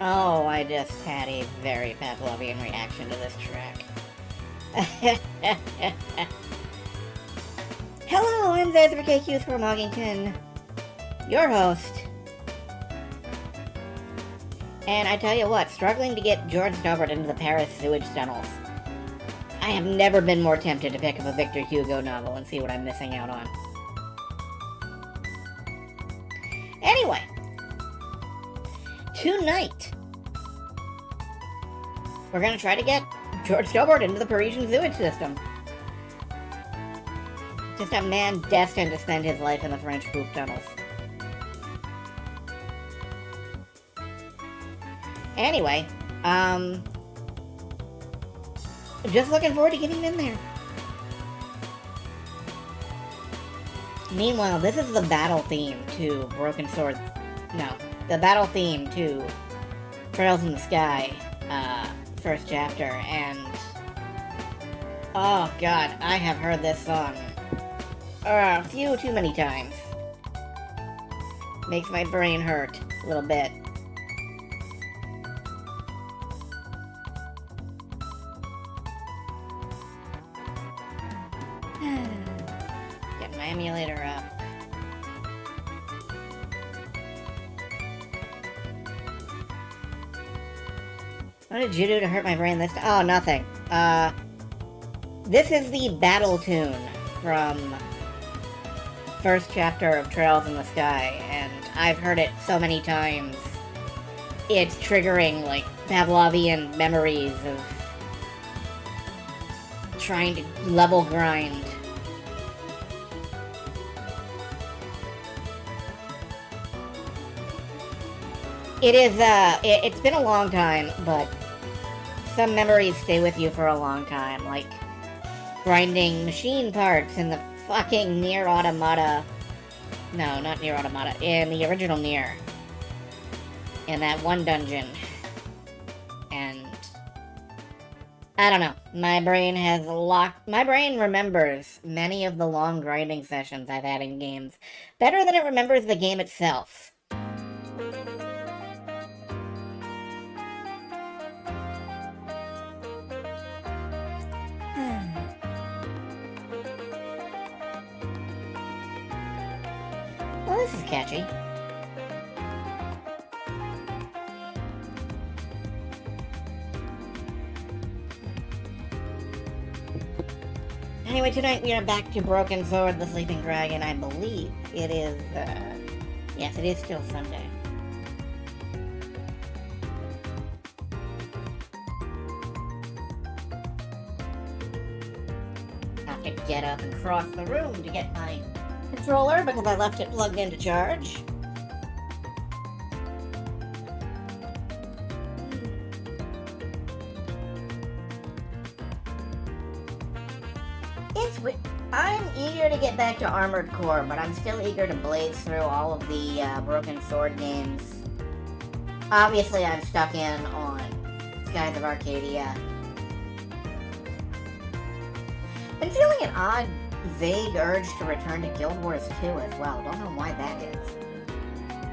Oh, I just had a very Pavlovian reaction to this track. Hello, I'm Everquestian from Hoggington, your host. And I tell you what, struggling to get George Stobart into the Paris sewage tunnels. I have never been more tempted to pick up a Victor Hugo novel and see what I'm missing out on. Anyway, tonight, we're going to try to get George Stobart into the Parisian sewage system. Just a man destined to spend his life in the French poop tunnels. Anyway, just looking forward to getting him in there. Meanwhile, this is the battle theme to Broken Sword. No, the battle theme to Trails in the Sky, first chapter, and oh god, I have heard this song a few too many times. Makes my brain hurt a little bit. Get my emulator up. What did you do to hurt my brain this time? Oh, nothing. This is the battle tune from first chapter of Trails in the Sky, and I've heard it so many times. It's triggering, like, Pavlovian memories of trying to level grind. It is, it's been a long time, but some memories stay with you for a long time, like grinding machine parts in the fucking Nier Automata. No, not Nier Automata. In the original Nier. In that one dungeon. And I don't know. My brain remembers many of the long grinding sessions I've had in games better than it remembers the game itself. Well, this is catchy. Anyway, tonight we are back to Broken Sword, the Sleeping Dragon. I believe it is, yes, it is still Sunday. Have to get up and cross the room to get my controller because I left it plugged in to charge. I'm eager to get back to Armored Core, but I'm still eager to blaze through all of the Broken Sword games. Obviously, I'm stuck in on Skies of Arcadia. Been feeling an odd, vague urge to return to Guild Wars 2 as well. Don't know why that is.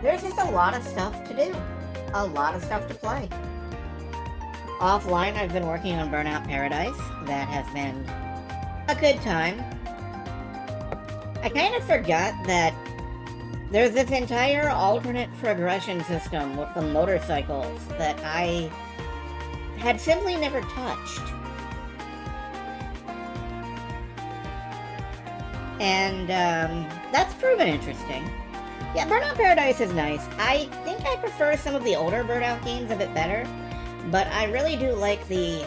There's just a lot of stuff to do. A lot of stuff to play. Offline, I've been working on Burnout Paradise. That has been a good time. I kind of forgot that there's this entire alternate progression system with the motorcycles that I had simply never touched. And that's proven interesting. Yeah, Burnout Paradise is nice. I think I prefer some of the older Burnout games a bit better, but I really do like the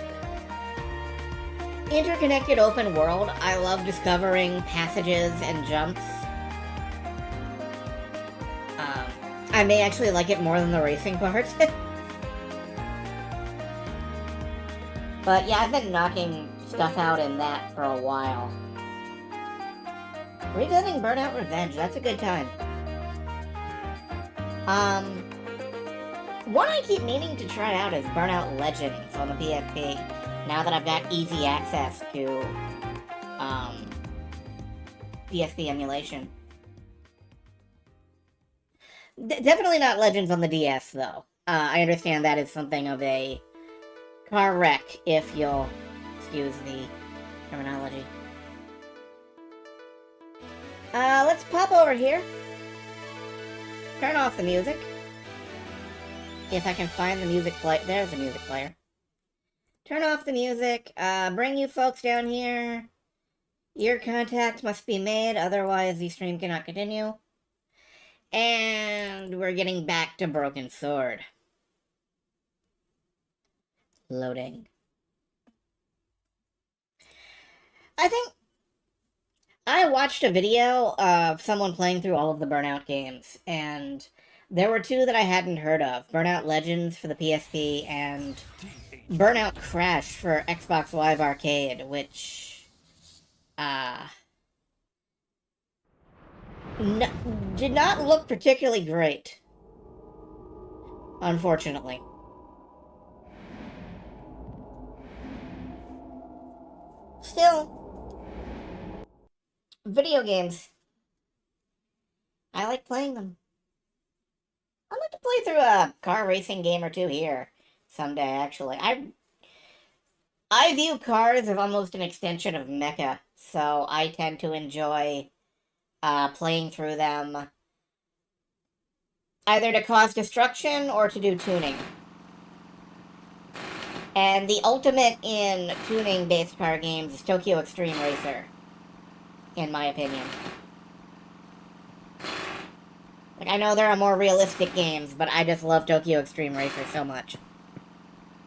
interconnected open world. I love discovering passages and jumps. I may actually like it more than the racing part. But yeah, I've been knocking stuff out in that for a while. Revisiting Burnout Revenge, that's a good time. One I keep meaning to try out is Burnout Legends on the PSP. Now that I've got easy access to PSP emulation. Definitely not Legends on the DS, though. I understand that is something of a car wreck, if you'll excuse the terminology. Let's pop over here. Turn off the music. If I can find the music player. There's the music player. Turn off the music. Bring you folks down here. Ear contact must be made, otherwise the stream cannot continue. And we're getting back to Broken Sword. Loading. I think I watched a video of someone playing through all of the Burnout games, and there were two that I hadn't heard of. Burnout Legends for the PSP and Burnout Crash for Xbox Live Arcade, which did not look particularly great, unfortunately. Still, video games. I like playing them. I'd like to play through a car racing game or two here someday, actually. I view cars as almost an extension of mecha, so I tend to enjoy playing through them either to cause destruction or to do tuning. And the ultimate in tuning-based car games is Tokyo Extreme Racer, in my opinion. Like, I know there are more realistic games, but I just love Tokyo Extreme Racer so much.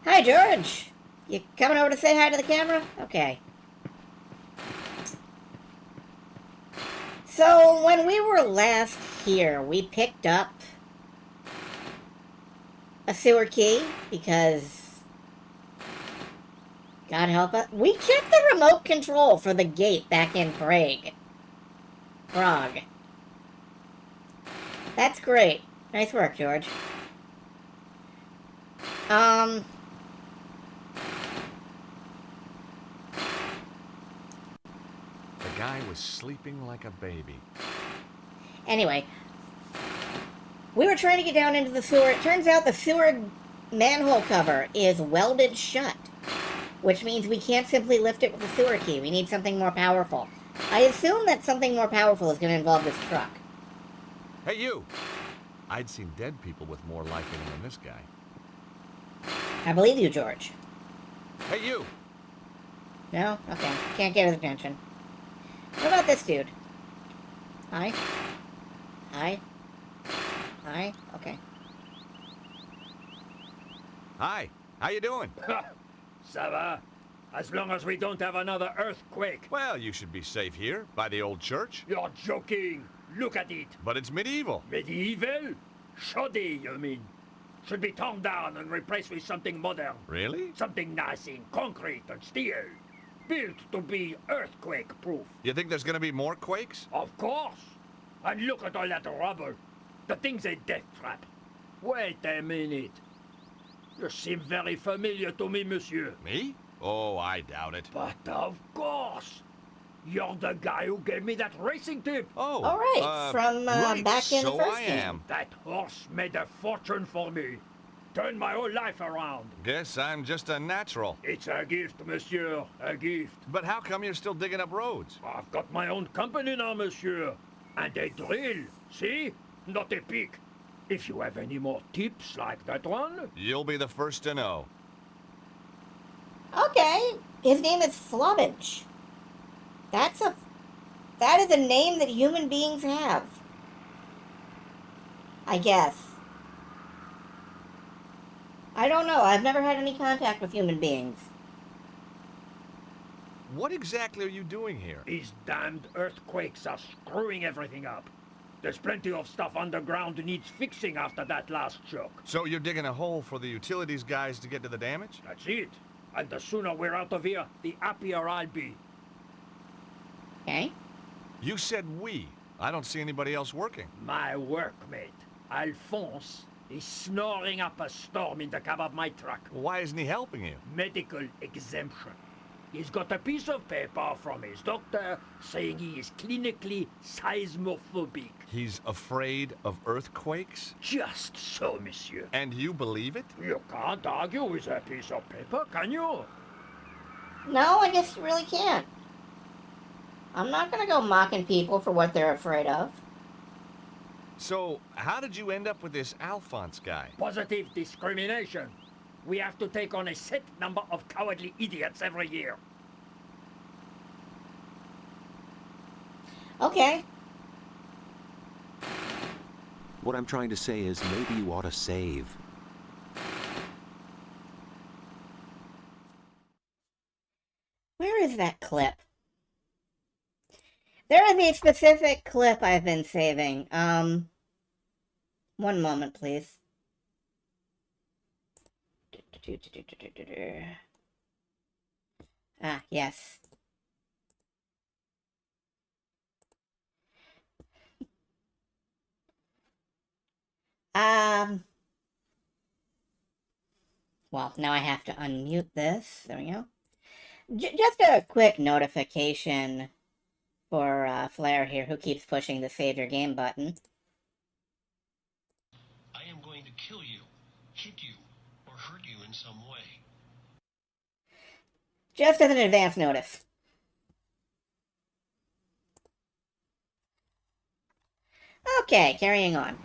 Hi, George! You coming over to say hi to the camera? Okay. So, when we were last here, we picked up a sewer key, because God help us. We kept the remote control for the gate back in Prague. That's great. Nice work, George. The guy was sleeping like a baby. Anyway, we were trying to get down into the sewer. It turns out the sewer manhole cover is welded shut, which means we can't simply lift it with a sewer key. We need something more powerful. I assume that something more powerful is going to involve this truck. Hey, you! I'd seen dead people with more life in them than this guy. I believe you, George. Hey, you! No? Okay. Can't get his attention. What about this dude? Hi? Hi? Hi? Okay. Hi! How you doing? Ça va? As long as we don't have another earthquake. Well, you should be safe here, by the old church. You're joking. Look at it. But it's medieval. Medieval? Shoddy, you mean? Should be torn down and replaced with something modern. Really? Something nice in concrete and steel. Built to be earthquake-proof. You think there's gonna be more quakes? Of course. And look at all that rubble. The thing's a death trap. Wait a minute. You seem very familiar to me, monsieur. Me? Oh, I doubt it. But of course. You're the guy who gave me that racing tip. Oh, all right, from right, back in so the first I game. am. That horse made a fortune for me. Turned my whole life around. Guess I'm just a natural. It's a gift, monsieur. A gift. But how come you're still digging up roads? I've got my own company now, monsieur. And a drill. See? Not a pick. If you have any more tips like that one... You'll be the first to know. Okay. His name is Flubbage. That is a name that human beings have. I guess. I don't know. I've never had any contact with human beings. What exactly are you doing here? These damned earthquakes are screwing everything up. There's plenty of stuff underground needs fixing after that last shock. So you're digging a hole for the utilities guys to get to the damage? That's it. And the sooner we're out of here, the happier I'll be. Okay. You said we. I don't see anybody else working. My workmate, Alphonse, is snoring up a storm in the cab of my truck. Why isn't he helping you? Medical exemption. He's got a piece of paper from his doctor saying he is clinically seismophobic. He's afraid of earthquakes? Just so, monsieur. And you believe it? You can't argue with a piece of paper, can you? No, I guess you really can't. I'm not gonna go mocking people for what they're afraid of. So, how did you end up with this Alphonse guy? Positive discrimination. We have to take on a set number of cowardly idiots every year. Okay. What I'm trying to say is maybe you ought to save. Where is that clip? There is a specific clip I've been saving. One moment, please. Ah, yes. Well, now I have to unmute this. There we go. Just a quick notification for Flair here, who keeps pushing the save your game button. I am going to kill you, hit you, or hurt you in some way. Just as an advance notice. Okay, carrying on.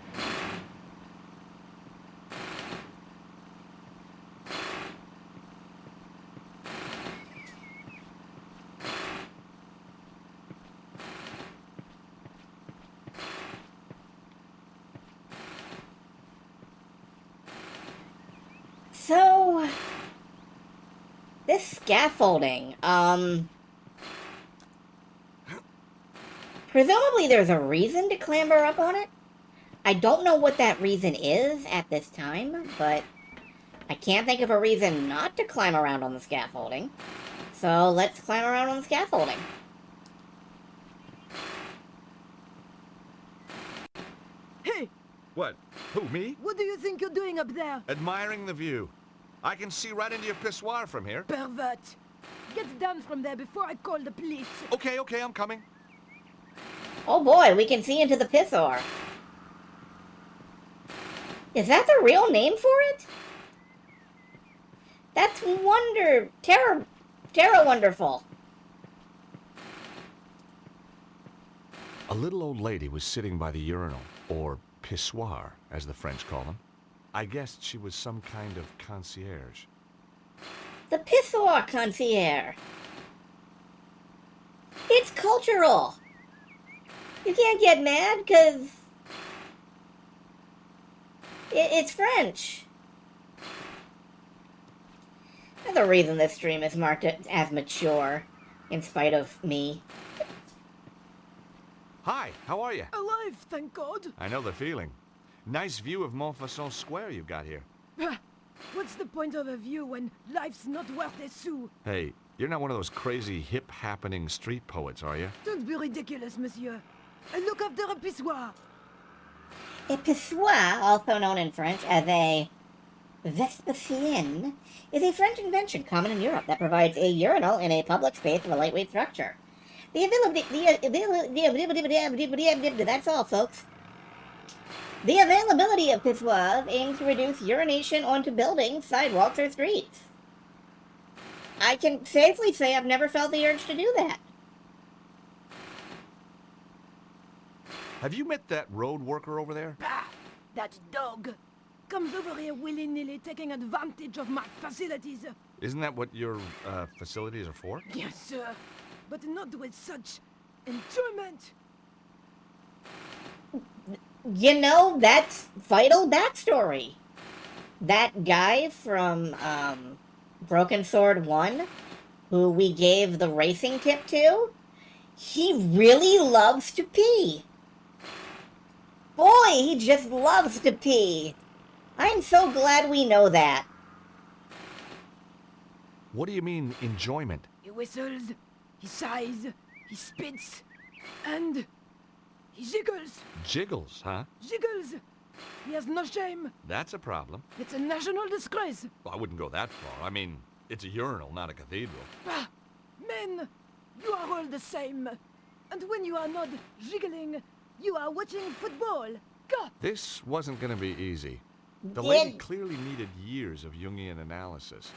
So, this scaffolding, presumably there's a reason to clamber up on it. I don't know what that reason is at this time, but I can't think of a reason not to climb around on the scaffolding. So let's climb around on the scaffolding. Hey, What? Who, me? what do you think you're doing up there? Admiring the view. I can see right into your pissoir from here. Pervert. Get down from there before I call the police. Okay, I'm coming. Oh boy, we can see into the pissoir. Is that the real name for it? That's terror wonderful. A little old lady was sitting by the urinal, or pissoir, as the French call them. I guessed she was some kind of concierge. The pissoir concierge. It's cultural. You can't get mad because it's French. There's a reason this stream is marked as mature, in spite of me. Hi, how are you? Alive, thank God. I know the feeling. Nice view of Montfaucon Square you've got here. What's the point of a view when life's not worth a sou? Hey, you're not one of those crazy hip-happening street poets, are you? Don't be ridiculous, monsieur. I look after a pissoir. A pissoir, also known in French as a Vespasienne, is a French invention common in Europe that provides a urinal in a public space with a lightweight structure. That's all, folks. The availability of pissoirs aims to reduce urination onto buildings, sidewalks, or streets. I can safely say I've never felt the urge to do that. Have you met that road worker over there? Bah! That dog comes over here willy-nilly taking advantage of my facilities. Isn't that what your facilities are for? Yes, sir. But not with such enjoyment. You know, that's vital backstory. That guy from Broken Sword 1, who we gave the racing tip to, he really loves to pee. Boy, he just loves to pee. I'm so glad we know that. What do you mean, enjoyment? He whistles, he sighs, he spits, and he jiggles. Jiggles, huh? Jiggles! He has no shame. That's a problem. It's a national disgrace. Well, I wouldn't go that far. I mean, it's a urinal, not a cathedral. Ah, Men, you are all the same. And when you are not jiggling, you are watching football. Go! This wasn't going to be easy. The Did- lady clearly needed years of Jungian analysis,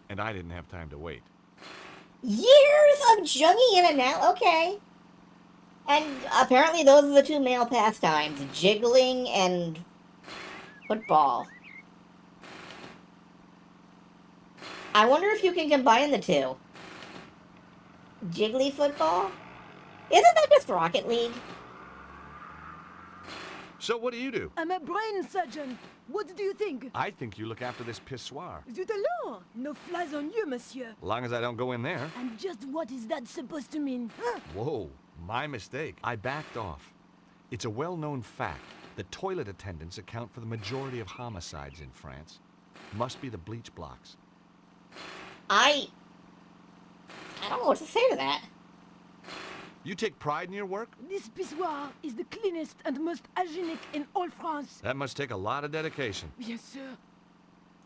and I didn't have time to wait. Years of Jungian okay. And apparently those are the two male pastimes, jiggling and football. I wonder if you can combine the two. Jiggly football? Isn't that just Rocket League? So what do? I'm a brain surgeon. What do you think? I think you look after this pissoir. Zut alors! No flies on you, monsieur. As long as I don't go in there. And just what is that supposed to mean? Huh? Whoa, my mistake. I backed off. It's a well-known fact that toilet attendants account for the majority of homicides in France. Must be the bleach blocks. I don't know what to say to that. You take pride in your work? This pissoir is the cleanest and most hygienic in all France. That must take a lot of dedication. Yes, sir.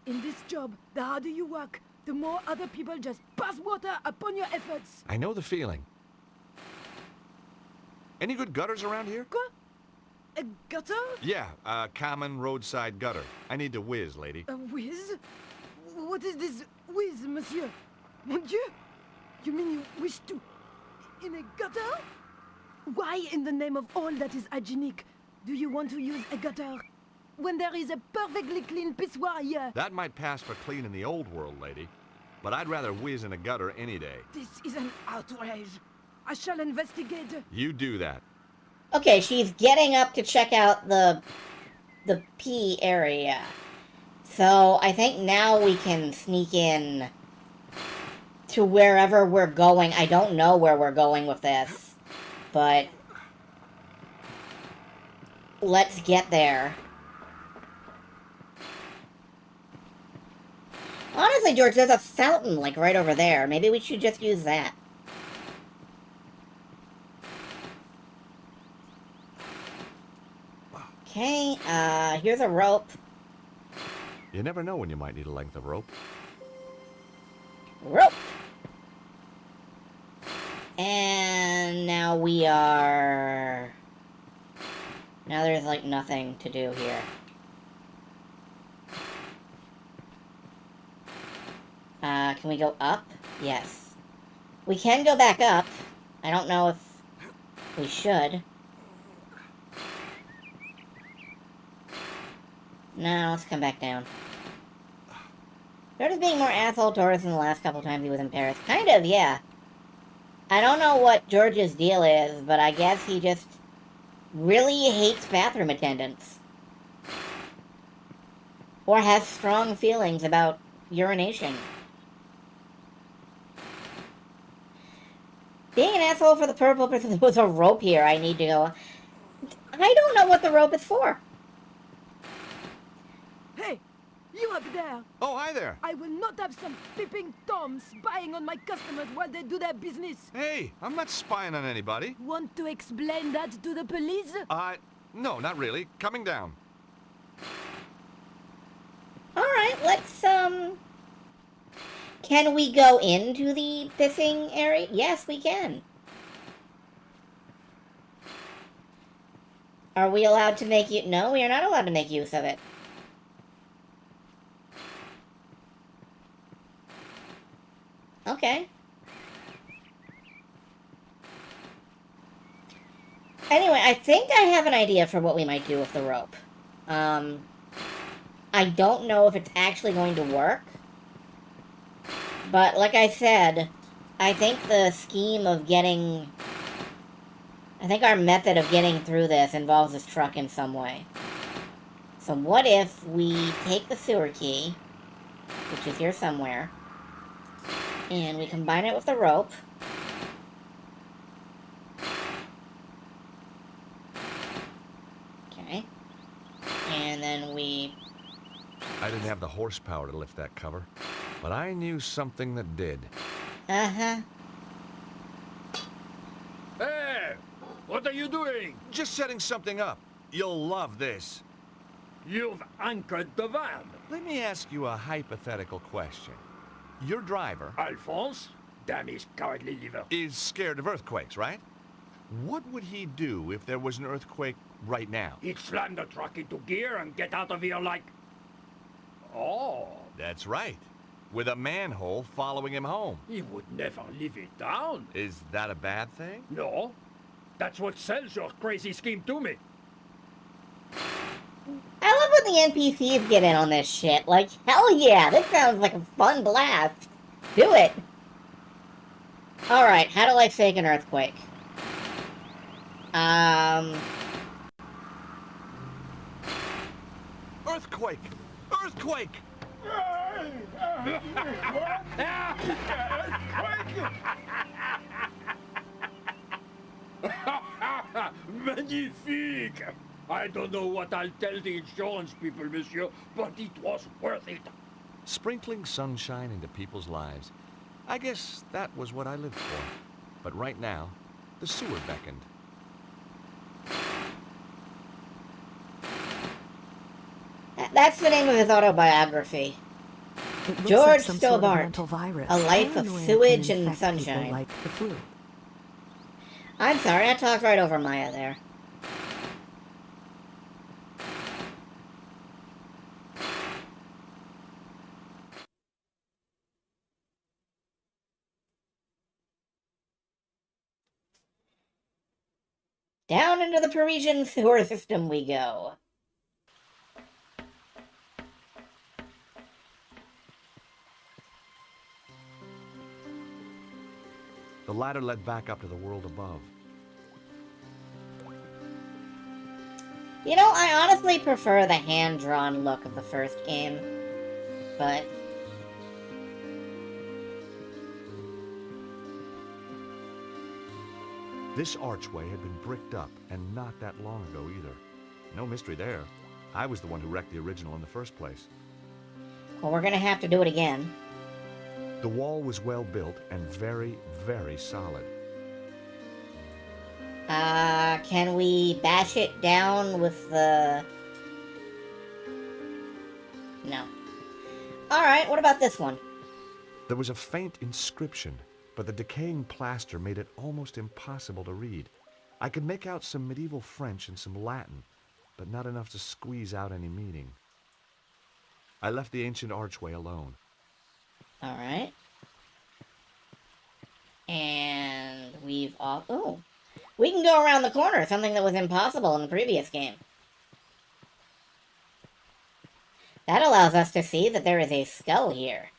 In this job, the harder you work, the more other people just pass water upon your efforts. I know the feeling. Any good gutters around here? Quoi? A gutter? Yeah, a common roadside gutter. I need to whiz, lady. A whiz? What is this whiz, monsieur? Mon Dieu! You mean you wish to... in a gutter? Why, in the name of all that is hygienic, do you want to use a gutter when there is a perfectly clean pissoir here? That might pass for clean in the old world, lady. But I'd rather whiz in a gutter any day. This is an outrage. I shall investigate. You do that. Okay, she's getting up to check out the pee area. So I think now we can sneak in to wherever we're going. I don't know where we're going with this, but let's get there. Honestly, George, there's a fountain, like, right over there. Maybe we should just use that. Okay, here's a rope. You never know when you might need a length of rope. Rope! And now we are... Now there's, like, nothing to do here. Can we go up? Yes. We can go back up. I don't know if we should. No, let's come back down. George is being more asshole towards than the last couple times he was in Paris. Kind of, yeah. I don't know what George's deal is, but I guess he just really hates bathroom attendants. Or has strong feelings about urination. Being an asshole for the purple person, there was a rope here I need to go. I don't know what the rope is for. Hey, you up there! Oh, hi there. I will not have some peeping toms spying on my customers while they do their business. Hey, I'm not spying on anybody. Want to explain that to the police? No, not really. Coming down. Alright, let's, Can we go into the pissing area? Yes, we can. Are we allowed to make use? No, we are not allowed to make use of it. Okay. Anyway, I think I have an idea for what we might do with the rope. I don't know if it's actually going to work. But, like I said, I think the scheme of getting... I think our method of getting through this involves this truck in some way. So what if we take the sewer key, which is here somewhere, and we combine it with the rope. Okay. And then we... I didn't have the horsepower to lift that cover, but I knew something that did. Uh-huh. Hey! What are you doing? Just setting something up. You'll love this. You've anchored the van. Let me ask you a hypothetical question. Your driver, Alphonse? Damn his cowardly liver. Is scared of earthquakes, right? What would he do if there was an earthquake right now? He'd slam the truck into gear and get out of here like... Oh, That's right. With a manhole following him home. he would never live it down. Is that a bad thing? No, that's what sells your crazy scheme to me. I love when the NPCs get in on this shit. Like, hell yeah, this sounds like a fun blast. Do it. Alright, how do I fake an earthquake? Earthquake! Earthquake! Magnifique! I don't know what I'll tell the insurance people, monsieur, but it was worth it. Sprinkling sunshine into people's lives. I guess that was what I lived for. But right now, the sewer beckoned. That's the name of his autobiography. It looks George like some sort of Stobart, mental virus. A Life of Paranoia Sewage can and infect people Sunshine. like the flu. I'm sorry, I talked right over Maya there. Down into the Parisian sewer system we go. The ladder led back up to the world above. You know, I honestly prefer the hand-drawn look of the first game, but... This archway had been bricked up, and not that long ago either. No mystery there. I was the one who wrecked the original in the first place. Well, we're gonna have to do it again. The wall was well built and very, very solid. Can we bash it down with the... No. Alright, what about this one? There was a faint inscription, but the decaying plaster made it almost impossible to read. I could make out some medieval French and some Latin, but not enough to squeeze out any meaning. I left the ancient archway alone. Alright. And we've all... Oh! We can go around the corner, something that was impossible in the previous game. That allows us to see that there is a skull here.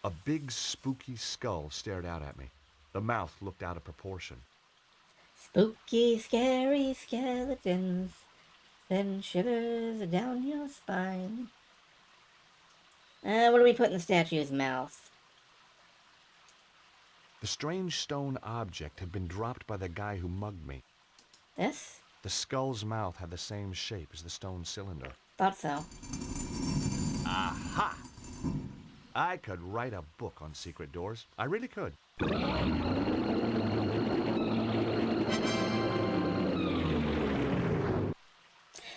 A big, spooky skull stared out at me. The mouth looked out of proportion. Spooky, scary skeletons send shivers down your spine. What do we put in the statue's mouth? The strange stone object had been dropped by the guy who mugged me. This? The skull's mouth had the same shape as the stone cylinder. Thought so. Aha! I could write a book on secret doors. I really could.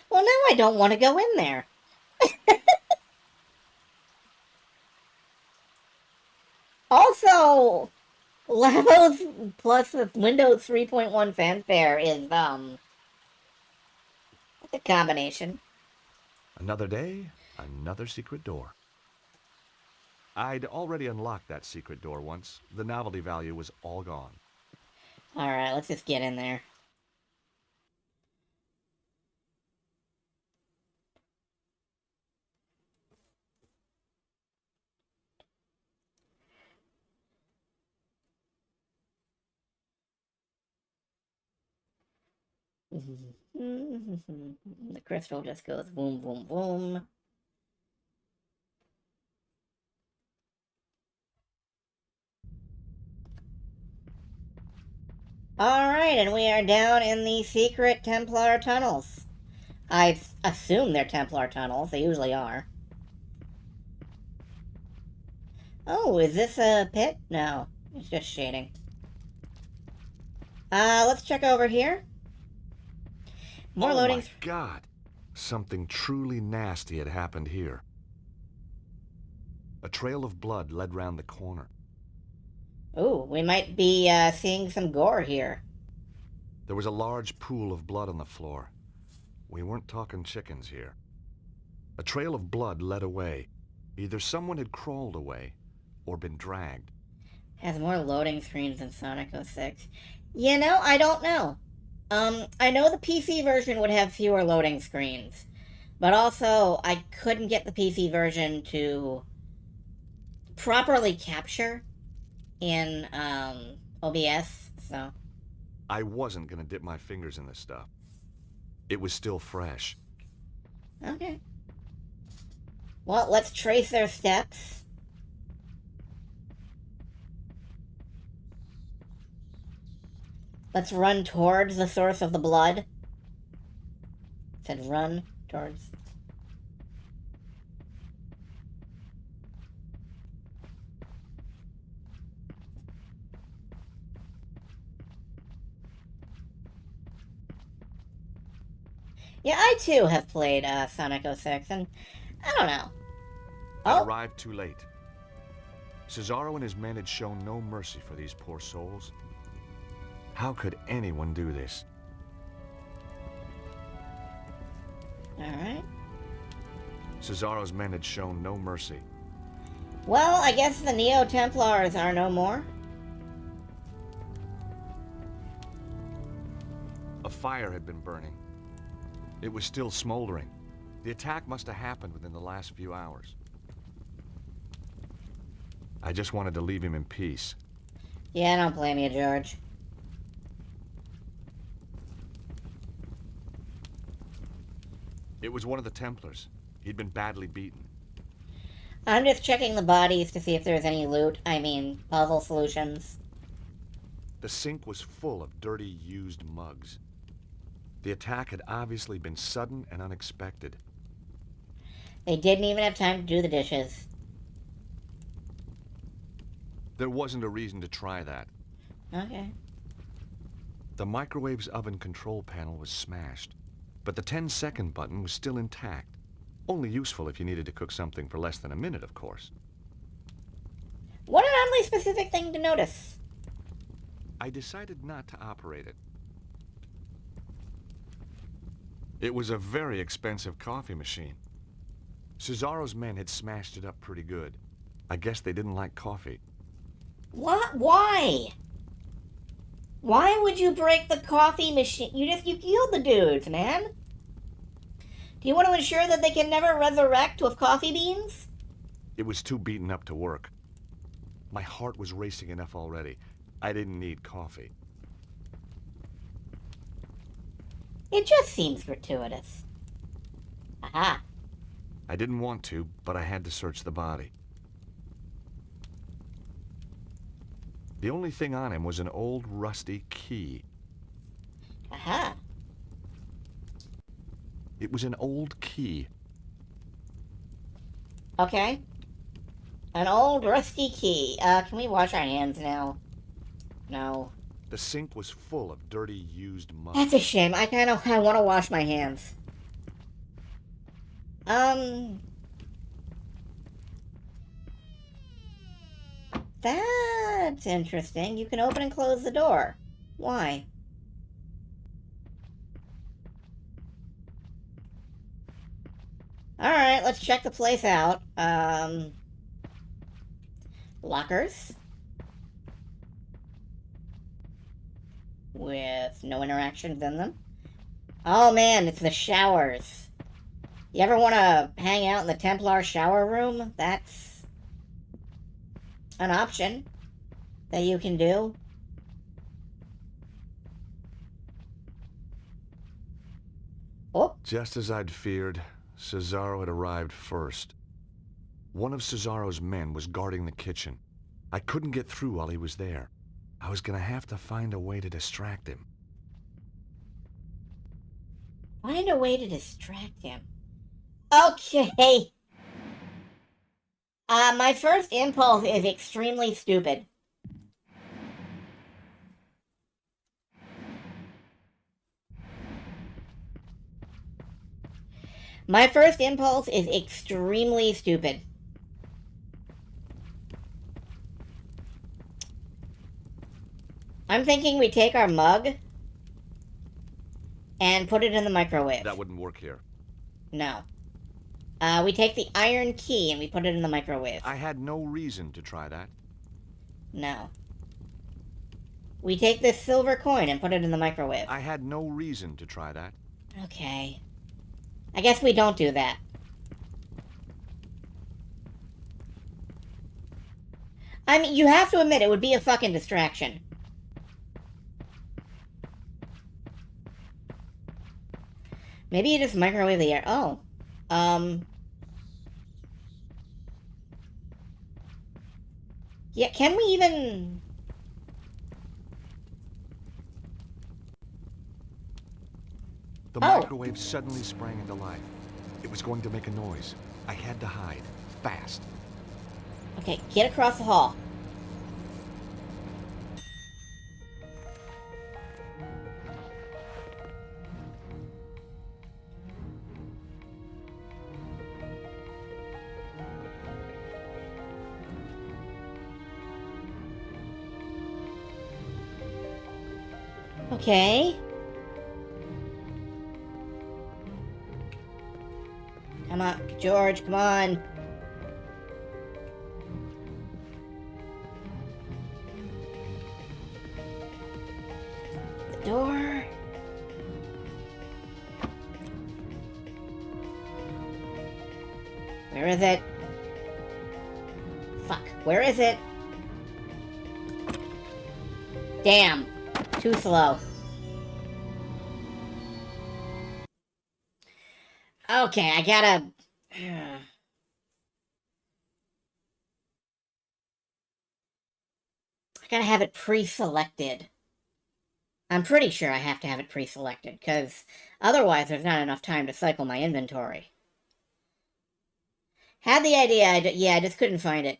Well, now I don't want to go in there. Also, Lavos plus the Windows 3.1 fanfare is, a combination. Another day, another secret door. I'd already unlocked that secret door once. The novelty value was all gone. Alright, let's just get in there. The crystal just goes boom, boom, boom. Alright, and we are down in the secret Templar tunnels. I assume they're Templar tunnels. They usually are. Oh, is this a pit? No, it's just shading. Let's check over here. More loading. Oh my God! Something truly nasty had happened here. A trail of blood led round the corner. Ooh, we might be seeing some gore here. There was a large pool of blood on the floor. We weren't talking chickens here. A trail of blood led away. Either someone had crawled away or been dragged. Has more loading screens than Sonic 06. You know, I don't know. I know the PC version would have fewer loading screens, but also I couldn't get the PC version to properly capture in OBS, so. I wasn't gonna dip my fingers in this stuff. It was still fresh. Okay. Well, let's trace their steps. Let's run towards the source of the blood. It said run towards. Yeah, I too have played Sonic 06, and I don't know. I Oh, arrived too late. Cesaro and his men had shown no mercy for these poor souls. How could anyone do this? alright. Cesaro's men had shown no mercy. Well, I guess the Neo-Templars are no more. A fire had been burning. It was still smoldering. The attack must have happened within the last few hours. I just wanted to leave him in peace. Yeah, I don't blame you, George. It was one of the Templars. He'd been badly beaten. I'm just checking the bodies to see if there's any loot. I mean, puzzle solutions. The sink was full of dirty, used mugs. The attack had obviously been sudden and unexpected. They didn't even have time to do the dishes. There wasn't a reason to try that. Okay. The microwave's oven control panel was smashed, but the 10-second button was still intact. Only useful if you needed to cook something for less than a minute, of course. What an oddly specific thing to notice. I decided not to operate it. It was a very expensive coffee machine. Cesaro's men had smashed it up pretty good. I guess they didn't like coffee. What? Why? Why would you break the coffee machine? You killed the dudes, man. Do you want to ensure that they can never resurrect with coffee beans? It was too beaten up to work. My heart was racing enough already. I didn't need coffee. It just seems gratuitous. Aha. I didn't want to, but I had to search the body. The only thing on him was an old rusty key. Aha. It was an old key. Okay. An old rusty key. Can we wash our hands now? No. The sink was full of dirty, used mugs. That's a shame. I want to wash my hands. That's interesting. You can open and close the door. Why? Alright, let's check the place out. Lockers. With no interactions in them. Oh man, it's the showers. You ever want to hang out in the Templar shower room? That's an option that you can do. Oh, Just as I'd feared, Cesaro had arrived first. One of Cesaro's men was guarding the kitchen. I couldn't get through while he was there. I was gonna have to find a way to distract him. find a way to distract him. Okay. My first impulse is extremely stupid. My first impulse is extremely stupid. I'm thinking we take our mug and put it in the microwave. That wouldn't work here. No. We take the iron key and we put it in the microwave. I had no reason to try that. No. We take this silver coin and put it in the microwave. I had no reason to try that. Okay. I guess we don't do that. I mean, you have to admit it would be a fucking distraction. Maybe you just microwave the air. Oh. Yeah, can we even... The Oh. microwave suddenly sprang into life. It was going to make a noise. I had to hide. Fast. Okay, get across the hall. Okay. Come on, George, come on. The door. Where is it? Fuck, where is it? Damn, too slow. Okay, I gotta... I gotta have it pre-selected. I'm pretty sure I have to have it pre-selected, because otherwise there's not enough time to cycle my inventory. Had the idea, I just couldn't find it.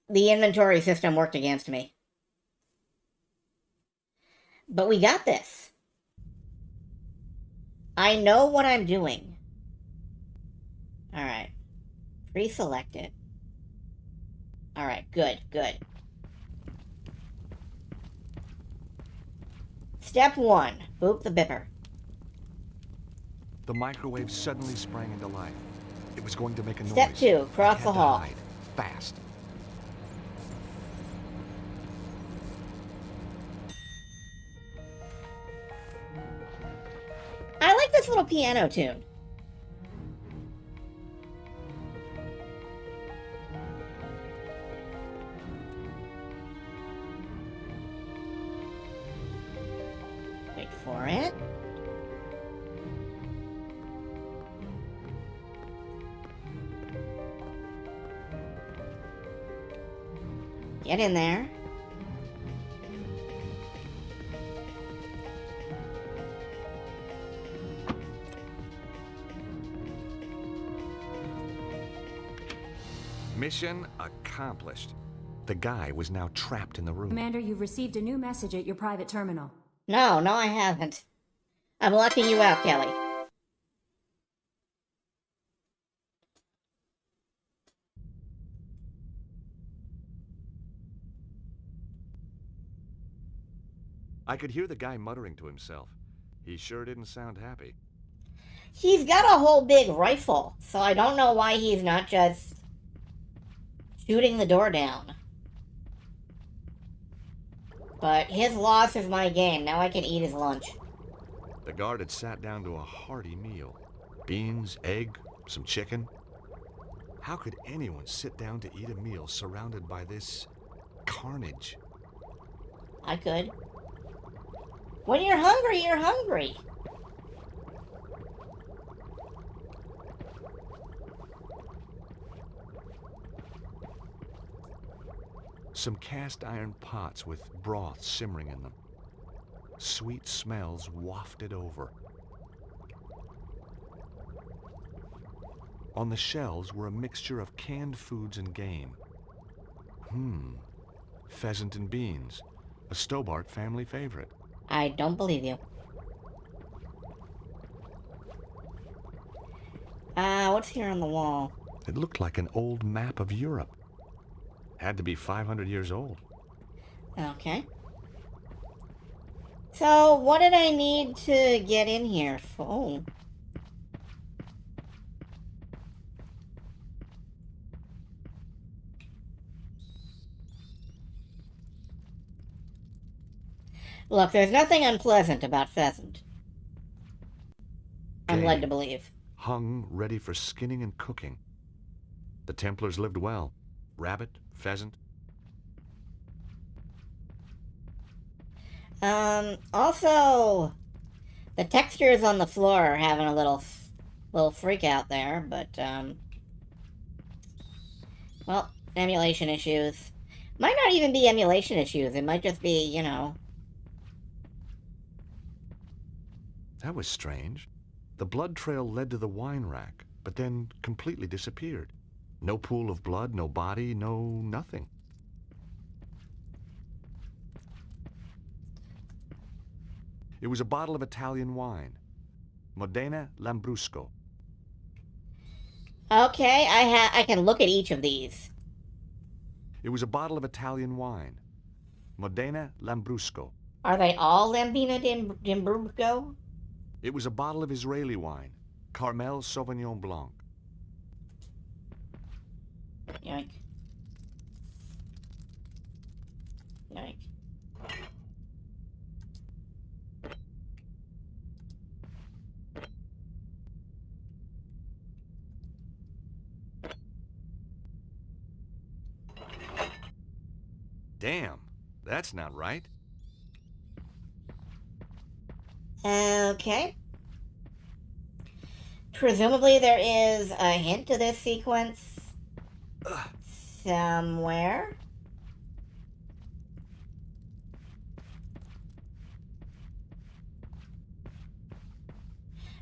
The inventory system worked against me. But we got this. I know what I'm doing. Alright. Pre-selected. Alright, good, good. Step 1. Boop the bipper. The microwave suddenly sprang into life. It was going to make a noise. Step 2. Cross I had the to hall. hide. Fast. I like this little piano tune. Wait for it. Get in there. Mission accomplished. The guy was now trapped in the room. Commander, you've received a new message at your private terminal. No, I haven't. I'm locking you out, Kelly. I could hear the guy muttering to himself. He sure didn't sound happy. He's got a whole big rifle, so I don't know why he's not just shooting the door down. But his loss is my gain. Now I can eat his lunch. The guard had sat down to a hearty meal. Beans, egg, some chicken. How could anyone sit down to eat a meal surrounded by this carnage? I could. When you're hungry, you're hungry. Some cast iron pots with broth simmering in them. Sweet smells wafted over. On the shelves were a mixture of canned foods and game. Pheasant and beans, a Stobart family favorite. I don't believe you. What's here on the wall? It looked like an old map of Europe. Had to be 500 years old. Okay. So, what did I need to get in here? Oh. Look, there's nothing unpleasant about pheasant. I'm led to Game, believe. hung, ready for skinning and cooking. The Templars lived well. Rabbit, pheasant. Also, the textures on the floor are having a little freak out there, but, well, emulation issues. Might not even be emulation issues, it might just be, you know... That was strange. The blood trail led to the wine rack, but then completely disappeared. No pool of blood, no body, no nothing. It was a bottle of Italian wine. Modena Lambrusco. Okay, I can look at each of these. It was a bottle of Italian wine. Modena Lambrusco. Are they all Lambina Dimbrusco? It was a bottle of Israeli wine. Carmel Sauvignon Blanc. Yoink. Yoink. Damn, that's not right. Okay. Presumably there is a hint to this sequence somewhere.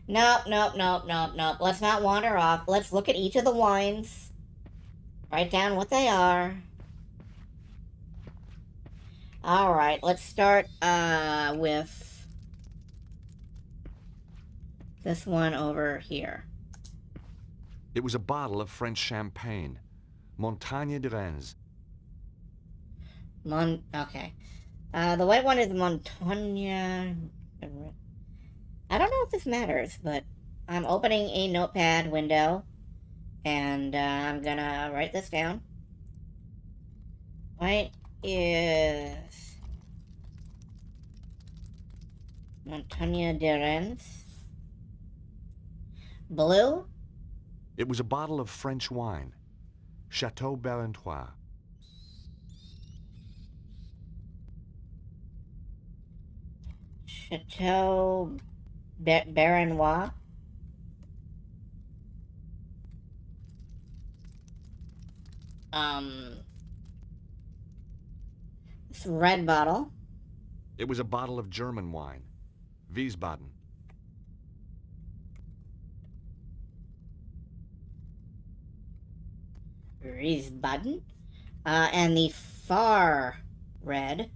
Nope, nope, nope, nope, nope. Let's not wander off. Let's look at each of the wines. Write down what they are. Alright, let's start with this one over here. It was a bottle of French champagne. Montagne de Rennes. Okay. The white one is Montagne. I don't know if this matters, but I'm opening a notepad window, and I'm gonna write this down. White is Montagne de Rennes. Blue? It was a bottle of French wine. Chateau Barentois. Chateau Barennois. This red bottle. It was a bottle of German wine. Wiesbaden. Wiesbaden. And the far red.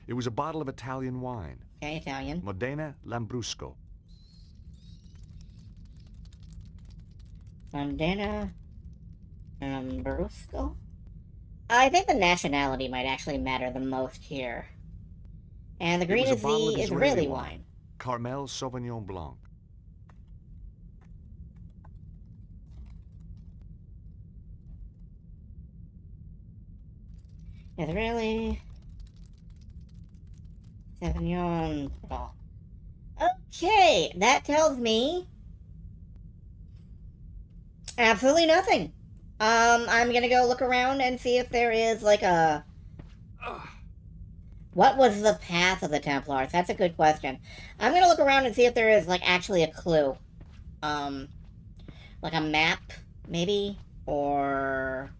It was a bottle of Italian wine. Okay, Italian. Modena Lambrusco. Modena Lambrusco. I think the nationality might actually matter the most here. And the green It was is a bottle of the Israeli wine. Carmel Sauvignon Blanc. Israeli Sauvignon Blanc. Okay, that tells me absolutely nothing. I'm gonna go look around and see if there is like a... What was the path of the Templars? That's a good question. I'm gonna look around and see if there is like actually a clue. Like a map, maybe? Or...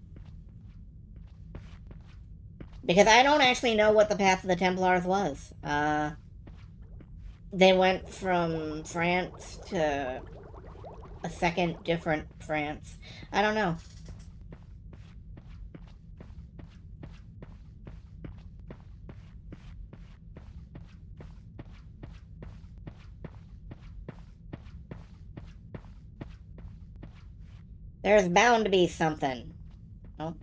Because I don't actually know what the path of the Templars was. They went from France to a second different France. I don't know. There's bound to be something. Oh.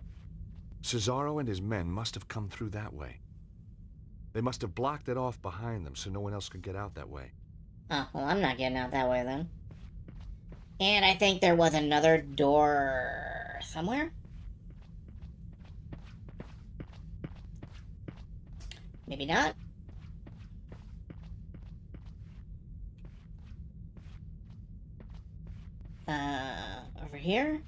Cesaro and his men must have come through that way. They must have blocked it off behind them so no one else could get out that way. Oh, well, I'm not getting out that way then. And I think there was another door somewhere? Maybe not. Over here?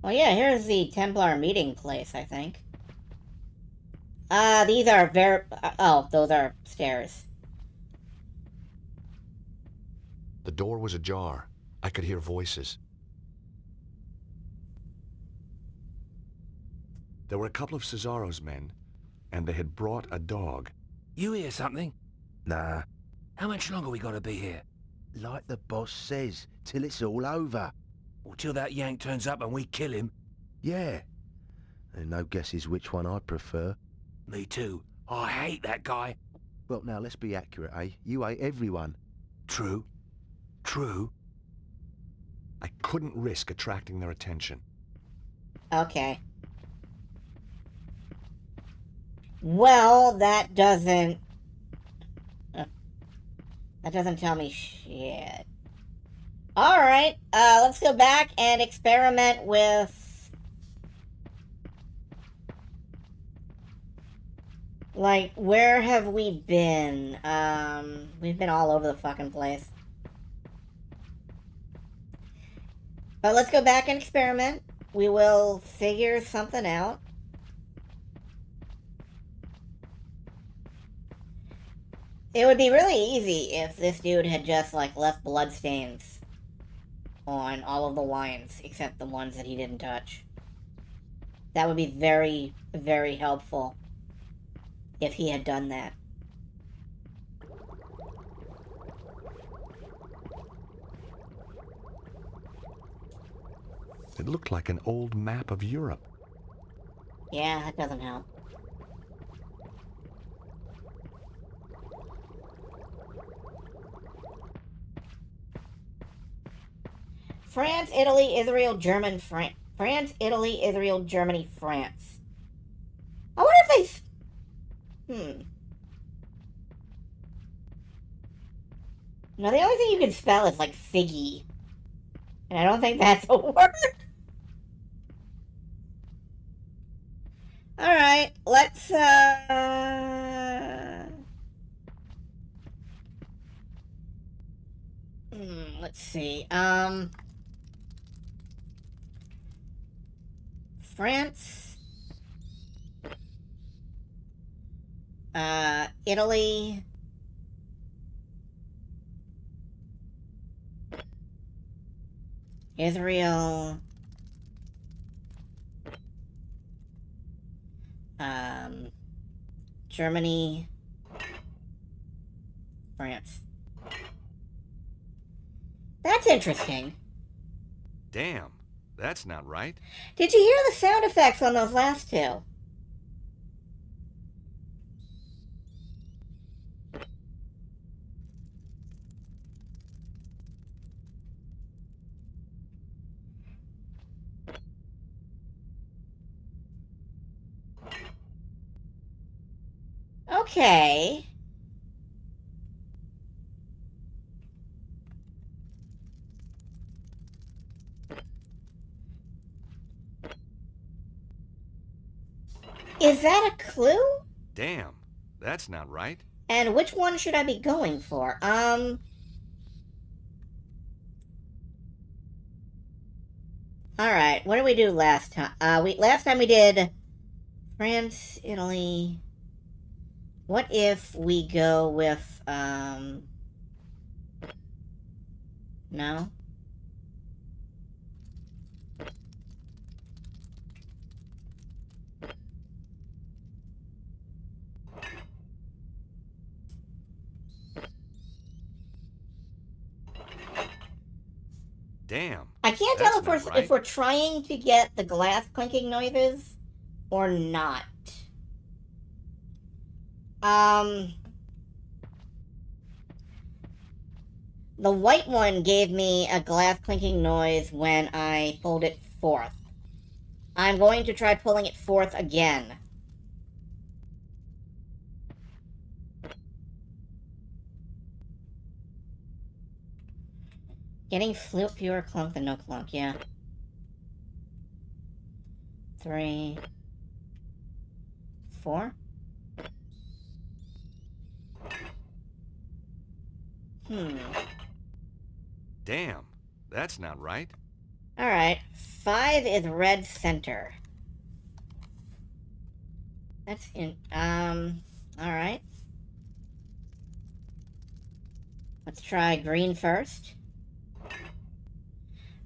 Well, yeah, here's the Templar meeting place, I think. These are oh, those are stairs. The door was ajar. I could hear voices. There were a couple of Cesaro's men, and they had brought a dog. You hear something? Nah, How much longer we gotta be here? like the boss says, till it's all over. Or till that Yank turns up and we kill him? Yeah. And no guesses which one I prefer. Me too. I hate that guy. Well, now, let's be accurate, eh? You hate everyone. True. True. I couldn't risk attracting their attention. Okay. Well, that doesn't tell me shit. Alright, let's go back and experiment with... Like, where have we been? We've been all over the fucking place. But let's go back and experiment. We will figure something out. It would be really easy if this dude had just, like, left bloodstains on all of the wines, except the ones that he didn't touch. That would be very, very helpful if he had done that. It looked like an old map of Europe. Yeah, that doesn't help. France, Italy, Israel, France, Italy, Israel, Germany, France. I wonder if they... No, the only thing you can spell is, like, figgy. And I don't think that's a word. Alright, let's, let's see, France, Italy, Israel, Germany, France. That's interesting. Damn, that's not right. Did you hear the sound effects on those last two? Okay. Is that a clue? Damn, that's not right. And which one should I be going for? Alright, what did we do last time? Last time we did France, Italy. What if we go with, no? Damn. I can't that's tell not right. if we're trying to get the glass clinking noises or not. The white one gave me a glass clinking noise when I pulled it forth. I'm going to try pulling it forth again. Getting fewer clunk than no clunk, yeah. 3, 4. Damn, that's not right. Alright, 5 is red center. That's in, alright. Let's try green first.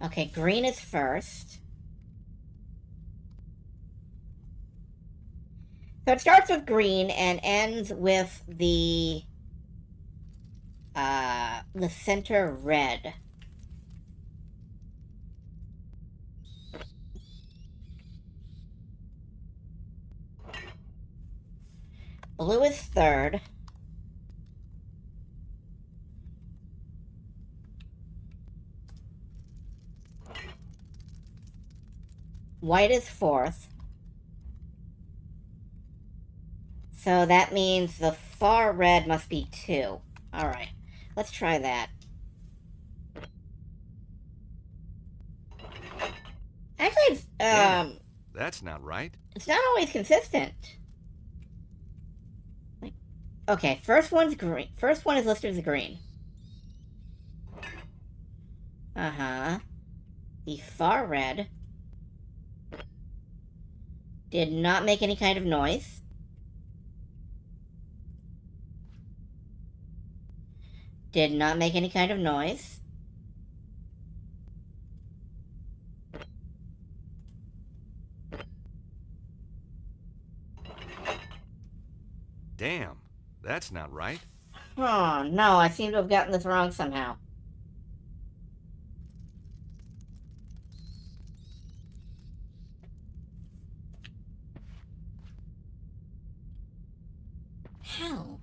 Okay, green is first. So it starts with green and ends with the center red. Blue is third. White is fourth. So that means the far red must be 2. Alright, let's try that. Actually, it's, Damn, that's not right. it's not always consistent. Okay, first one's green. First one is listed as green. Uh-huh. The far red did not make any kind of noise. Did not make any kind of noise. Damn, that's not right. Oh, no, I seem to have gotten this wrong somehow. How?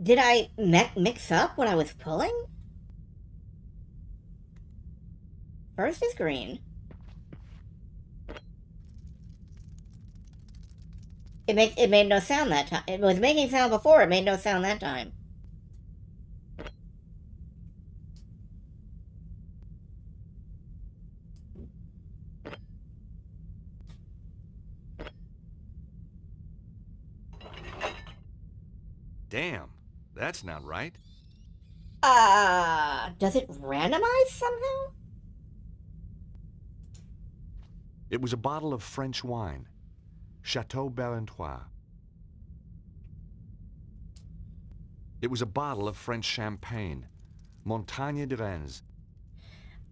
Did I mix up what I was pulling? First is green. It made no sound that time. It was making sound before, it made no sound that time. Damn, that's not right. Does it randomize somehow? It was a bottle of French wine. Chateau Barentois. It was a bottle of French champagne. Montagne de Rennes.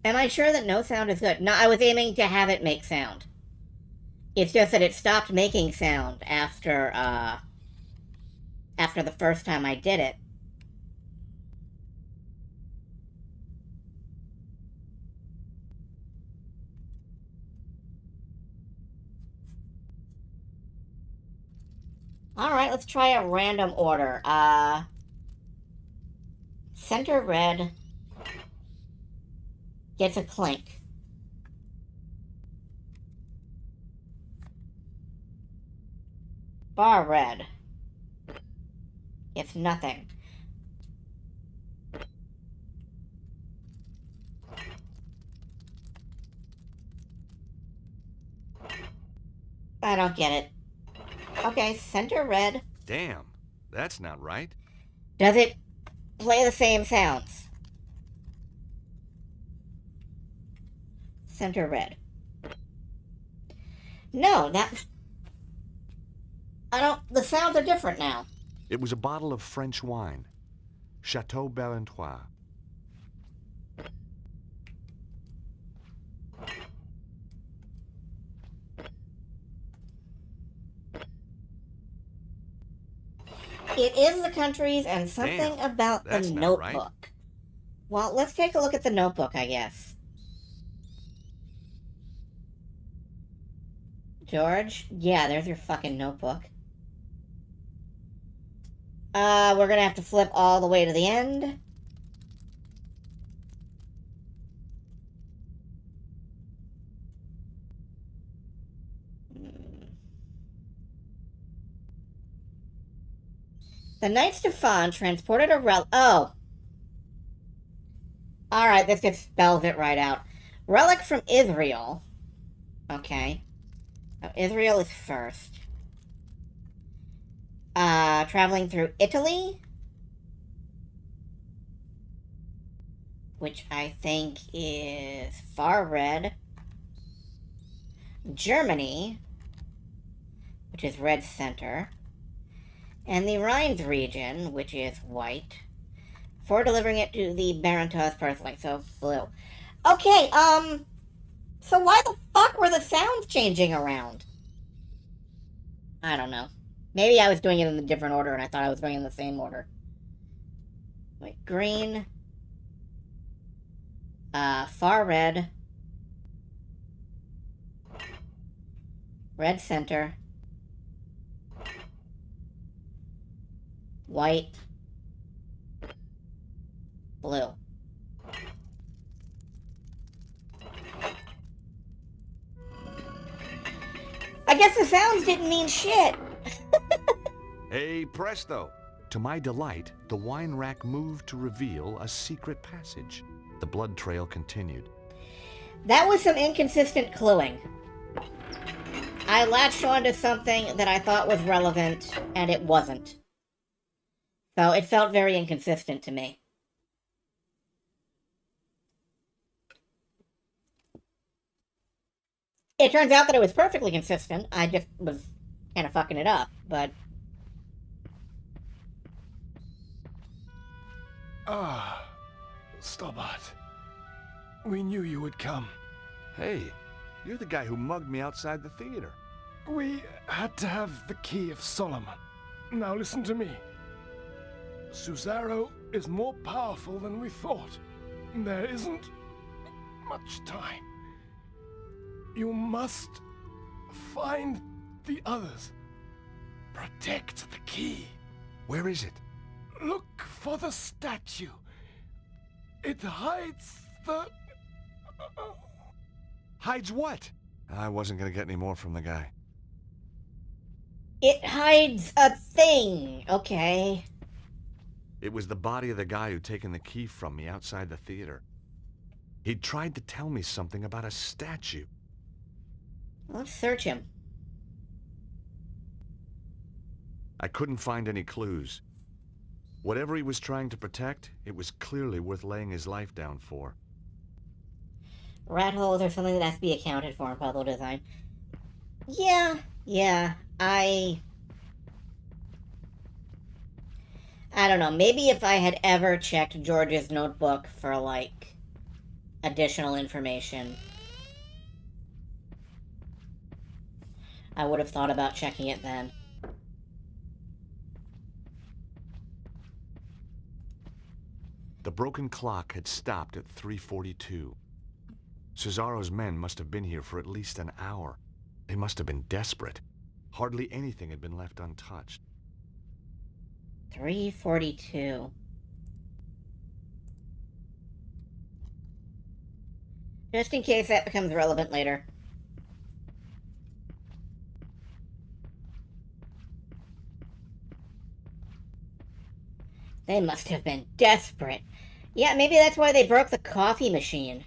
Am I sure that no sound is good? No, I was aiming to have it make sound. It's just that it stopped making sound after the first time I did it. Alright, let's try a random order. Center red gets a clink. Bar red gets nothing. I don't get it. Okay, center red. Damn, that's not right. Does it play the same sounds? Center red. No, the sounds are different now. It was a bottle of French wine. Chateau Barentois. It is the countries and something Damn, about the that's not notebook. right. Well, let's take a look at the notebook, I guess. George? Yeah, there's your fucking notebook. We're gonna have to flip all the way to the end. The Knights of Fawn transported a relic. Oh. Alright, this just spells it right out. Relic from Israel. Okay. So Israel is first. Traveling through Italy. Which I think is far red. Germany. Which is red center. And the Rhines region, which is white. For delivering it to the Barantas Parthling, so blue. Okay, so why the fuck were the sounds changing around? I don't know. Maybe I was doing it in a different order and I thought I was doing it in the same order. Wait, green. Far red. Red center. White. Blue. I guess the sounds didn't mean shit. Hey, presto! To my delight, the wine rack moved to reveal a secret passage. The blood trail continued. That was some inconsistent cluing. I latched onto something that I thought was relevant, and it wasn't. So it felt very inconsistent to me. It turns out that it was perfectly consistent. I just was kind of fucking it up, but... Ah, Stobart. We knew you would come. Hey, you're the guy who mugged me outside the theater. We had to have the Key of Solomon. Now listen to me. Susaro is more powerful than we thought. There isn't much time. You must find the others. Protect the key. Where is it? Look for the statue. It hides the... Hides what? I wasn't gonna get any more from the guy. It hides a thing, okay. It was the body of the guy who'd taken the key from me outside the theater. He'd tried to tell me something about a statue. Let's search him. I couldn't find any clues. Whatever he was trying to protect, it was clearly worth laying his life down for. Rat holes are something that has to be accounted for in puzzle design. Yeah, I don't know, maybe if I had ever checked George's notebook for, like, additional information, I would have thought about checking it then. The broken clock had stopped at 3:42. Cesaro's men must have been here for at least an hour. They must have been desperate. Hardly anything had been left untouched. 3:42. Just in case that becomes relevant later. They must have been desperate. Yeah, maybe that's why they broke the coffee machine.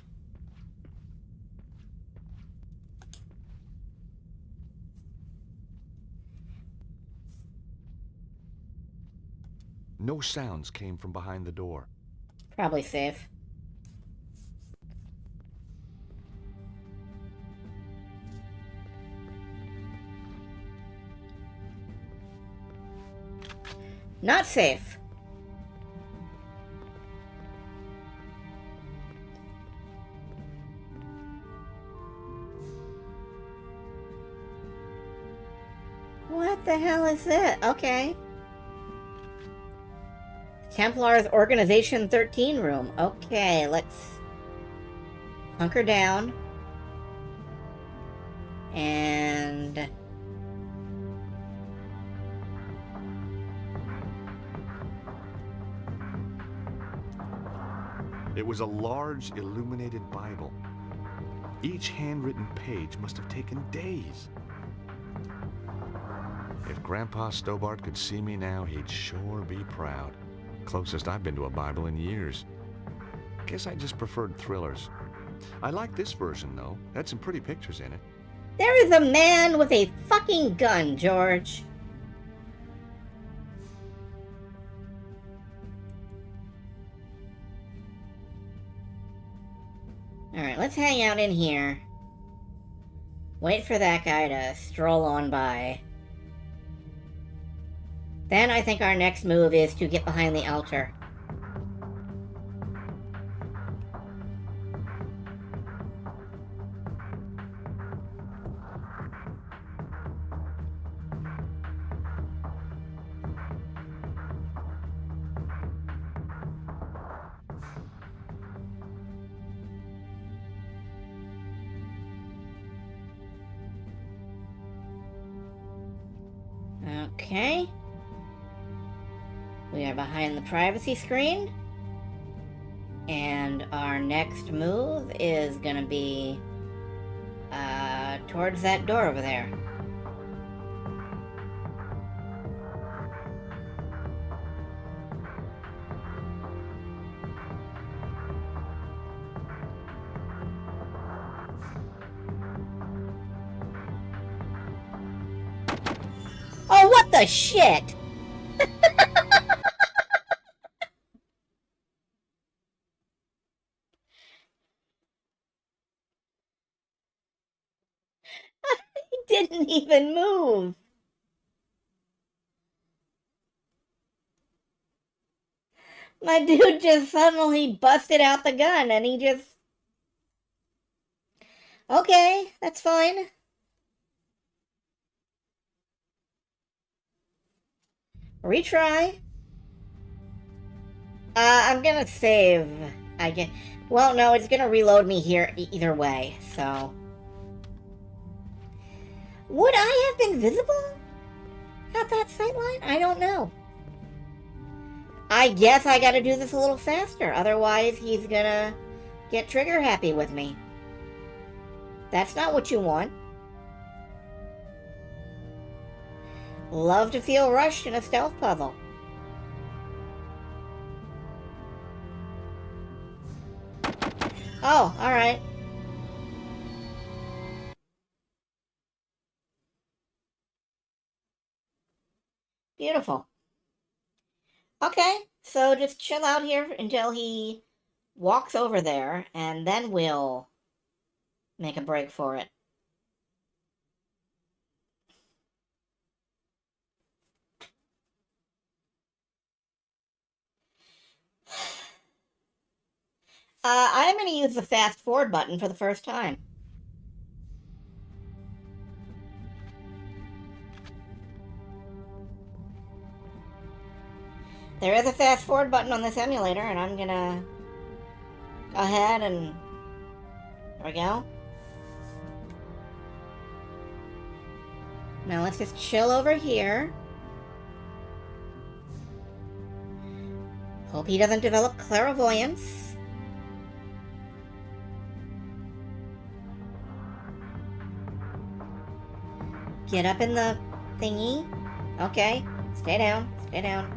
No sounds came from behind the door. Probably safe. Not safe. What the hell is it? Okay. Templar's Organization 13 room. Okay, let's hunker down. And... It was a large, illuminated Bible. Each handwritten page must have taken days. If Grandpa Stobart could see me now, he'd sure be proud. Closest I've been to a Bible in years. Guess I just preferred thrillers. I like this version, though. Had some pretty pictures in it. There is a man with a fucking gun, George. Alright, let's hang out in here. Wait for that guy to stroll on by. Then I think our next move is to get behind the altar. Okay. We are behind the privacy screen. And our next move is gonna be towards that door over there. Oh, what the shit? He didn't even move. My dude just suddenly busted out the gun and he just... Okay, that's fine. Retry. I'm gonna save. Well, no, it's gonna reload me here either way, so... Would I have been visible at that sightline? I don't know. I guess I gotta do this a little faster, otherwise he's gonna get trigger happy with me. That's not what you want. Love to feel rushed in a stealth puzzle. Oh, alright. Beautiful. Okay, so just chill out here until he walks over there, and then we'll make a break for it. I'm going to use the fast forward button for the first time. There is a fast forward button on this emulator, and I'm going to go ahead and... There we go. Now let's just chill over here. Hope he doesn't develop clairvoyance. Get up in the thingy. Okay. Stay down. Stay down.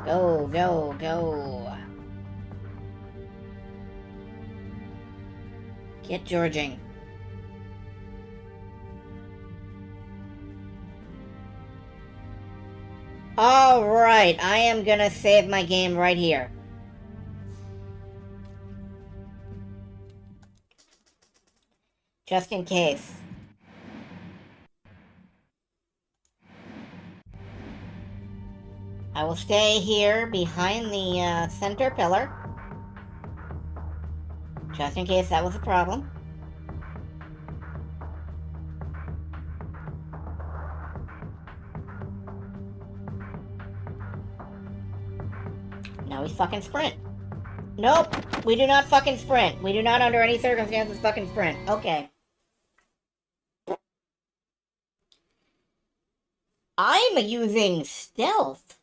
Go, go, go. Get Georging. Alright, I am gonna save my game right here. Just in case. I will stay here behind the center pillar. Just in case that was a problem. Now we fucking sprint. Nope, we do not fucking sprint. We do not under any circumstances fucking sprint. Okay. I'm using stealth.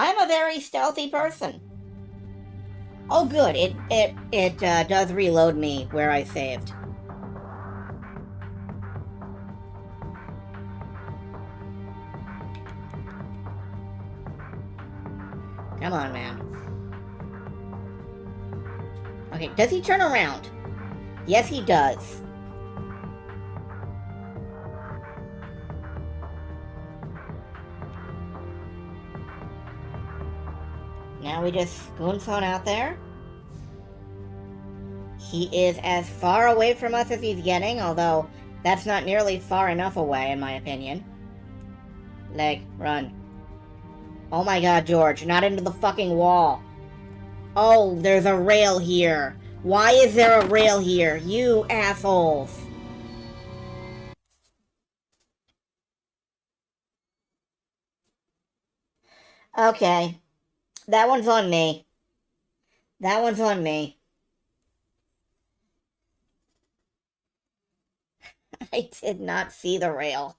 I'm a very stealthy person. Oh, good. It does reload me where I saved. Come on, man. Okay, does he turn around? Yes, he does. Now we just goonf on out there. He is as far away from us as he's getting, although that's not nearly far enough away, in my opinion. Leg, run. Oh my god, George, not into the fucking wall. Oh, there's a rail here. Why is there a rail here? You assholes. Okay. That one's on me. That one's on me. I did not see the rail.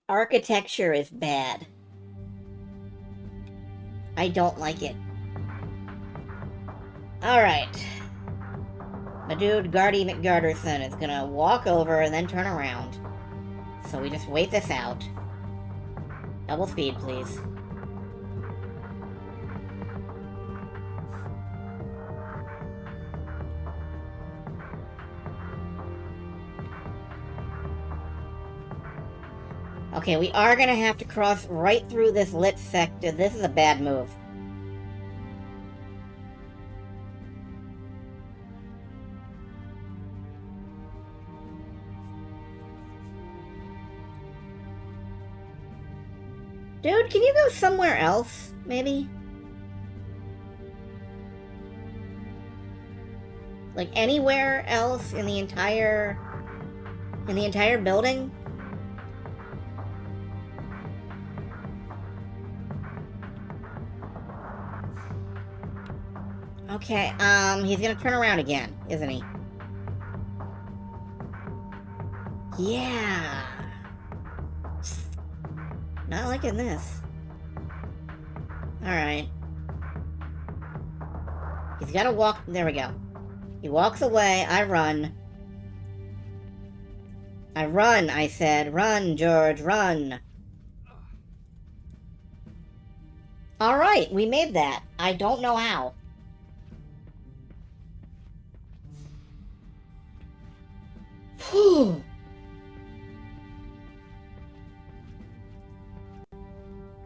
Architecture is bad. I don't like it. Alright. My dude, Gardy McGarterson, is gonna walk over and then turn around. So we just wait this out. Double speed, please. Okay, we are gonna have to cross right through this lit sector. This is a bad move. Dude, can you go somewhere else, maybe? Like anywhere else in the entire building? Okay, he's gonna turn around again, isn't he? Yeah. Not liking this. Alright. He's gotta walk. There we go. He walks away. I run. I run, I said. Run, George, run. Alright, we made that. I don't know how. Whew.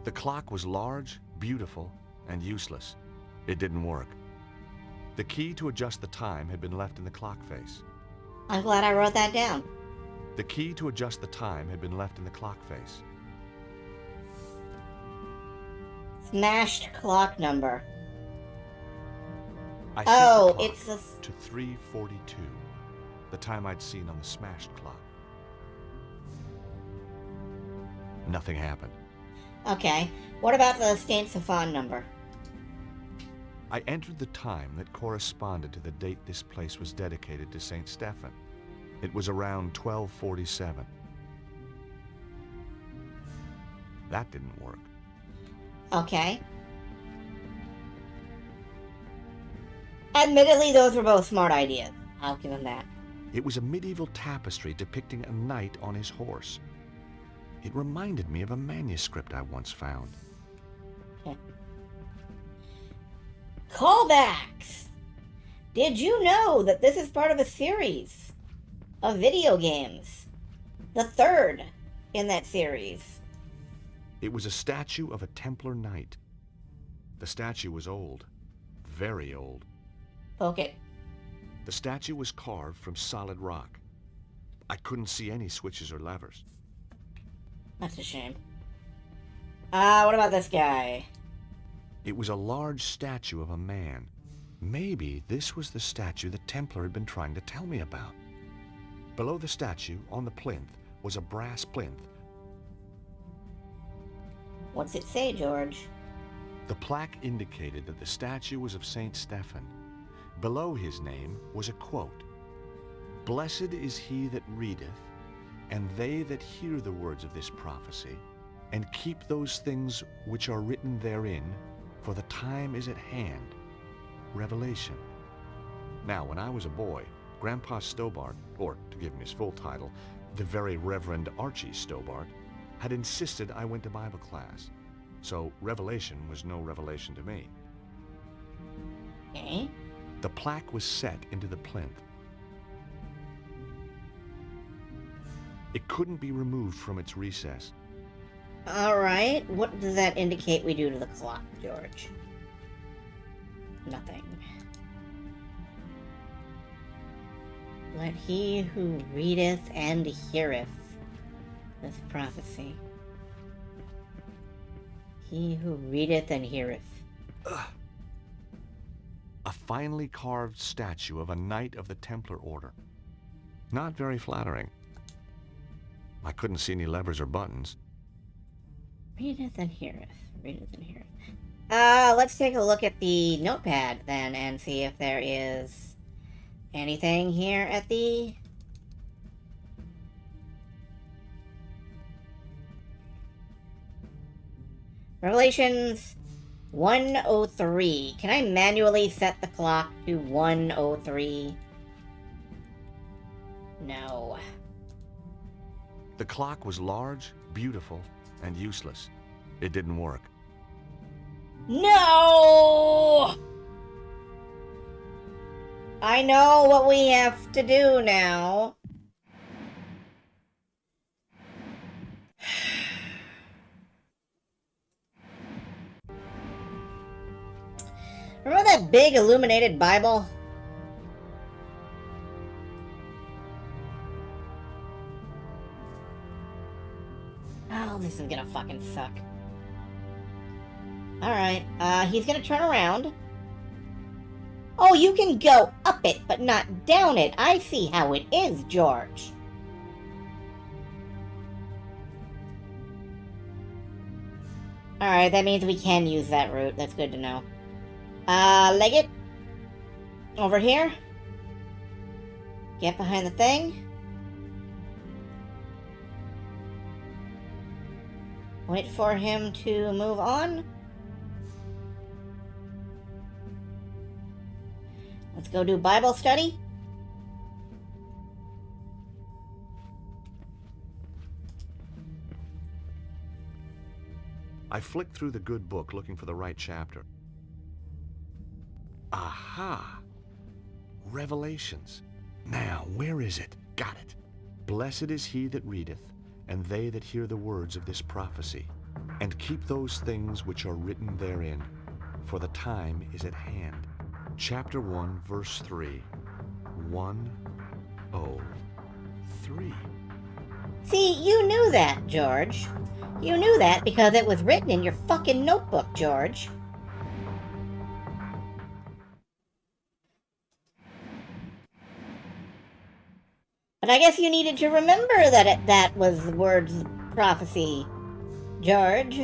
The clock was large, beautiful, and useless. It didn't work. The key to adjust the time had been left in the clock face. I'm glad I wrote that down. The key to adjust the time had been left in the clock face. Smashed clock number. I set the clock it's a... to 3:42, the time I'd seen on the smashed clock. Nothing happened. Okay. What about the Saint Stefan number? I entered the time that corresponded to the date this place was dedicated to Saint Stephen. It was around 1247. That didn't work. Okay. Admittedly, those were both smart ideas. I'll give him that. It was a medieval tapestry depicting a knight on his horse. It reminded me of a manuscript I once found. Callbacks! Did you know that this is part of a series of video games? The third in that series. It was a statue of a Templar knight. The statue was old, very old. Poke it. The statue was carved from solid rock. I couldn't see any switches or levers. That's a shame. What about this guy? It was a large statue of a man. Maybe this was the statue the Templar had been trying to tell me about. Below the statue, on the plinth, was a brass plinth. What's it say, George? The plaque indicated that the statue was of Saint Stephen. Below his name was a quote. Blessed is he that readeth, and they that hear the words of this prophecy, and keep those things which are written therein, for the time is at hand. Revelation. Now, when I was a boy, Grandpa Stobart, or to give him his full title, the Very Reverend Archie Stobart, had insisted I went to Bible class. So Revelation was no revelation to me. Okay. The plaque was set into the plinth. It couldn't be removed from its recess. Alright, what does that indicate we do to the clock, George? Nothing. Let he who readeth and heareth this prophecy. He who readeth and heareth. Ugh. A finely carved statue of a knight of the Templar Order. Not very flattering. I couldn't see any levers or buttons. Readeth and heareth. Readeth and heareth. Let's take a look at the notepad then and see if there is anything here at the... Revelations 103. Can I manually set the clock to 103? No. The clock was large, beautiful, and useless. It didn't work. No! I know what we have to do now. Remember that big illuminated Bible? Oh, this is gonna fucking suck. Alright, he's gonna turn around. Oh, you can go up it, but not down it. I see how it is, George. Alright, that means we can use that route. That's good to know. Leg it. Over here. Get behind the thing. Wait for him to move on. Let's go do Bible study. I flicked through the good book looking for the right chapter. Aha! Revelations. Now, where is it? Got it. Blessed is he that readeth, and they that hear the words of this prophecy, and keep those things which are written therein, for the time is at hand. Chapter 1, verse 3. 103. See, you knew that, George. You knew that because it was written in your fucking notebook, George. But I guess you needed to remember that that was the word's prophecy, George.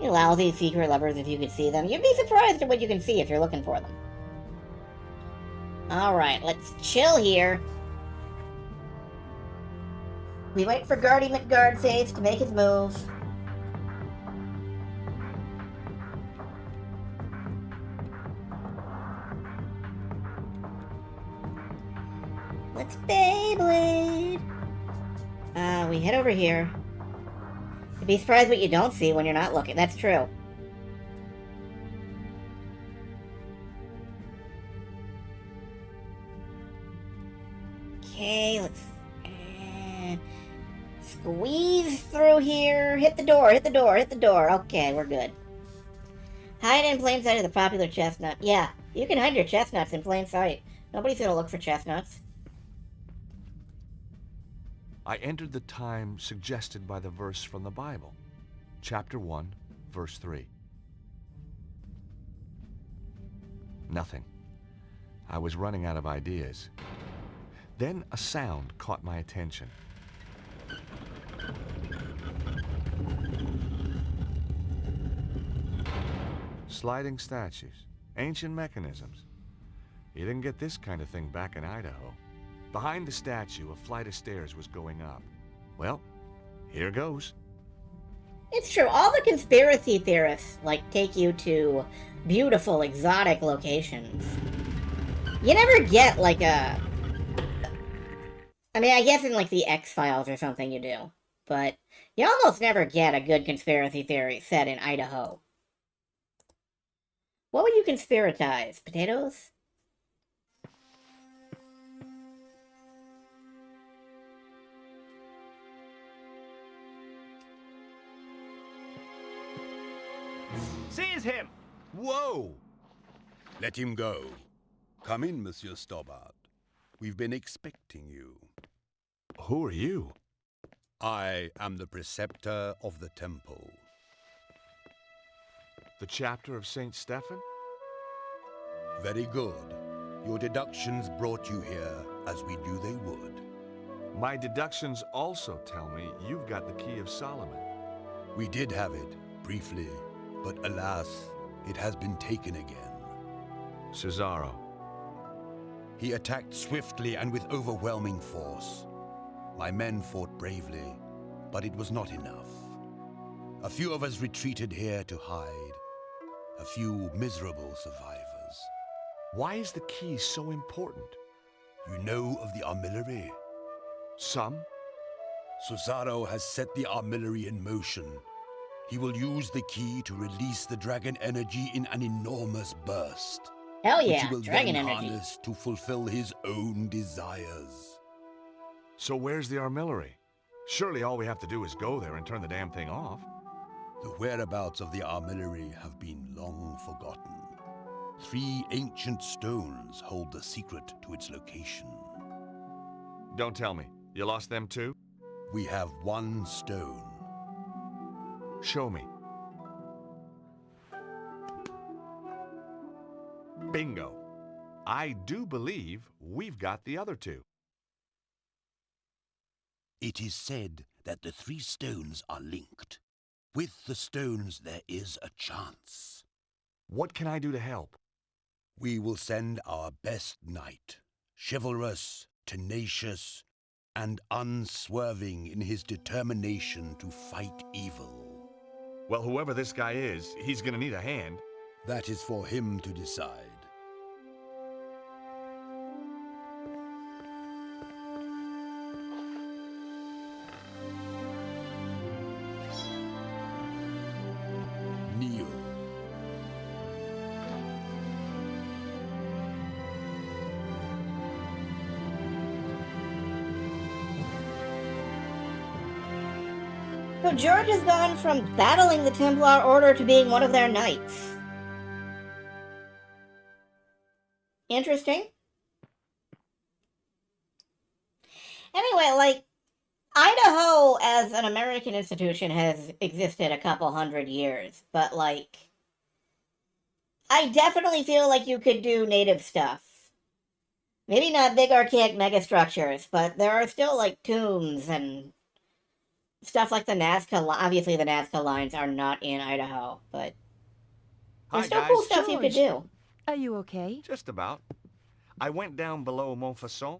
You lousy secret lovers, if you could see them. You'd be surprised at what you can see if you're looking for them. Alright, let's chill here. We wait for Guardy McGuardface to make his move. Let's Beyblade! We head over here. You'd be surprised what you don't see when you're not looking. That's true. Okay, let's... squeeze through here. Hit the door, hit the door, hit the door. Okay, we're good. Hide in plain sight of the popular chestnut. Yeah, you can hide your chestnuts in plain sight. Nobody's gonna look for chestnuts. I entered the time suggested by the verse from the Bible. Chapter 1, verse 3. Nothing. I was running out of ideas. Then a sound caught my attention. Sliding statues. Ancient mechanisms. You didn't get this kind of thing back in Idaho. Behind the statue, a flight of stairs was going up. Well, here goes. It's true. All the conspiracy theorists, like, take you to beautiful, exotic locations. You never get, like, a... I mean, I guess in, like, the X-Files or something you do. But you almost never get a good conspiracy theory set in Idaho. What would you conspiratize? Potatoes? Seize him! Whoa! Let him go. Come in, Monsieur Stobart. We've been expecting you. Who are you? I am the preceptor of the temple. The chapter of St. Stephen? Very good. Your deductions brought you here, as we knew they would. My deductions also tell me you've got the Key of Solomon. We did have it, briefly, but alas, it has been taken again. Cesaro. He attacked swiftly and with overwhelming force. My men fought bravely, but it was not enough. A few of us retreated here to hide. A few miserable survivors. Why is the key so important? You know of the armillary? Some? Cesaro has set the armillary in motion. He will use the key to release the dragon energy in an enormous burst. Hell yeah, which he will dragon then energy. harness to fulfill his own desires. So where's the armillary? Surely all we have to do is go there and turn the damn thing off. The whereabouts of the armillary have been long forgotten. 3 ancient stones hold the secret to its location. Don't tell me. You lost them too? We have 1 stone. Show me. Bingo. I do believe we've got the other 2. It is said that the 3 stones are linked. With the stones there is a chance. What can I do to help? We will send our best knight, chivalrous, tenacious, and unswerving in his determination to fight evil. Well, whoever this guy is, he's gonna need a hand. That is for him to decide. Kneel. So George has gone from battling the Templar Order to being one of their knights. Interesting. Anyway, like, Idaho as an American institution has existed a couple hundred years, but, like, I definitely feel like you could do native stuff. Maybe not big archaic megastructures, but there are still, like, tombs and stuff like the Nazca. Obviously, the Nazca lines are not in Idaho, but there's still cool stuff you could do. Are you okay? Just about. I went down below Montfaucon.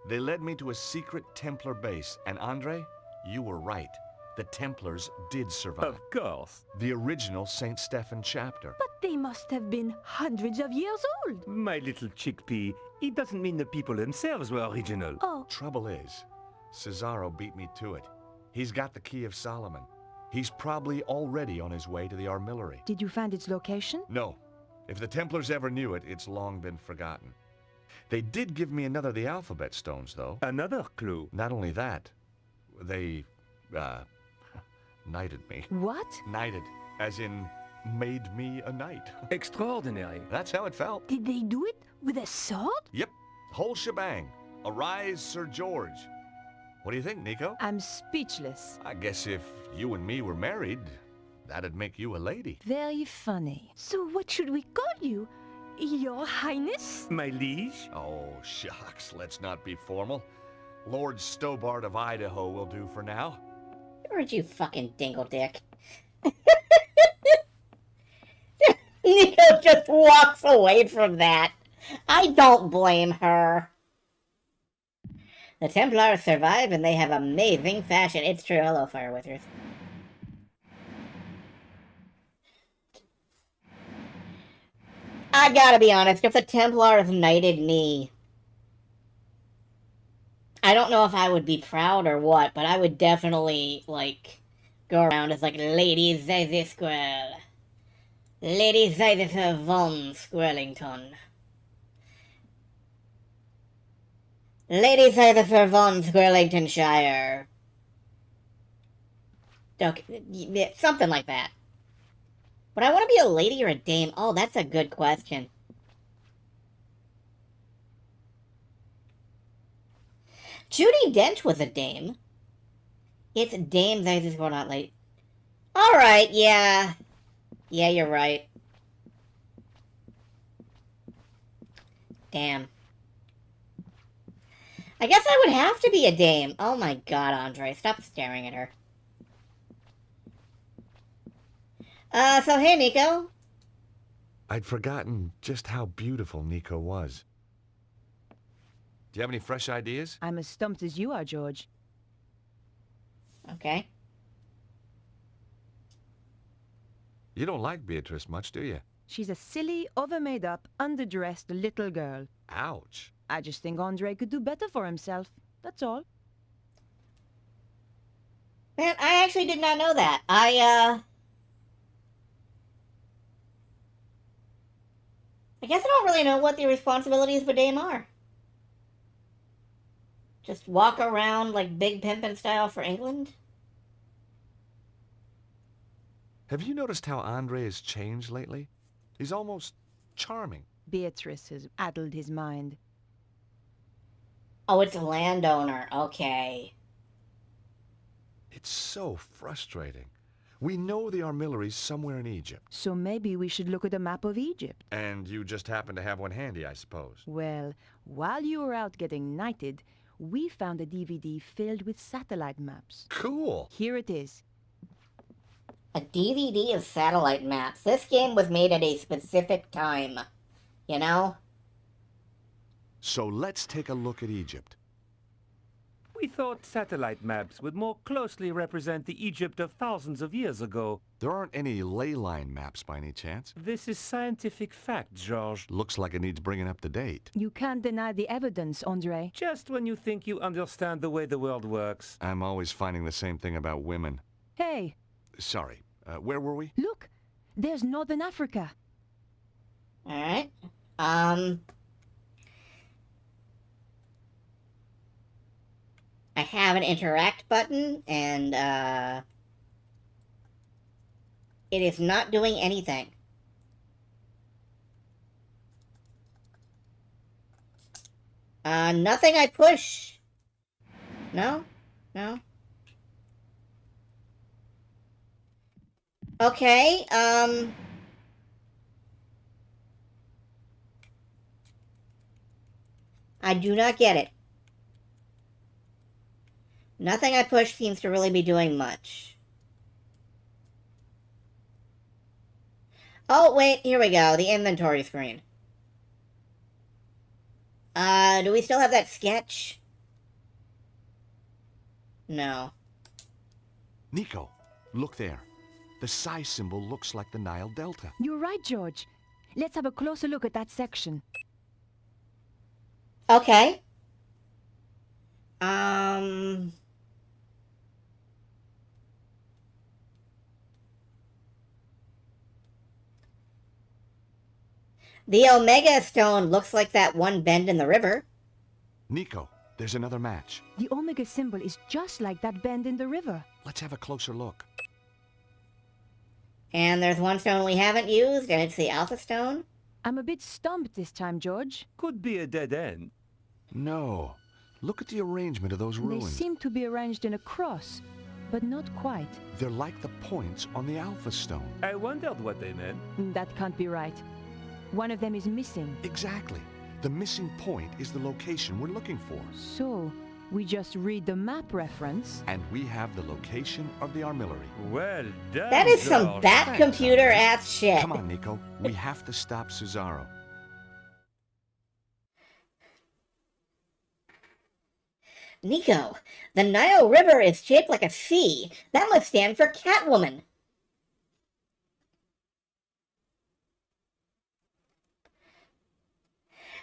They led me to a secret Templar base, and Andre, you were right. The Templars did survive. Of course. The original St. Stephen chapter. But they must have been hundreds of years old. My little chickpea, it doesn't mean the people themselves were original. Oh, Trouble is, Cesaro beat me to it. He's got the Key of Solomon. He's probably already on his way to the armillary. did you find its location? No. If the Templars ever knew it, it's long been forgotten. They did give me another of the alphabet stones, though. Another clue. Not only that, they, knighted me. What? Knighted, as in made me a knight. Extraordinary. That's how it felt. Did they do it with a sword? Yep, whole shebang. Arise, Sir George. What do you think, Nico? I'm speechless. I guess if you and me were married, that'd make you a lady. Very funny. So what should we call you? Your Highness? My liege? Oh, shucks, let's not be formal. Lord Stobart of Idaho will do for now. Aren't you fucking dingle dick? Nico just walks away from that. I don't blame her. The Templars survive and they have amazing fashion. It's true. Hello, Fire Withers. I gotta be honest, if the Templars knighted me, I don't know if I would be proud or what, but I would definitely, like, go around as, like, Lady Zazie Squirrel. Lady Zazie von Squirrelington. Lady Zazie von Squirrelingtonshire. Okay, something like that. Would I want to be a lady or a dame? Oh, that's a good question. Judi Dench was a dame. It's Dame Zazie Squirrel, not late. Alright, yeah. Yeah, you're right. Damn. I guess I would have to be a dame. Oh my god, Andre. Stop staring at her. So hey, Nico. I'd forgotten just how beautiful Nico was. Do you have any fresh ideas? I'm as stumped as you are, George. Okay. You don't like Beatrice much, do you? She's a silly, over-made-up, underdressed little girl. Ouch. I just think Andre could do better for himself. That's all. Man, I actually did not know that. I guess I don't really know what the responsibilities of a dame are. Just walk around like Big Pimpin' style for England? Have you noticed how Andre has changed lately? He's almost charming. Beatrice has addled his mind. Oh, it's a landowner. Okay. It's so frustrating. We know the armillery's somewhere in Egypt. So maybe we should look at a map of Egypt. And you just happen to have one handy, I suppose. Well, while you were out getting knighted, we found a DVD filled with satellite maps. Cool. Here it is. A DVD of satellite maps. This game was made at a specific time. You know? So let's take a look at Egypt. We thought satellite maps would more closely represent the Egypt of thousands of years ago. There aren't any ley line maps by any chance. This is scientific fact, George. Looks like it needs bringing up to date. You can't deny the evidence, Andre. Just when you think you understand the way the world works. I'm always finding the same thing about women. Hey! Sorry, where were we? Look! There's Northern Africa. Alright. I have an interact button, and, it is not doing anything. Nothing I push. No? No? Okay, I do not get it. Nothing I push seems to really be doing much. Oh, wait, here we go. The inventory screen. Do we still have that sketch? No. Nico, look there. The psi symbol looks like the Nile Delta. You're right, George. Let's have a closer look at that section. Okay. The Omega Stone looks like that one bend in the river. Nico, there's another match. The Omega symbol is just like that bend in the river. Let's have a closer look. And there's one stone we haven't used, and it's the Alpha Stone. I'm a bit stumped this time, George. Could be a dead end. No. Look at the arrangement of those They ruins. seem to be arranged in a cross, but not quite. They're like the points on the Alpha Stone. I wondered what they meant. That can't be right. One of them is missing. Exactly. The missing point is the location we're looking for. So, We just read the map reference. And we have the location of the armillary. Well done, That is some George. bat Thanks, computer Anubis. ass shit. Come on, Nico. We have to stop Cesaro. Nico, the Nile River is shaped like a C. That must stand for Catwoman.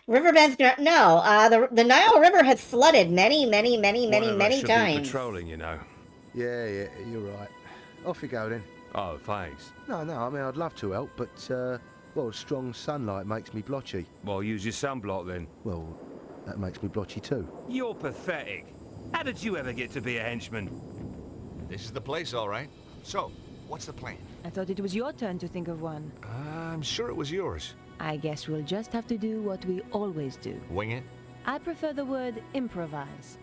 Riverbend's no. The Nile River has flooded many times. Patrolling, you know. Yeah, you're right. Off you go then. Oh, thanks. No, I mean, I'd love to help, but, well, strong sunlight makes me blotchy. Well, use your sunblock then. Well, that makes me blotchy too. You're pathetic. How did you ever get to be a henchman? This is the place, all right. So, what's the plan? I thought it was your turn to think of one. I'm sure it was yours. I guess we'll just have to do what we always do. Wing it? I prefer the word improvise.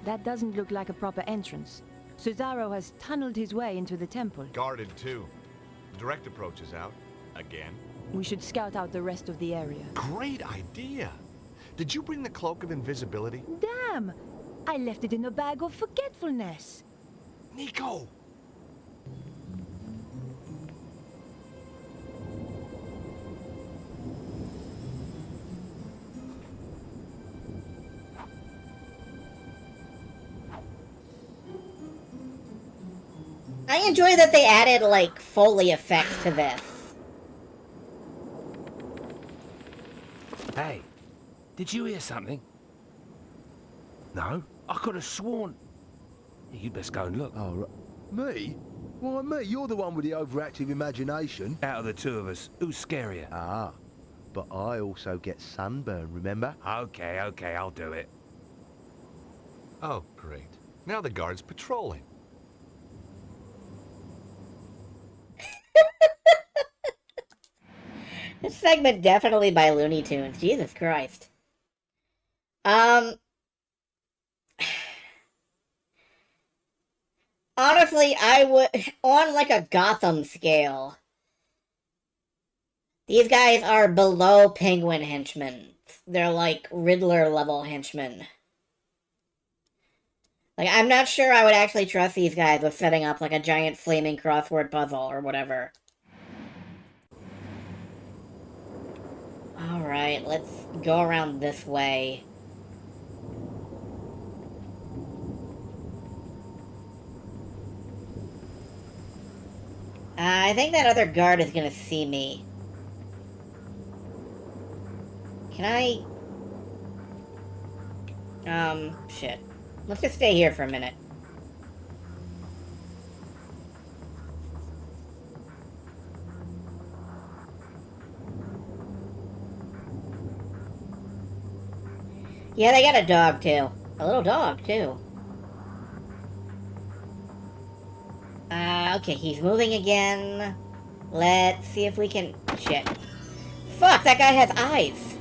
That doesn't look like a proper entrance. Cesaro has tunneled his way into the temple. Guarded, too. The direct approach is out. Again. We should scout out the rest of the area. Great idea! Did you bring the Cloak of Invisibility? Damn! I left it in a bag of forgetfulness. Nico! I enjoy that they added, like, Foley effects to this. Hey, did you hear something? No? I could have sworn... You best go and look. Oh, right. Me? Why, me? You're the one with the overactive imagination. Out of the two of us, who's scarier? Ah, but I also get sunburn, remember? Okay, I'll do it. Oh, great. Now the guard's patrolling. This segment definitely by Looney Tunes. Jesus Christ. Honestly, I would... On, like, a Gotham scale, these guys are below Penguin henchmen. They're, like, Riddler-level henchmen. Like, I'm not sure I would actually trust these guys with setting up, like, a giant flaming crossword puzzle or whatever. Alright, let's go around this way. I think that other guard is gonna see me. Can I... shit. Let's just stay here for a minute. Yeah, they got a dog, too. A little dog, too. Okay, he's moving again. Let's see if we can... Shit. Fuck, that guy has eyes.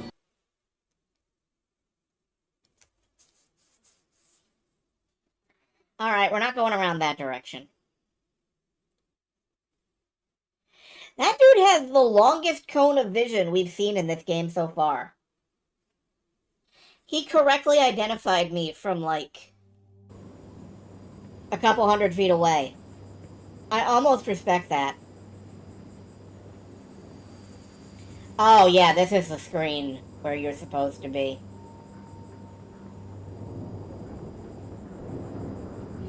Alright, we're not going around that direction. That dude has the longest cone of vision we've seen in this game so far. He correctly identified me from, like, a couple 100 feet away. I almost respect that. Oh, yeah, this is the screen where you're supposed to be.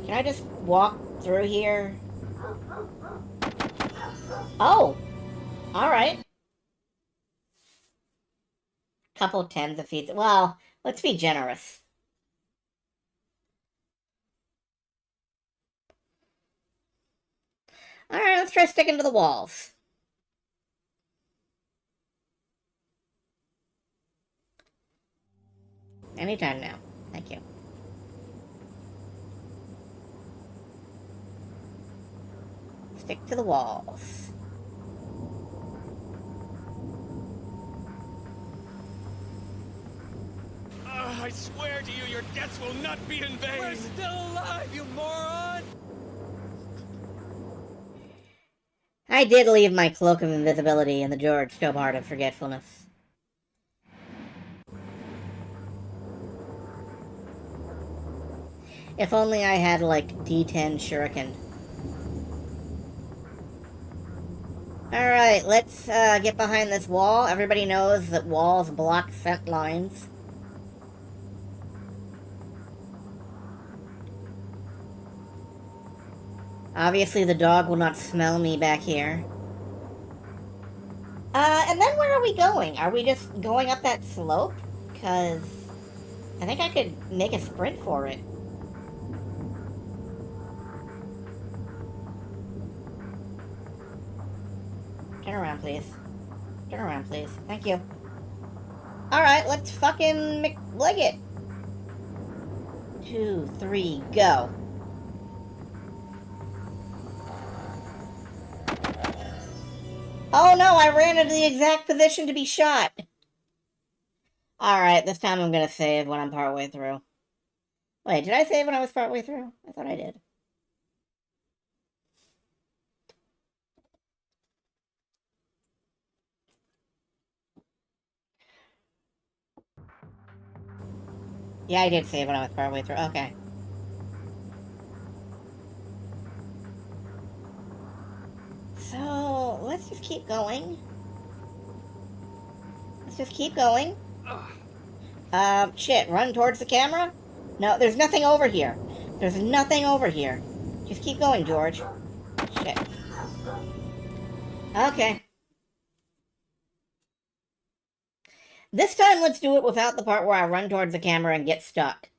Can I just walk through here? Oh! Alright. Couple tens of feet. Well, let's be generous. Alright, let's try sticking to the walls. Anytime now. Thank you. Stick to the walls. I swear to you, your deaths will not be in vain! We're still alive, you moron! I did leave my cloak of invisibility in the George Stobart of Forgetfulness. If only I had, like, D10 shuriken. Alright, let's get behind this wall. Everybody knows that walls block scent lines. Obviously the dog will not smell me back here. And then where are we going? Are we just going up that slope? Because I think I could make a sprint for it. Turn around, please. Turn around, please. Thank you. Alright, let's fucking leg it. 2, 3, go. Oh no, I ran into the exact position to be shot. Alright, this time I'm gonna save when I'm partway through. Wait, did I save when I was partway through? I thought I did. Yeah, I did save when I was partway through. Okay. So, let's just keep going. Let's just keep going. Shit, run towards the camera? No, there's nothing over here. There's nothing over here. Just keep going, George. Shit. Okay. This time, let's do it without the part where I run towards the camera and get stuck.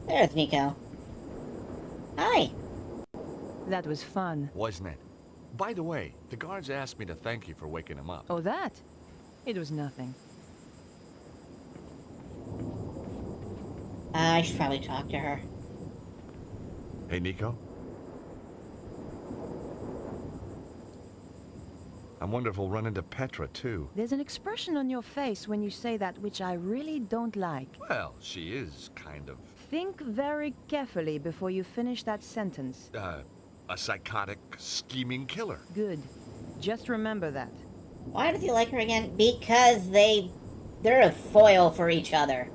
There's Nico. Hi. That was fun. Wasn't it? By the way, the guards asked me to thank you for waking him up. Oh, that? It was nothing. I should probably talk to her. Hey, Nico? I wonder if we'll run into Petra, too. There's an expression on your face when you say that which I really don't like. Well, she is kind of... Think very carefully before you finish that sentence. A psychotic, scheming killer. Good. Just remember that. Why does he like her again? Because they're a foil for each other.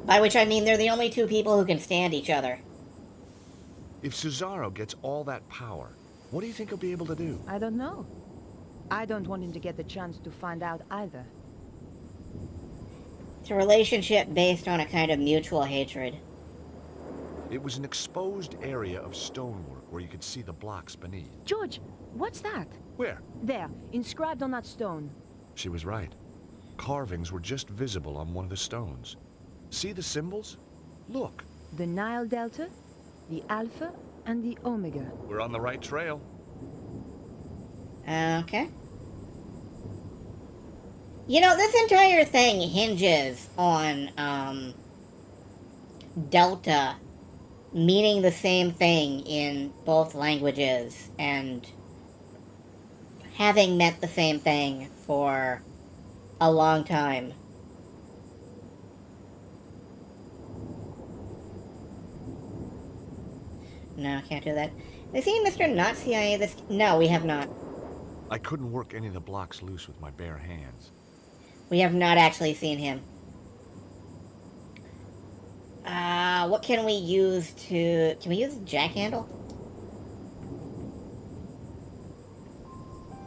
By which I mean they're the only two people who can stand each other. If Cesaro gets all that power, what do you think he'll be able to do? I don't know. I don't want him to get the chance to find out either. It's a relationship based on a kind of mutual hatred. It was an exposed area of stonework where you could see the blocks beneath. George, what's that? Where? There, inscribed on that stone. She was right. Carvings were just visible on one of the stones. See the symbols? Look. The Nile Delta, the Alpha, and the Omega. We're on the right trail. Okay. You know, this entire thing hinges on, Delta meaning the same thing in both languages, and having meant the same thing for a long time. No, can't do that. Have you seen Mr. Not CIA this... No, we have not. I couldn't work any of the blocks loose with my bare hands. We have not actually seen him. What can we use to... Can we use a jack handle?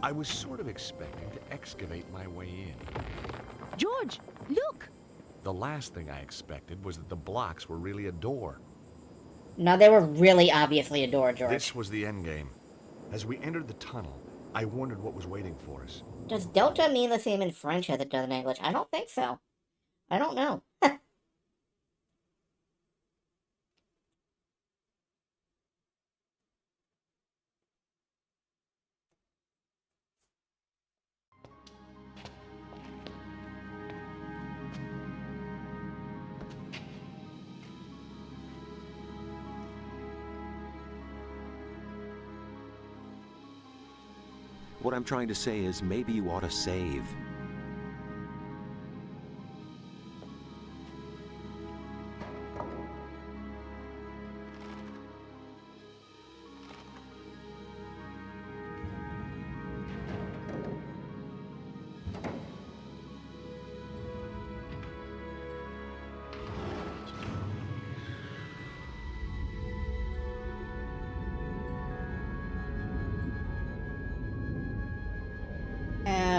I was sort of expecting to excavate my way in. George, look! The last thing I expected was that the blocks were really a door. No, they were really obviously a door, George. This was the end game. As we entered the tunnel, I wondered what was waiting for us. Does Delta mean the same in French as it does in English? I don't think so. I don't know. What I'm trying to say is maybe you ought to save.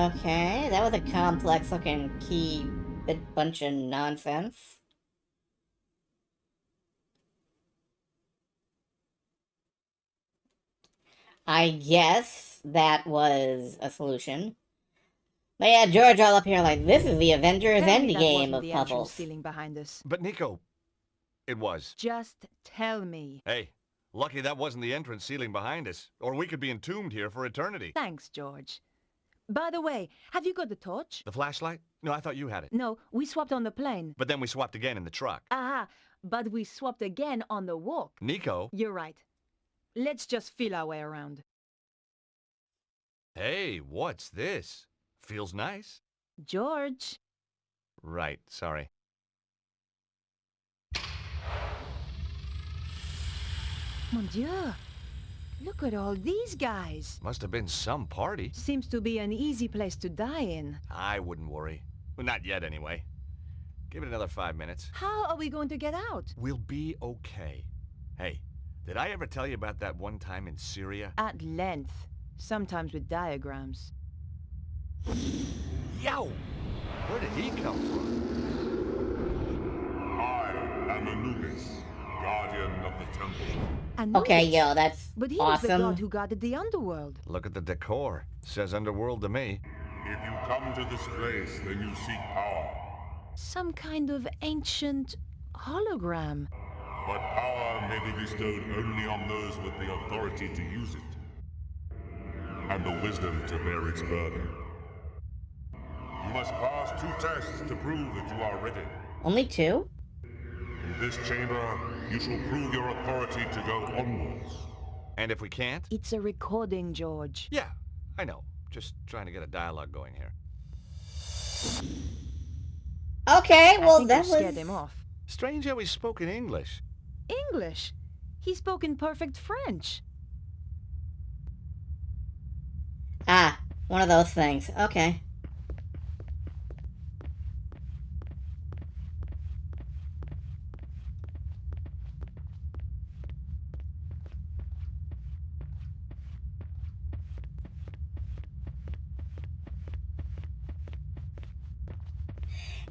Okay, that was a complex looking key bunch of nonsense. I guess that was a solution. But yeah, George all up here like, this is the Avengers Tell me that Endgame wasn't of the actual puzzles. ceiling behind us. But Nico, it was. Just tell me. Hey, lucky that wasn't the entrance ceiling behind us, or we could be entombed here for eternity. Thanks, George. By the way, have you got the torch? The flashlight? No, I thought you had it. No, we swapped on the plane. But then we swapped again in the truck. Aha, but we swapped again on the walk. Nico? You're right. Let's just feel our way around. Hey, what's this? Feels nice. George. Right, sorry. Mon Dieu. Look at all these guys. Must have been some party. Seems to be an easy place to die in. I wouldn't worry. Well, not yet, anyway. Give it another 5 minutes. How are we going to get out? We'll be okay. Hey, did I ever tell you about that one time in Syria? At length. Sometimes with diagrams. Yow! Where did he come from? I am Anubis, guardian of the temple. Anubis? Okay, yo, that's But he awesome. was the god who guarded the underworld. Look at the decor. Says underworld to me. If you come to this place, then you seek power. Some kind of ancient hologram. But power may be bestowed only on those with the authority to use it. And the wisdom to bear its burden. You must pass 2 tests to prove that you are ready. Only 2? In this chamber, you shall prove your authority to go onwards. And if we can't? It's a recording, George. Yeah, I know. Just trying to get a dialogue going here. Okay, well, I think that we was... scared him off. Strange how he spoke in English. English? He spoke in perfect French. Ah, one of those things. Okay.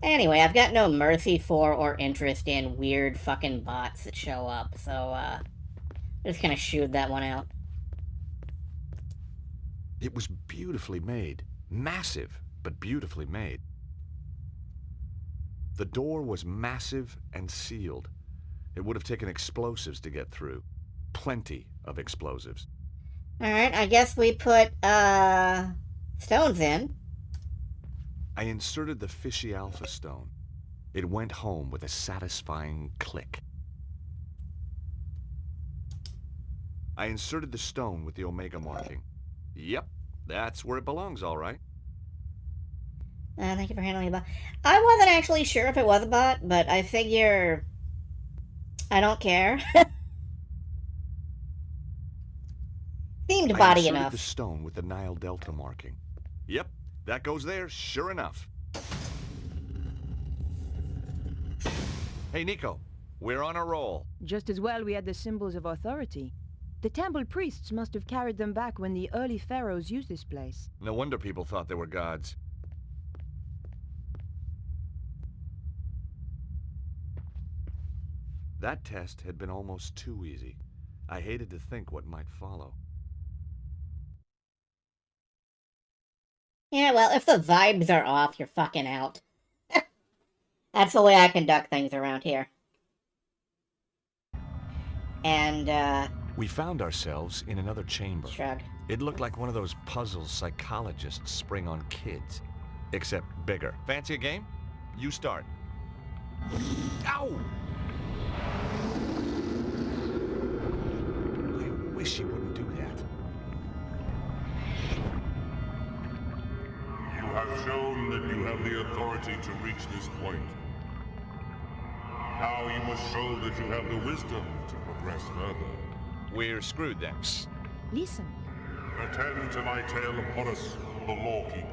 Anyway, I've got no mercy for or interest in weird fucking bots that show up, so, just gonna shoot that one out. It was beautifully made. Massive, but beautifully made. The door was massive and sealed. It would have taken explosives to get through. Plenty of explosives. Alright, I guess we put, stones in. I inserted the fishy alpha stone. It went home with a satisfying click. I inserted the stone with the omega marking. Yep, that's where it belongs, all right. Thank you for handling the bot. I wasn't actually sure if it was a bot, but I figure... I don't care. Seemed body I enough. inserted the stone with the Nile Delta marking. Yep, that goes there, sure enough. Hey, Nico, we're on a roll. Just as well we had the symbols of authority. The temple priests must have carried them back when the early pharaohs used this place. No wonder people thought they were gods. That test had been almost too easy. I hated to think what might follow. Yeah, well, if the vibes are off, you're fucking out. That's the way I conduct things around here. And, We found ourselves in another chamber. Shrug. It looked like one of those puzzles psychologists spring on kids. Except bigger. Fancy a game? You start. Ow! I wish you wouldn't do that. authority to reach this point. Now you must show that you have the wisdom to progress further. We're screwed then. Listen. Attend to my tale of Horus, the lawkeeper.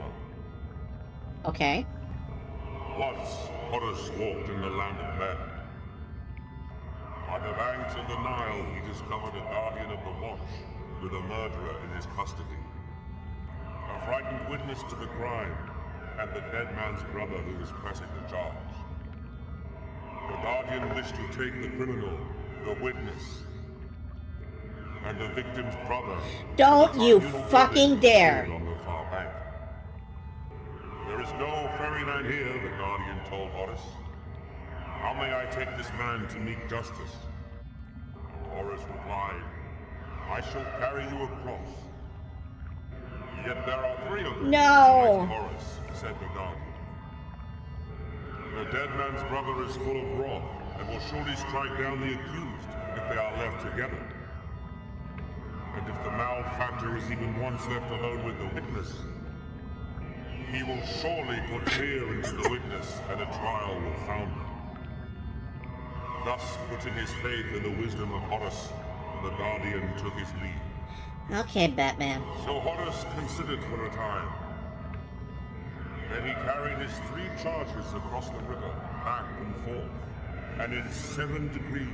Okay. Once, Horus walked in the land of men. By the banks of the Nile, he discovered a guardian of the watch with a murderer in his custody. A frightened witness to the crime, and the dead man's brother who was pressing the charge. The guardian wished to take the criminal, the witness, and the victim's brother. Don't you fucking dare! On the far bank. There is no ferryman here, the guardian told Horus. How may I take this man to meet justice? Horus replied, I shall carry you across. Yet there are 3 of them. No! Horus, said the guardian. The dead man's brother is full of wrath, and will surely strike down the accused if they are left together. And if the malefactor is even once left alone with the witness, he will surely put fear into the witness, and a trial will founder. Thus, putting his faith in the wisdom of Horus, the guardian took his leave. Okay, Batman. So Horus considered for a time. Then he carried his 3 charges across the river, back and forth, and in 7 degrees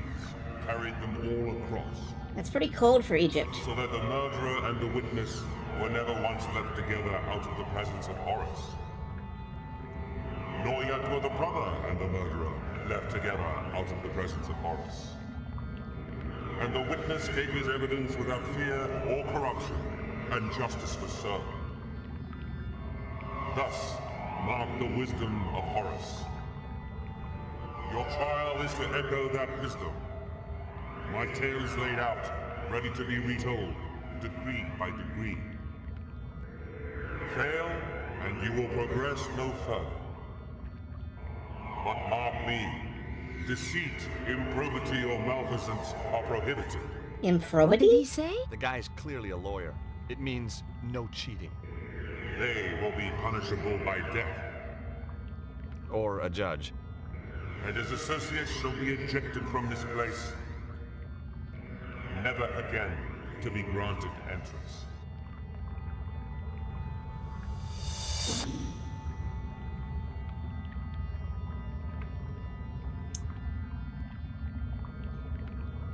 carried them all across. That's pretty cold for Egypt. So that the murderer and the witness were never once left together out of the presence of Horus. Nor yet were the brother and the murderer left together out of the presence of Horus. And the witness gave his evidence without fear or corruption, and justice was served. Thus, mark the wisdom of Horus. Your trial is to echo that wisdom. My tale is laid out, ready to be retold, degree by degree. Fail, and you will progress no further. But mark me, deceit, improbity, or malfeasance are prohibited. Improbity? What did he say? The guy's clearly a lawyer. It means no cheating. They will be punishable by death. Or a judge. And his associates shall be ejected from this place, never again to be granted entrance.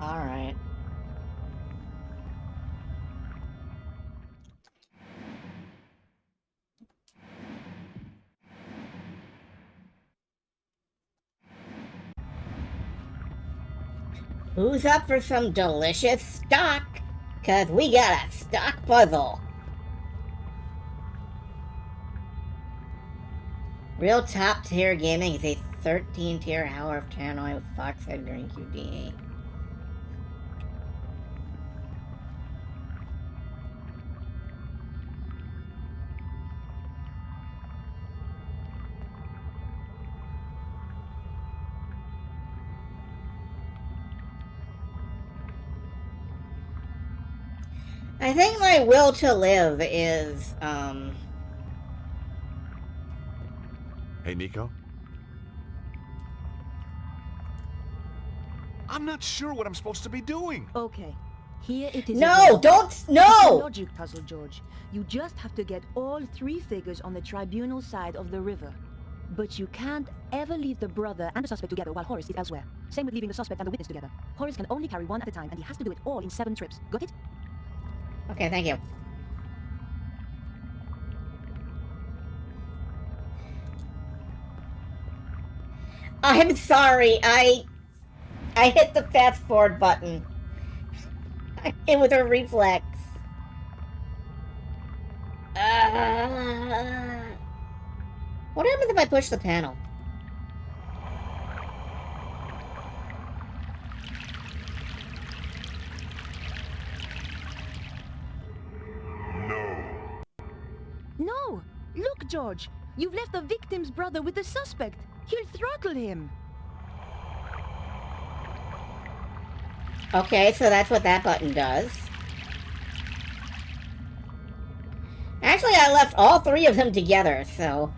All right. Who's up for some delicious stock? 'Cause we got a stock puzzle. Real top tier gaming is a 13 tier Hour of Tannoy with Foxhead Green QD. I think my will to live is, Hey, Nico? I'm not sure what I'm supposed to be doing. Okay. Here it is. No, don't, no! It's a logic puzzle, George. You just have to get all 3 figures on the tribunal side of the river. But you can't ever leave the brother and the suspect together while Horus is elsewhere. Same with leaving the suspect and the witness together. Horus can only carry one at a time, and he has to do it all in 7 trips. Got it? Okay, thank you. I'm sorry, I hit the fast forward button. I hit with a reflex. What happens if I push the panel? No! Look, George! You've left the victim's brother with the suspect! He'll throttle him! Okay, so that's what that button does. Actually, I left all 3 of them together, so...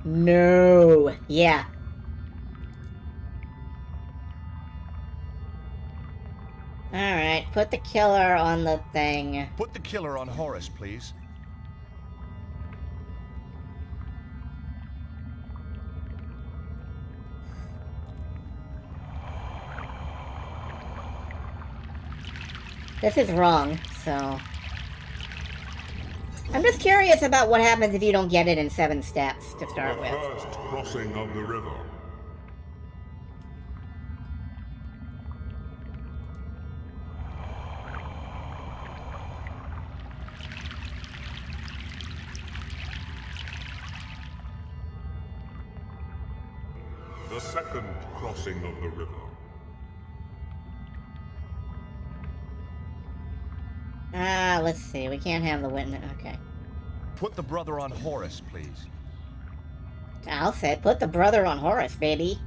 No. Yeah. Alright, put the killer on the thing. Put the killer on Horus, please. This is wrong, so... I'm just curious about what happens if you don't get it in 7 steps to start with. The first crossing of the river. The second crossing of the river. Let's see. We can't have the witness. Okay. Put the brother on Horus, please. I'll say, put the brother on Horus, baby.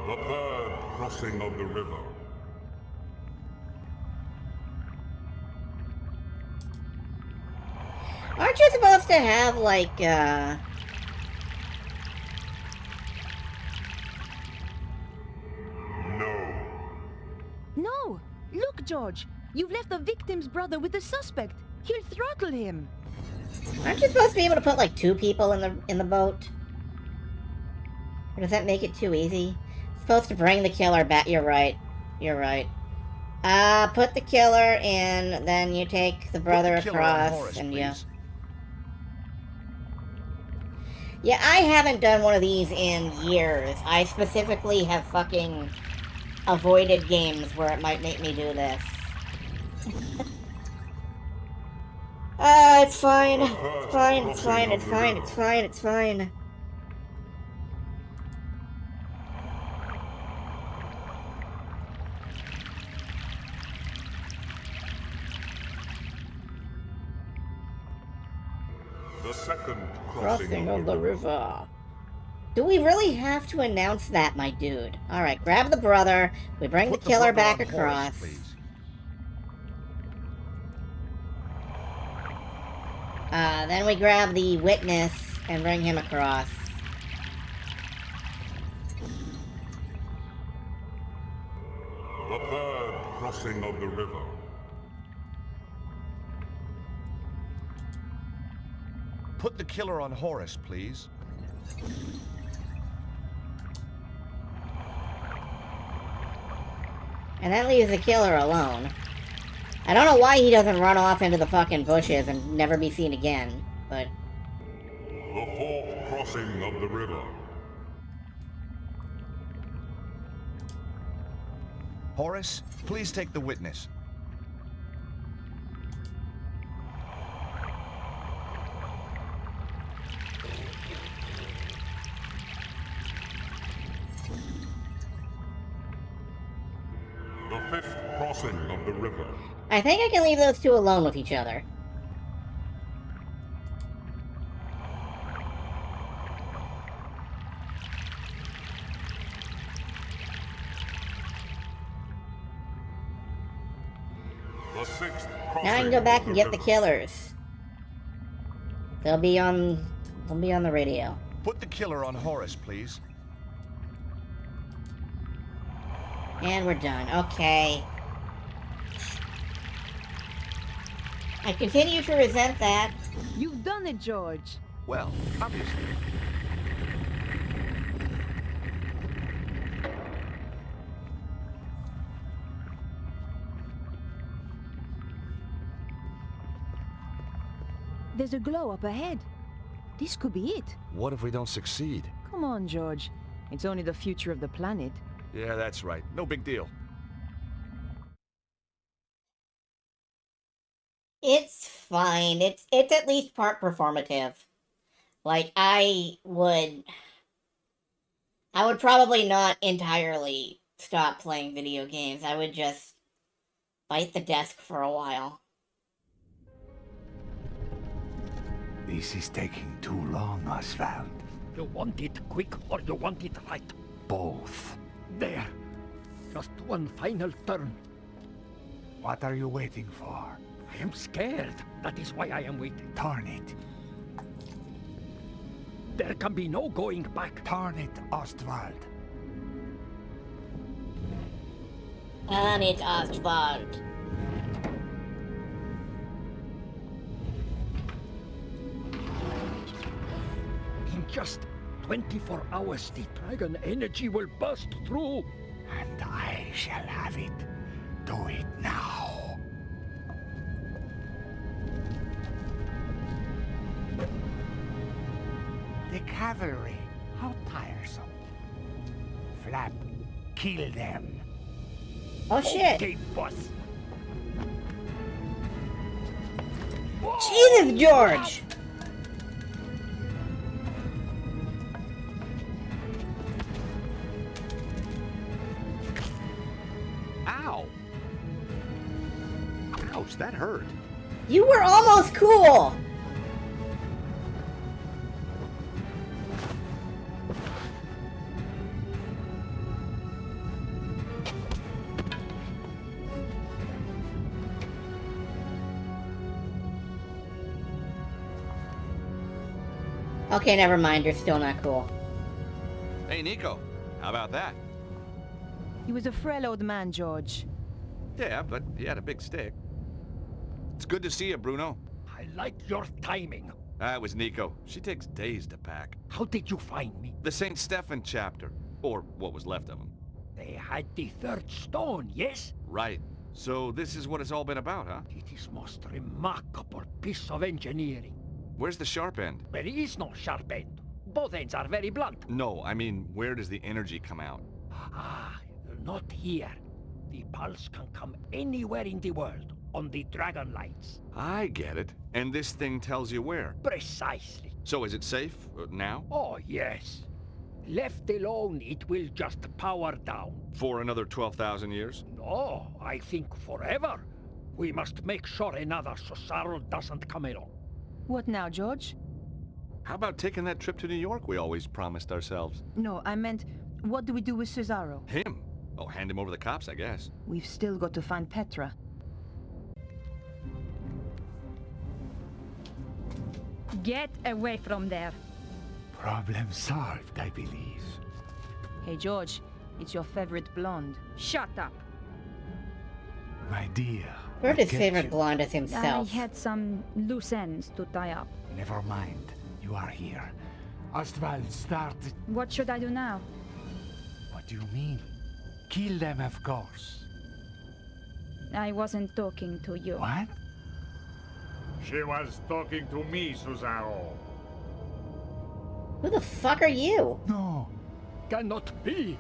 The third crossing of the river. Aren't you supposed to have, like, No! Look, George! You've left the victim's brother with the suspect. He'll throttle him. Aren't you supposed to be able to put, like, 2 people in the boat? Or does that make it too easy? Supposed to bring the killer back. You're right. You're right. Put the killer in, then you take the brother across, Horus, and please. Yeah, I haven't done one of these in years. I specifically have fucking avoided games where it might make me do this. It's fine. It's fine, it's fine, it's fine, it's fine, it's fine. The second Crossing of the river. Do we really have to announce that, my dude? Alright, grab the brother. We bring the killer back across. Then we grab the witness and bring him across. The third crossing of the river. Put the killer on Horus, please. And that leaves the killer alone. I don't know why he doesn't run off into the fucking bushes and never be seen again, but... The fourth crossing of the river. Horus, please take the witness. The fifth crossing of the river. I think I can leave those two alone with each other. The sixth Now crossing I can go back of and the get the river. killers. They'll be on the radio. Put the killer on Horus, please. And we're done. Okay. I continue to resent that. You've done it, George. Well, obviously. There's a glow up ahead. This could be it. What if we don't succeed? Come on, George. It's only the future of the planet. Yeah, that's right. No big deal. It's fine. It's at least part performative. Like, I would probably not entirely stop playing video games. I would just bite the desk for a while. This is taking too long, Oswald. You want it quick or you want it right? Both. There. Just one final turn. What are you waiting for? I am scared. That is why I am waiting. Turn it. There can be no going back. Turn it, Ostwald. On it, Ostwald. In just 24 hours, the dragon energy will burst through. And I shall have it. Do it now. The cavalry. How tiresome. Flap, kill them. Oh shit! Okay, boss. Jesus, George! Ow! Ouch, that hurt. You were almost cool! Okay, never mind, you're still not cool. Hey, Nico. How about that? He was a frail old man, George. Yeah, but he had a big stick. It's good to see you, Bruno. I like your timing. That was Nico. She takes days to pack. How did you find me? The St. Stephen chapter. Or what was left of him. They had the third stone, yes? Right. So this is what it's all been about, huh? It is most remarkable piece of engineering. Where's the sharp end? There is no sharp end. Both ends are very blunt. No, I mean, where does the energy come out? Ah, not here. The pulse can come anywhere in the world, on the dragon lights. I get it. And this thing tells you where? Precisely. So is it safe, now? Oh, yes. Left alone, it will just power down. For another 12,000 years? No, I think forever. We must make sure another Cesaro doesn't come along. What now, George? How about taking that trip to New York we always promised ourselves? No, I meant, what do we do with Cesaro? Him? Oh, hand him over the cops, I guess. We've still got to find Petra. Get away from there. Problem solved, I believe. Hey, George, it's your favorite blonde. Shut up. My dear. Bird his favorite blonde is himself. I had some loose ends to tie up. Never mind. You are here. Ostwald, start. What should I do now? What do you mean? Kill them, of course. I wasn't talking to you. What? She was talking to me, Cesaro. Who the fuck are you? No. Cannot be.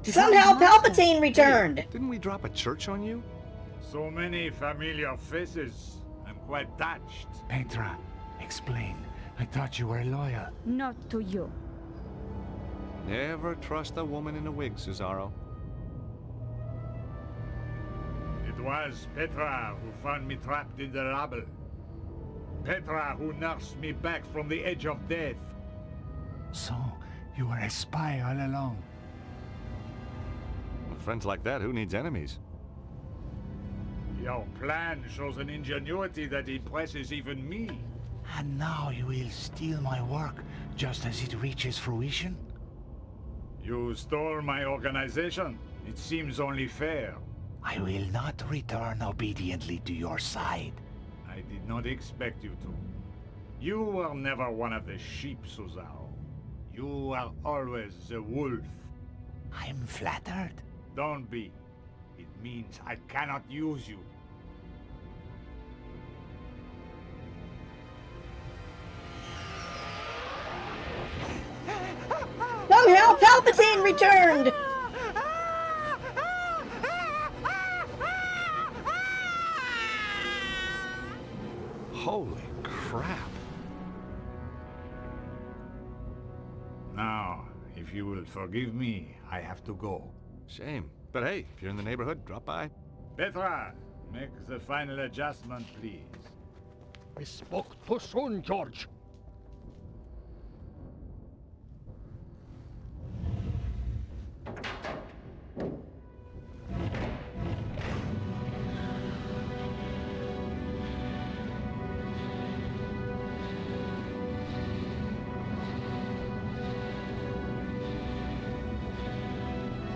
Somehow Palpatine returned! Hey, didn't we drop a church on you? So many familiar faces. I'm quite touched. Petra, explain. I thought you were loyal. Not to you. Never trust a woman in a wig, Cesaro. It was Petra who found me trapped in the rubble. Petra who nursed me back from the edge of death. So, you were a spy all along. With friends like that, who needs enemies? Your plan shows an ingenuity that impresses even me. And now you will steal my work just as it reaches fruition? You stole my organization. It seems only fair. I will not return obediently to your side. I did not expect you to. You were never one of the sheep, Cesaro. You were always the wolf. I'm flattered. Don't be. It means I cannot use you. Somehow Palpatine returned! Holy crap. Now, if you will forgive me, I have to go. Shame. But hey, if you're in the neighborhood, drop by. Petra, make the final adjustment, please. We spoke too soon, George.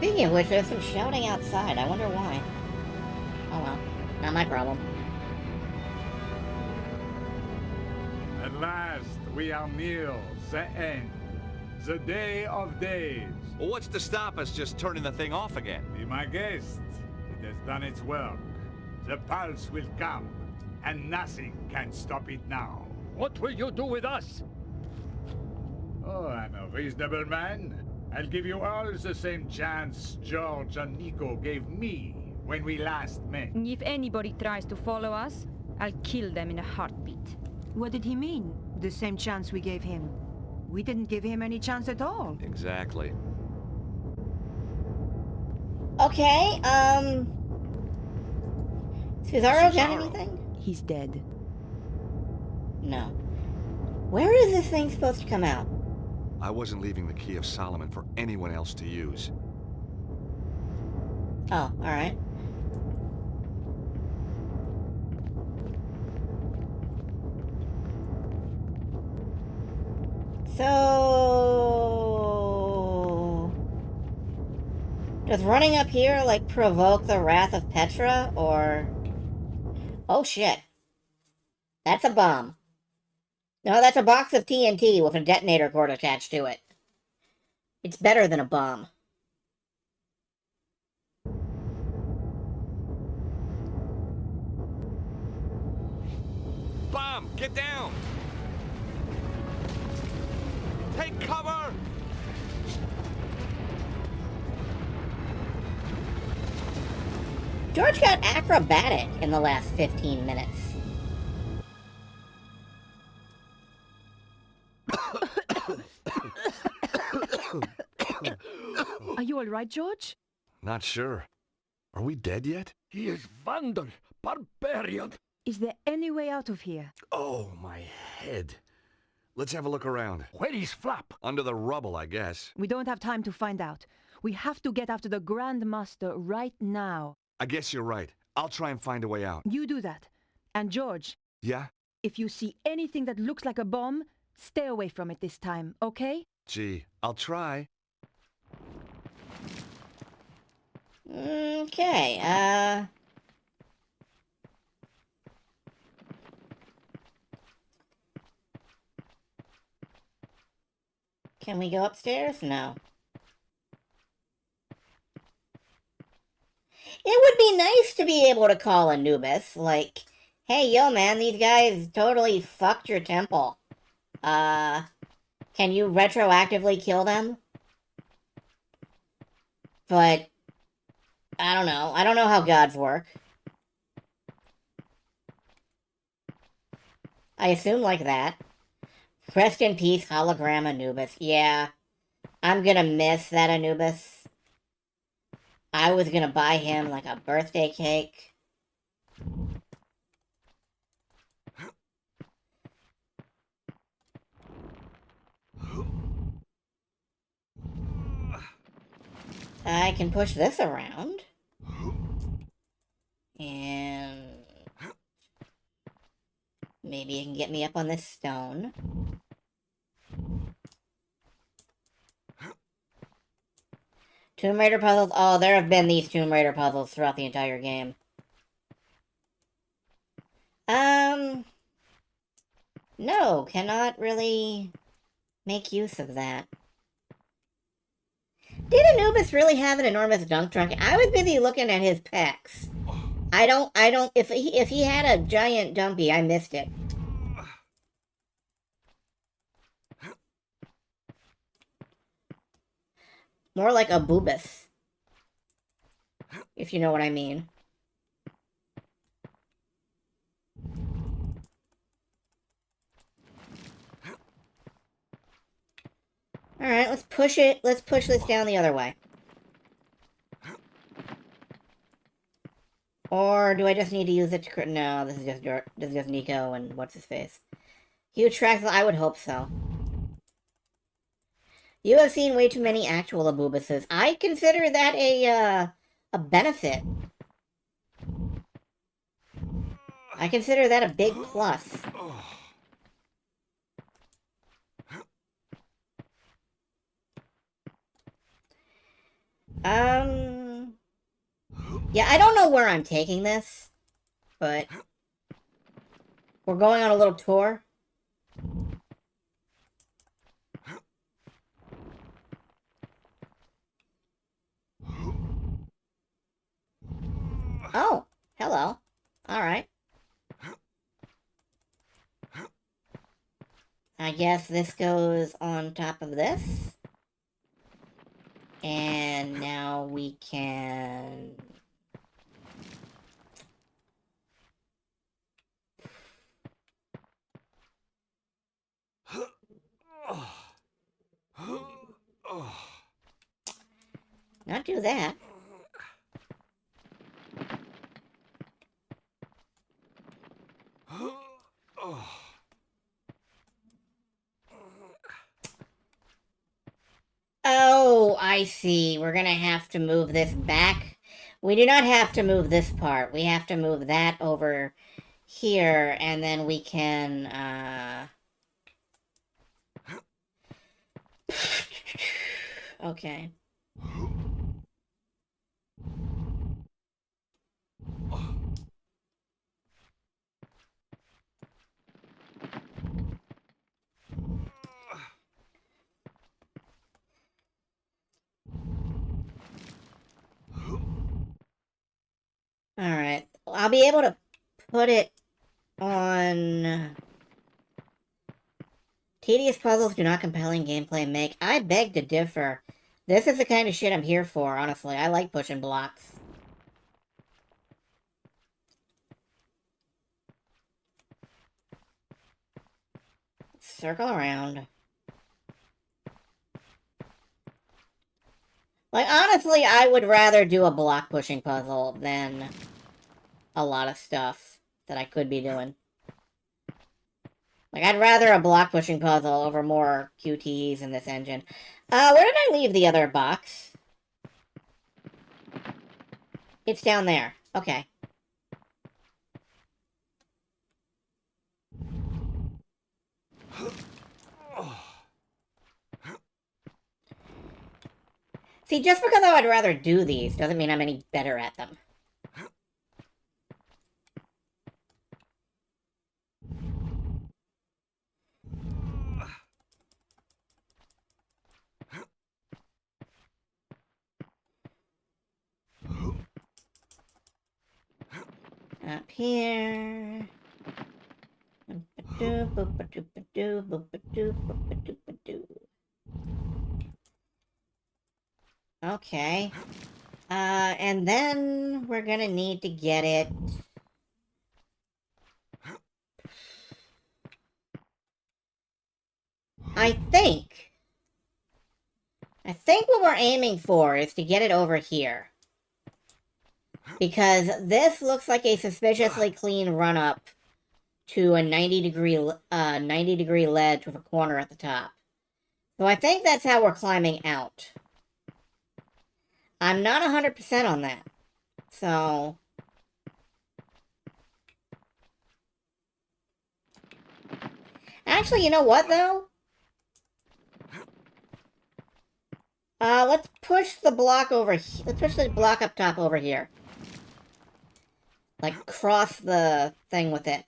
Speaking of which, there's some shouting outside. I wonder why. Oh well, not my problem. At last, we are near the end. The day of days. Well, what's to stop us just turning the thing off again? Be my guest. It has done its work. The pulse will come, and nothing can stop it now. What will you do with us? Oh, I'm a reasonable man. I'll give you all the same chance George and Nico gave me when we last met. If anybody tries to follow us, I'll kill them in a heartbeat. What did he mean? The same chance we gave him. We didn't give him any chance at all. Exactly. Okay, Cesaro got anything? He's dead. No. Where is this thing supposed to come out? I wasn't leaving the Key of Solomon for anyone else to use. Oh, alright. So... does running up here, like, provoke the wrath of Petra, or... Oh, shit. That's a bomb. No, that's a box of TNT with a detonator cord attached to it. It's better than a bomb. Bomb! Get down! Take cover! George got acrobatic in the last 15 minutes. Are you all right, George? Not sure. Are we dead yet? He is Vandal, barbarian. Is there any way out of here? Oh, my head. Let's have a look around. Where is Flap? Under the rubble, I guess. We don't have time to find out. We have to get after the Grand Master right now. I guess you're right. I'll try and find a way out. You do that. And George, Yeah? if you see anything that looks like a bomb, stay away from it this time, okay? Gee, I'll try. Okay, can we go upstairs? No. It would be nice to be able to call Anubis, like, hey, yo, man, these guys totally fucked your temple. Can you retroactively kill them? But, I don't know. I don't know how gods work. I assume like that. Rest in peace, hologram Anubis. Yeah, I'm gonna miss that Anubis. I was gonna buy him like a birthday cake. I can push this around. And maybe you can get me up on this stone. Tomb Raider puzzles? Oh, there have been these Tomb Raider puzzles throughout the entire game. No, cannot really make use of that. Did Anubis really have an enormous dunk truck? I was busy looking at his pecs. If he had a giant dumpy, I missed it. More like a boobus. If you know what I mean. Alright, let's push it. Let's push this down the other way. Or do I just need to use it to... No, this is just Nico and what's-his-face. Huge tracks, I would hope so. You have seen way too many actual Abubuses. I consider that a benefit. I consider that a big plus. Yeah, I don't know where I'm taking this, but we're going on a little tour. Oh, hello. Alright. I guess this goes on top of this. And now we can... Not do that. Oh, I see. We're gonna have to move this back. We do not have to move this part. We have to move that over here, and then we can, Okay. Alright. I'll be able to put it on... Tedious puzzles do not compelling gameplay make. I beg to differ. This is the kind of shit I'm here for, honestly. I like pushing blocks. Circle around. Like, honestly, I would rather do a block pushing puzzle than a lot of stuff that I could be doing. Like, I'd rather a block pushing puzzle over more QTEs in this engine. Where did I leave the other box? It's down there. Okay. See, just because I would rather do these doesn't mean I'm any better at them. Up here. Okay. And then we're gonna need to get it... I think what we're aiming for is to get it over here. Because this looks like a suspiciously clean run-up to a 90-degree ledge with a corner at the top. So I think that's how we're climbing out. I'm not 100% on that. So... Actually, you know what, though? Let's push the block over here. Let's push the block up top over here. Like, cross the thing with it.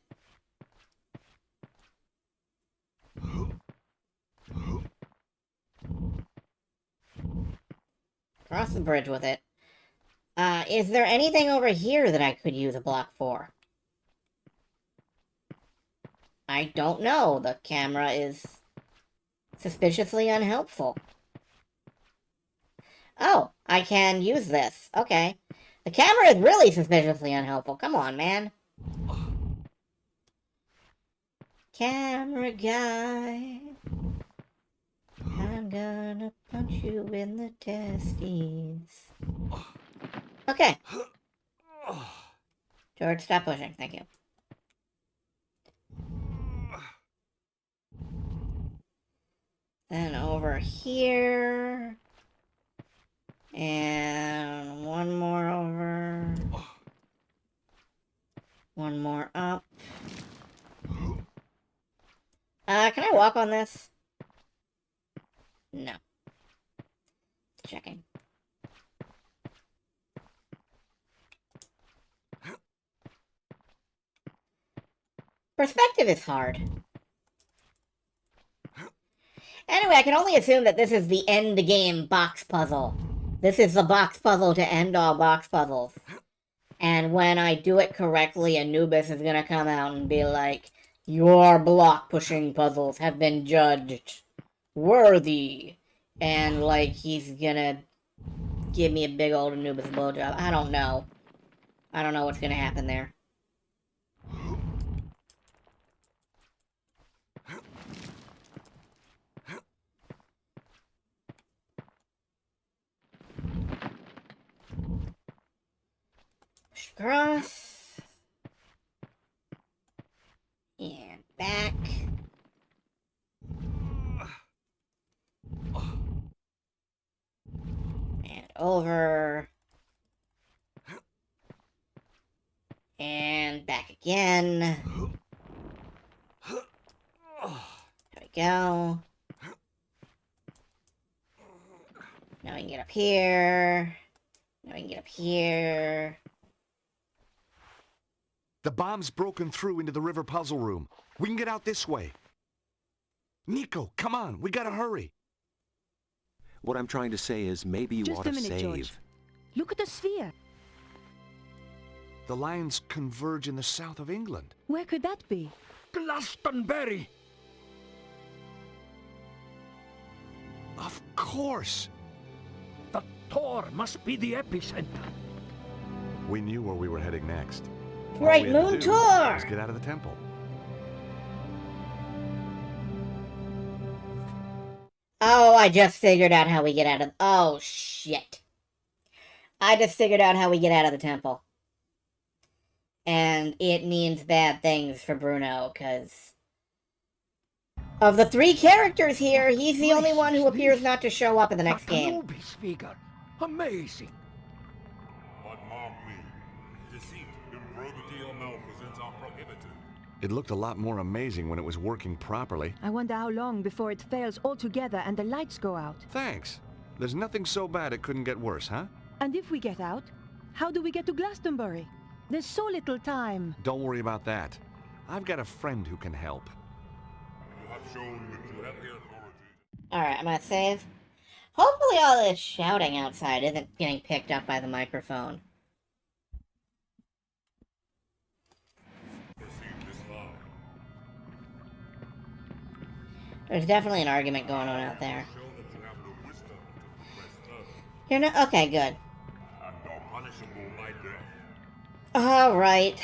Cross the bridge with it. Is there anything over here that I could use a block for? I don't know. The camera is suspiciously unhelpful. Oh, I can use this. Okay. The camera is really suspiciously unhelpful. Come on, man. Camera guy. I'm gonna punch you in the testes. Okay. George, stop pushing. Thank you. Then over here. And one more over. One more up. Can I walk on this? No. Checking. Perspective is hard. Anyway, I can only assume that this is the end game box puzzle. This is the box puzzle to end all box puzzles. And when I do it correctly, Anubis is gonna come out and be like, your block-pushing puzzles have been judged worthy. And, like, he's gonna give me a big old Anubis blowjob. I don't know. I don't know what's gonna happen there. Cross. And back. And over. And back again. There we go. Now we can get up here. Now we can get up here. The bomb's broken through into the river puzzle room. We can get out this way. Nico, come on, we gotta hurry. What I'm trying to say is maybe you ought to Just a minute, save. George. Look at the sphere. The lines converge in the south of England. Where could that be? Glastonbury! Of course! The Tor must be the epicenter. We knew where we were heading next. Right, All we had to Moon do Tour! was get out of the temple. Oh, I just figured out how we get out of... Oh, shit. I just figured out how we get out of the temple. And it means bad things for Bruno, because... of the 3 characters here, he's the only one who appears not to show up in the next game. Anubis figure. Amazing. But mark me, deceit, improbity, or malfeasance are prohibited. It looked a lot more amazing when it was working properly. I wonder how long before it fails altogether and the lights go out. Thanks. There's nothing so bad it couldn't get worse, huh? And if we get out, how do we get to Glastonbury? There's so little time. Don't worry about that. I've got a friend who can help. You have shown that you have the authority. Alright, I'm gonna save. Hopefully all this shouting outside isn't getting picked up by the microphone. There's definitely an argument going on out there. You're not... Okay, good. Alright.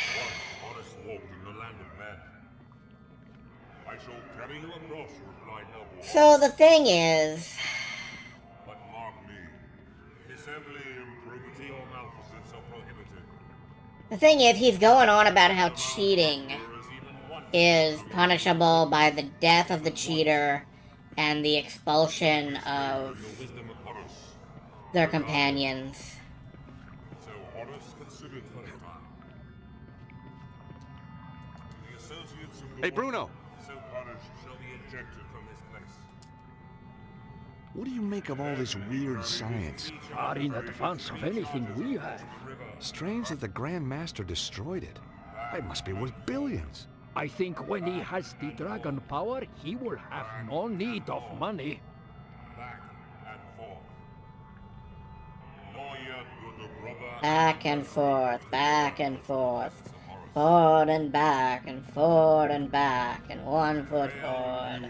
So the thing is... But mark me, dissembly, improbity, or malfeasance are prohibited. The thing is, he's going on about how cheating is punishable by the death of the cheater and the expulsion of their companions. So Horus considered for a time. The associates of Hey, Bruno! so punished shall be ejected from this place. What do you make of all this weird science? Far in advance of anything we have. Strange that the Grand Master destroyed it. It must be worth billions. I think when he has the dragon power, he will have no need of money. Back and forth. Nor yet would the brother Back and forth, back and forth. Forward and back, and forward and back, and 1 foot forward.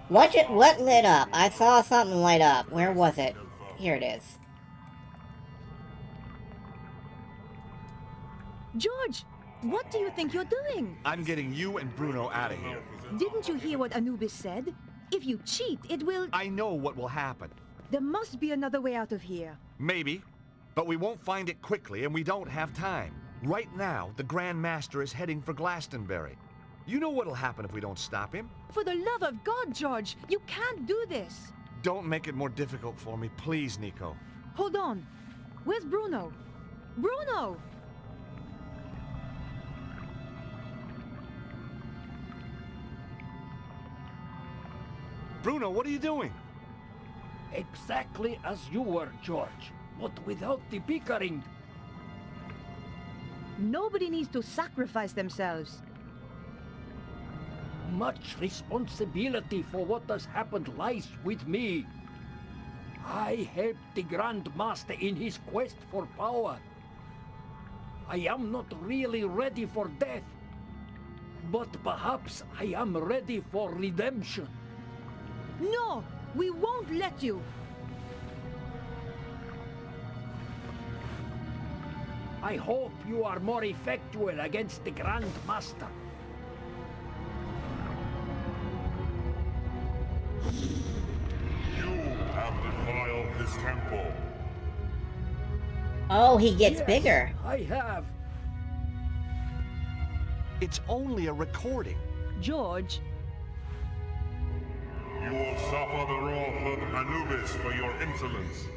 What lit up? I saw something light up. Where was it? Here it is. George, what do you think you're doing? I'm getting you and Bruno out of here. Didn't you hear what Anubis said? If you cheat, it will... I know what will happen. There must be another way out of here. Maybe, but we won't find it quickly and we don't have time. Right now, the Grand Master is heading for Glastonbury. You know what'll happen if we don't stop him? For the love of God, George, you can't do this. Don't make it more difficult for me, please, Nico. Hold on. Where's Bruno? Bruno! Bruno, what are you doing? Exactly as you were, George, but without the bickering. Nobody needs to sacrifice themselves. Much responsibility for what has happened lies with me. I helped the Grand Master in his quest for power. I am not really ready for death, but perhaps I am ready for redemption. No! We won't let you! I hope you are more effectual against the Grand Master. You have defiled his temple. Oh, he gets Yes, bigger. I have. It's only a recording. George, You will suffer the wrath of Anubis for your insolence.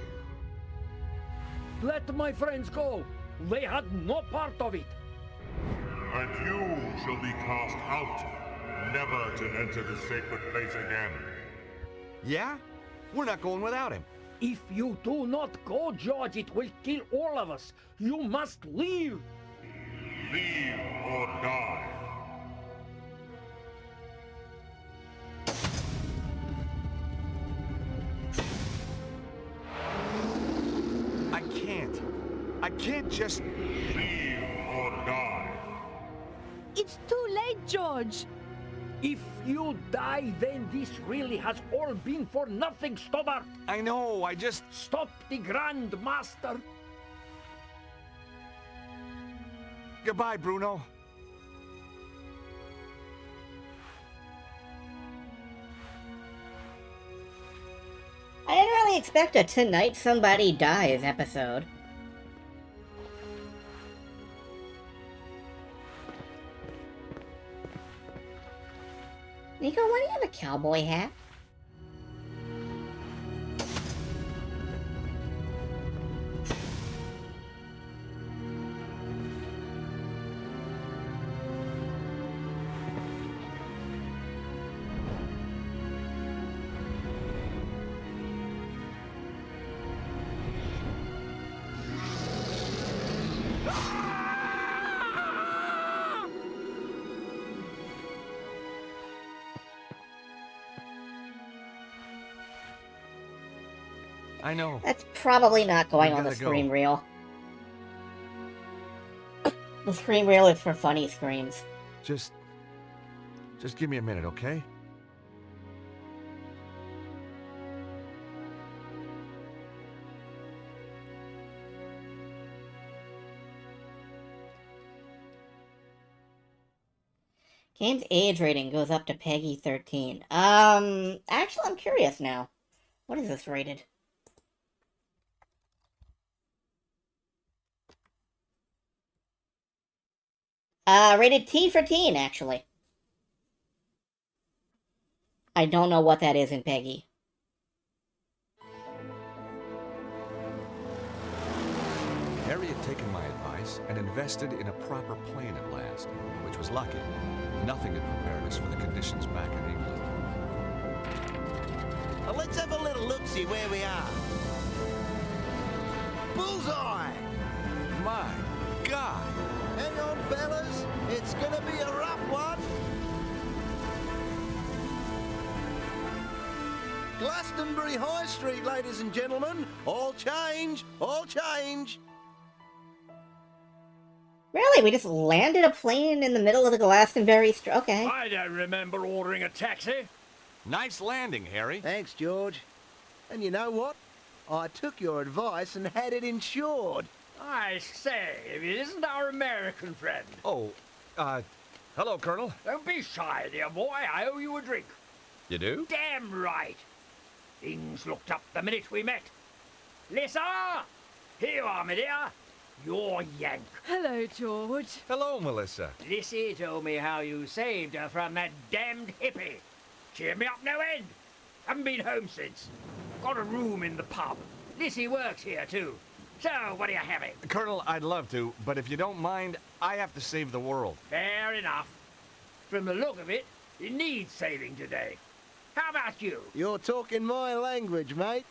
Let my friends go. They had no part of it. And you shall be cast out, never to enter the sacred place again. Yeah? We're not going without him. If you do not go, George, it will kill all of us. You must leave. Leave or die. I can't. I can't just... Leave or die. It's too late, George! If you die, then this really has all been for nothing, Stobbart. I know, I just... Stop the Grand Master. Goodbye, Bruno. I didn't really expect a Tonight Somebody Dies episode. Nico, why do you have a cowboy hat? I know. That's probably not going on the gotta go. scream reel. The scream reel is for funny screams. Just give me a minute, okay? Game's age rating goes up to Peggy 13. Actually, I'm curious now. What is this rated? Rated T for teen, actually. I don't know what that is in Peggy. Harry had taken my advice and invested in a proper plane at last, which was lucky. Nothing had prepared us for the conditions back in England. Well, let's have a little look-see where we are. Bullseye! My God! Hang on, fellas. It's gonna be a rough one. Glastonbury High Street, ladies and gentlemen. All change, all change. Really? We just landed a plane in the middle of the Glastonbury Street? Okay. I don't remember ordering a taxi. Nice landing, Harry. Thanks, George. And you know what? I took your advice and had it insured. I say, if it isn't our American friend. Oh, hello, Colonel. Don't be shy, dear boy. I owe you a drink. You do? Damn right. Things looked up the minute we met. Lisa! Here you are, my dear. You're Yank. Hello, George. Hello, Melissa. Lissy told me how you saved her from that damned hippie. Cheered me up no end. Haven't been home since. Got a room in the pub. Lissy works here, too. So, what are you having? Colonel, I'd love to, but if you don't mind, I have to save the world. Fair enough. From the look of it, it needs saving today. How about you? You're talking my language, mate.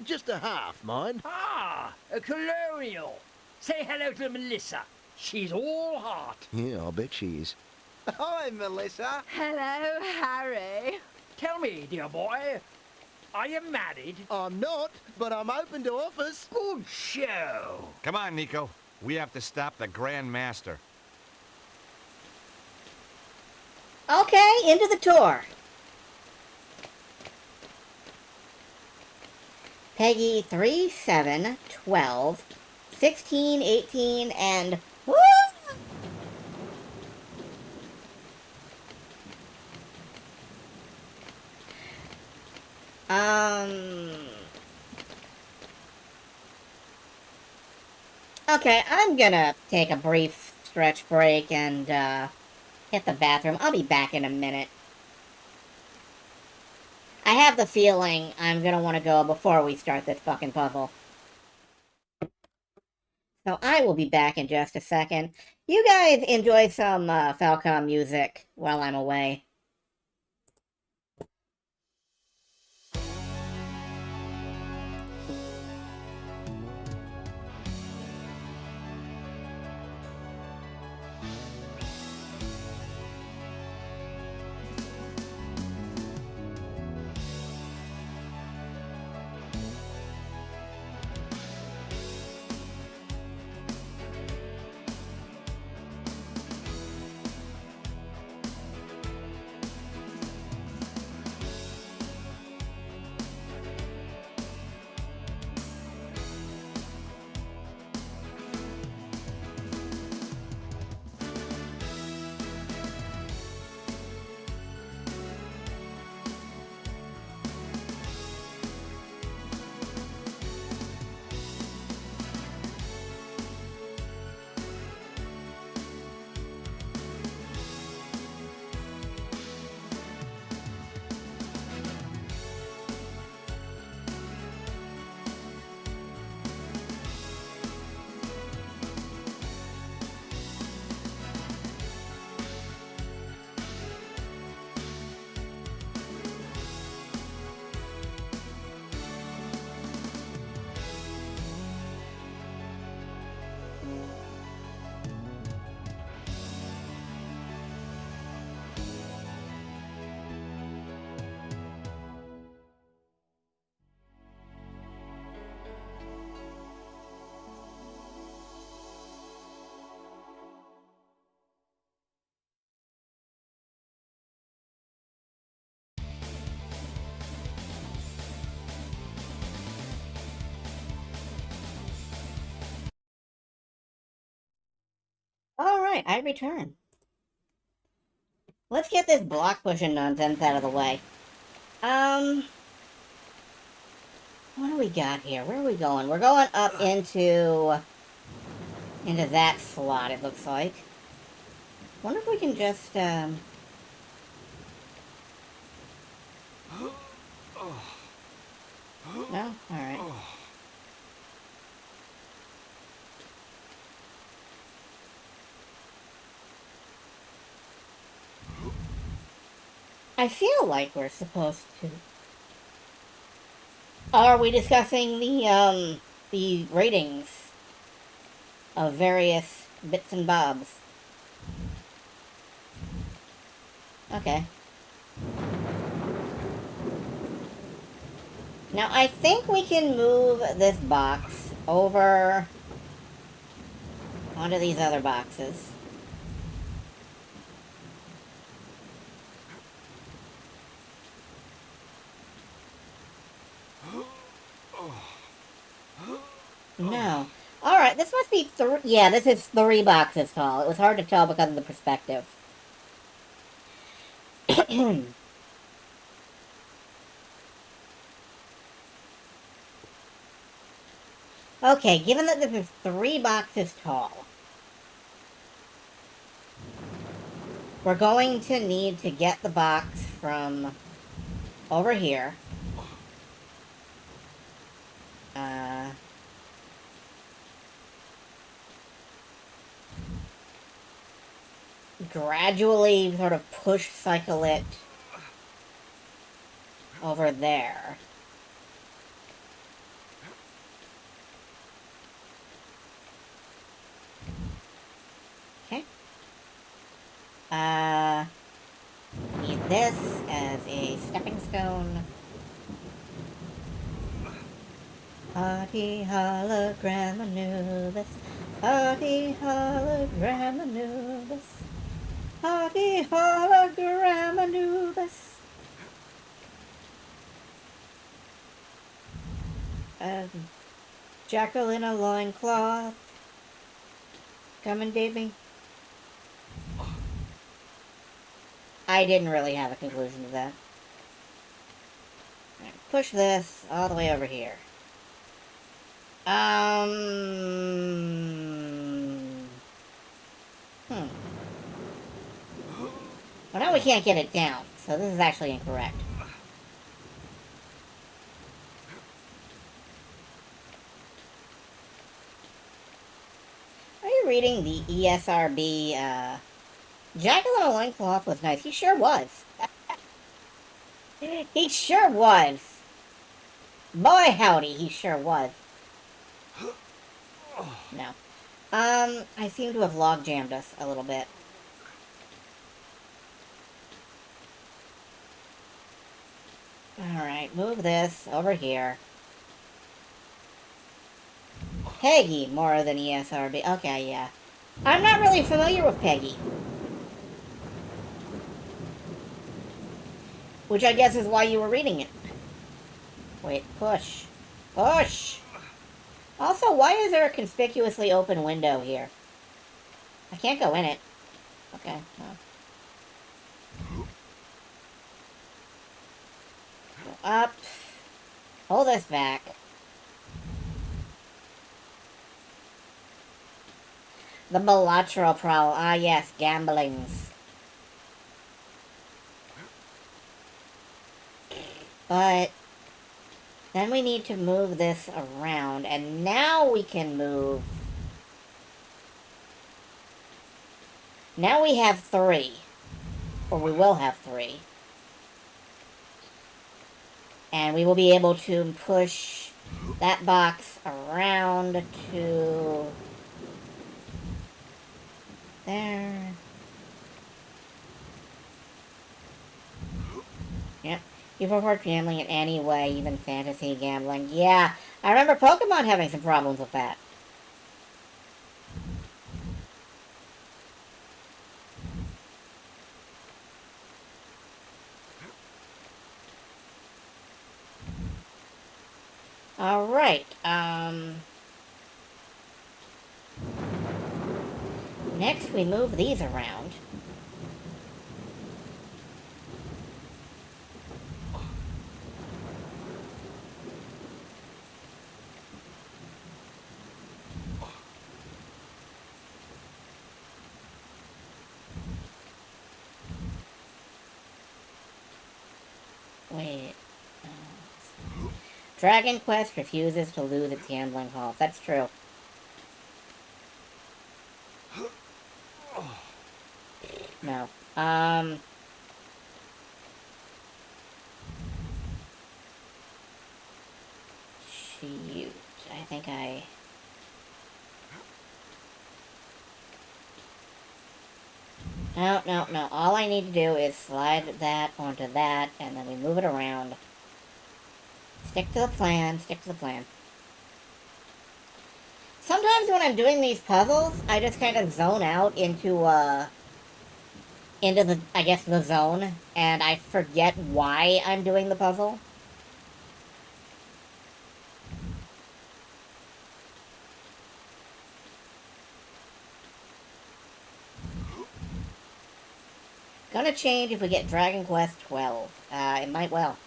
Just a half, mind. Ah, a colonial. Say hello to Melissa. She's all heart. Yeah, I bet she is. Hi, Melissa. Hello, Harry. Tell me, dear boy, are you married? I'm not, but I'm open to offers. Good show. Come on, Nico. We have to stop the Grand Master. Okay, into the tour. Peggy 3, 7, 12, 16, 18, and... Woo! Okay, I'm gonna take a brief stretch break and, hit the bathroom. I'll be back in a minute. I have the feeling I'm gonna want to go before we start this fucking puzzle. So I will be back in just a second. You guys enjoy some, Falcom music while I'm away. Alright, I return. Let's get this block pushing nonsense out of the way. What do we got here? Where are we going? We're going up into that slot, it looks like. Wonder if we can just, No? Alright. I feel like we're supposed to... Are we discussing the ratings of various bits and bobs? Okay. Now, I think we can move this box over onto these other boxes. No. Alright, this must be yeah, this is 3 boxes tall. It was hard to tell because of the perspective. Okay, given that this is 3 boxes tall, we're going to need to get the box from over here. Gradually sort of push cycle it over there. Okay. this as a stepping stone. Party hologram Anubis. Party hologram Anubis. Party hologram Anubis. Jackal in a loincloth. Coming, baby. I didn't really have a conclusion to that. Right, push this all the way over here. Well, now we can't get it down, so this is actually incorrect. Are you reading the ESRB, Jackal in a loincloth was nice. He sure was. He sure was. Boy, howdy, he sure was. No. I seem to have log jammed us a little bit. Alright, move this over here. Peggy more than ESRB. Okay, yeah. I'm not really familiar with Peggy. Which I guess is why you were reading it. Wait, push. Push! Also, why is there a conspicuously open window here? I can't go in it. Okay, well. Go up. Pull this back. The bilateral prowl. Ah, yes, gamblings. But then we need to move this around, and now we can move. Now we have 3. Or we will have 3. And we will be able to push that box around to there. Yep. You prefer gambling in any way, even fantasy gambling. Yeah, I remember Pokemon having some problems with that. Alright, next we move these around. Wait. Dragon Quest refuses to lose its gambling halls. That's true. No. Shoot. I think I... No, no, no. All I need to do is slide that onto that, and then we move it around. Stick to the plan, stick to the plan. Sometimes when I'm doing these puzzles, I just kind of zone out into the, I guess, the zone, and I forget why I'm doing the puzzle. Gonna change if we get Dragon Quest 12. It might well.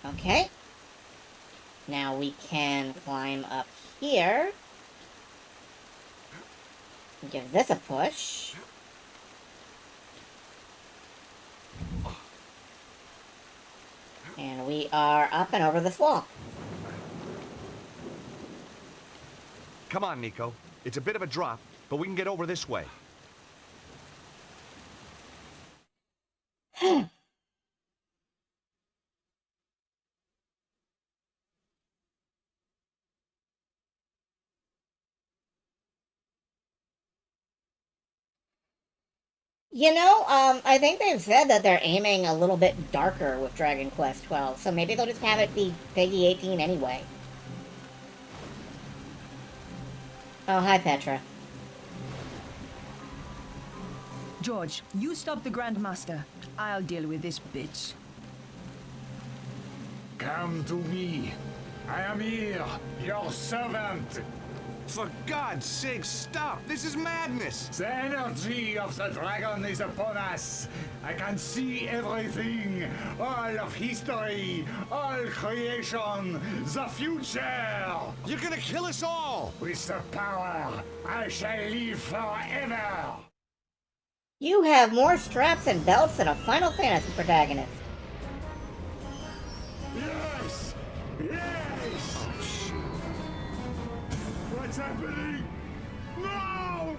Okay. Now we can climb up here. Give this a push. And we are up and over this wall. Come on, Nico. It's a bit of a drop, but we can get over this way. You know, I think they've said that they're aiming a little bit darker with Dragon Quest 12, so maybe they'll just have it be Peggy 18 anyway. Oh, hi, Petra. George, you stop the Grandmaster. I'll deal with this bitch. Come to me. I am here, your servant. For God's sake, stop! This is madness! The energy of the dragon is upon us. I can see everything. All of history, all creation, the future. You're gonna kill us all! With the power, I shall live forever. You have more straps and belts than a Final Fantasy protagonist. Yes! Yes! Oh, shit. What's happening? No!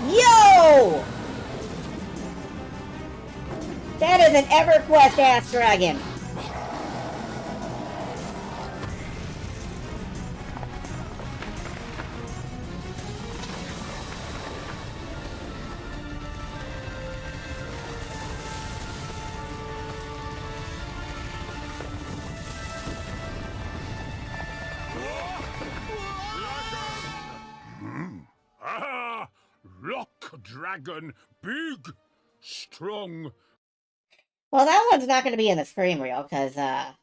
Yo! That is an EverQuest ass dragon. Ah! Rock dragon, big, strong. Well, that one's not going to be in the screen reel because the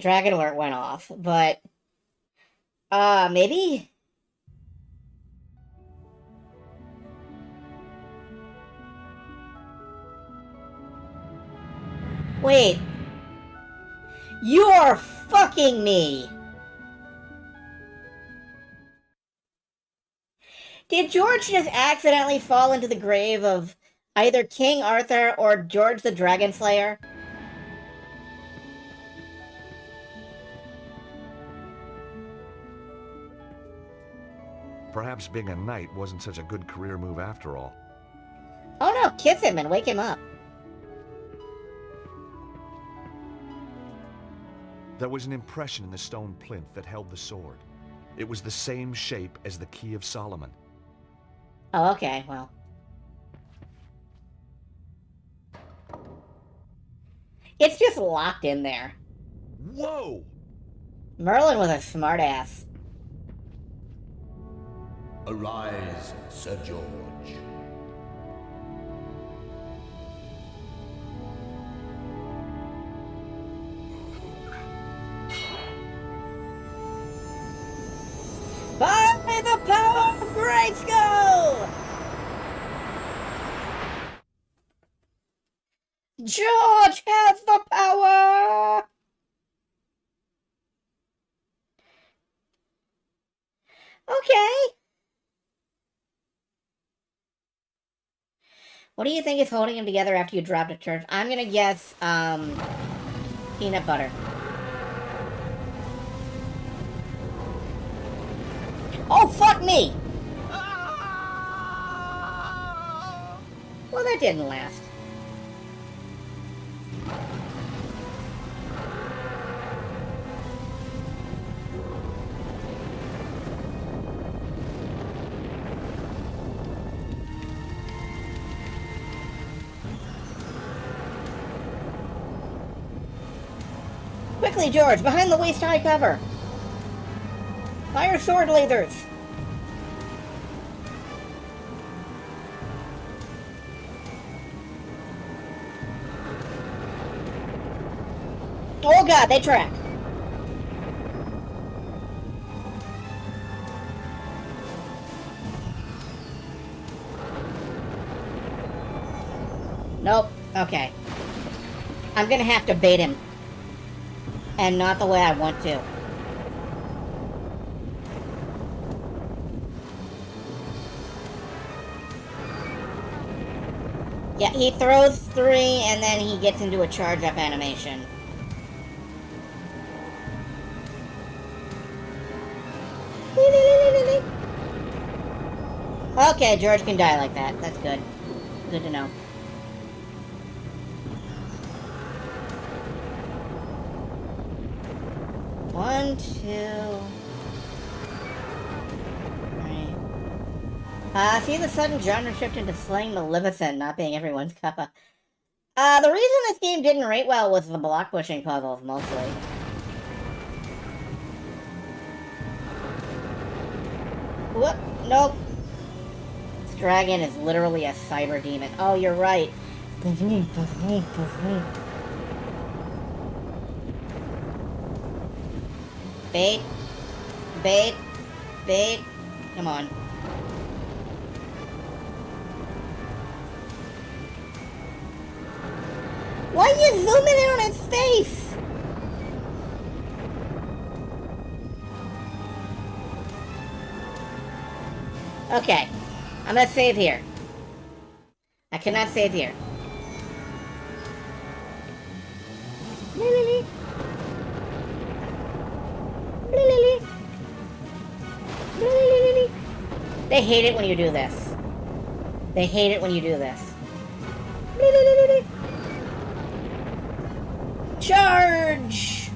dragon alert went off, but maybe. Wait. You are fucking me. Did George just accidentally fall into the grave of either King Arthur or George the Dragon Slayer? Perhaps being a knight wasn't such a good career move after all. Oh no, kiss him and wake him up. There was an impression in the stone plinth that held the sword. It was the same shape as the Key of Solomon. Oh, okay, well. It's just locked in there. Whoa! Merlin was a smartass. Arise, Sir George. By the power of Grayskull! George has the power! Okay. What do you think is holding him together after you dropped a church? I'm gonna guess, peanut butter. Oh, fuck me! Well, that didn't last. Quickly, George, behind the waist-high cover! Fire sword leaders! Oh god, they track! Nope, okay. I'm gonna have to bait him. And not the way I want to. Yeah, he throws 3 and then he gets into a charge-up animation. Okay, George can die like that. That's good. Good to know. 1, 2... See the sudden genre shift into slaying Maleficent not being everyone's cuppa. The reason this game didn't rate well was the block pushing puzzles, mostly. Whoop, nope. This dragon is literally a cyber demon. Oh, you're right. Bait. Bait. Bait. Come on. Why are you zooming in on his face? Okay. I'm gonna save here. I cannot save here. They hate it when you do this. They hate it when you do this. Charge!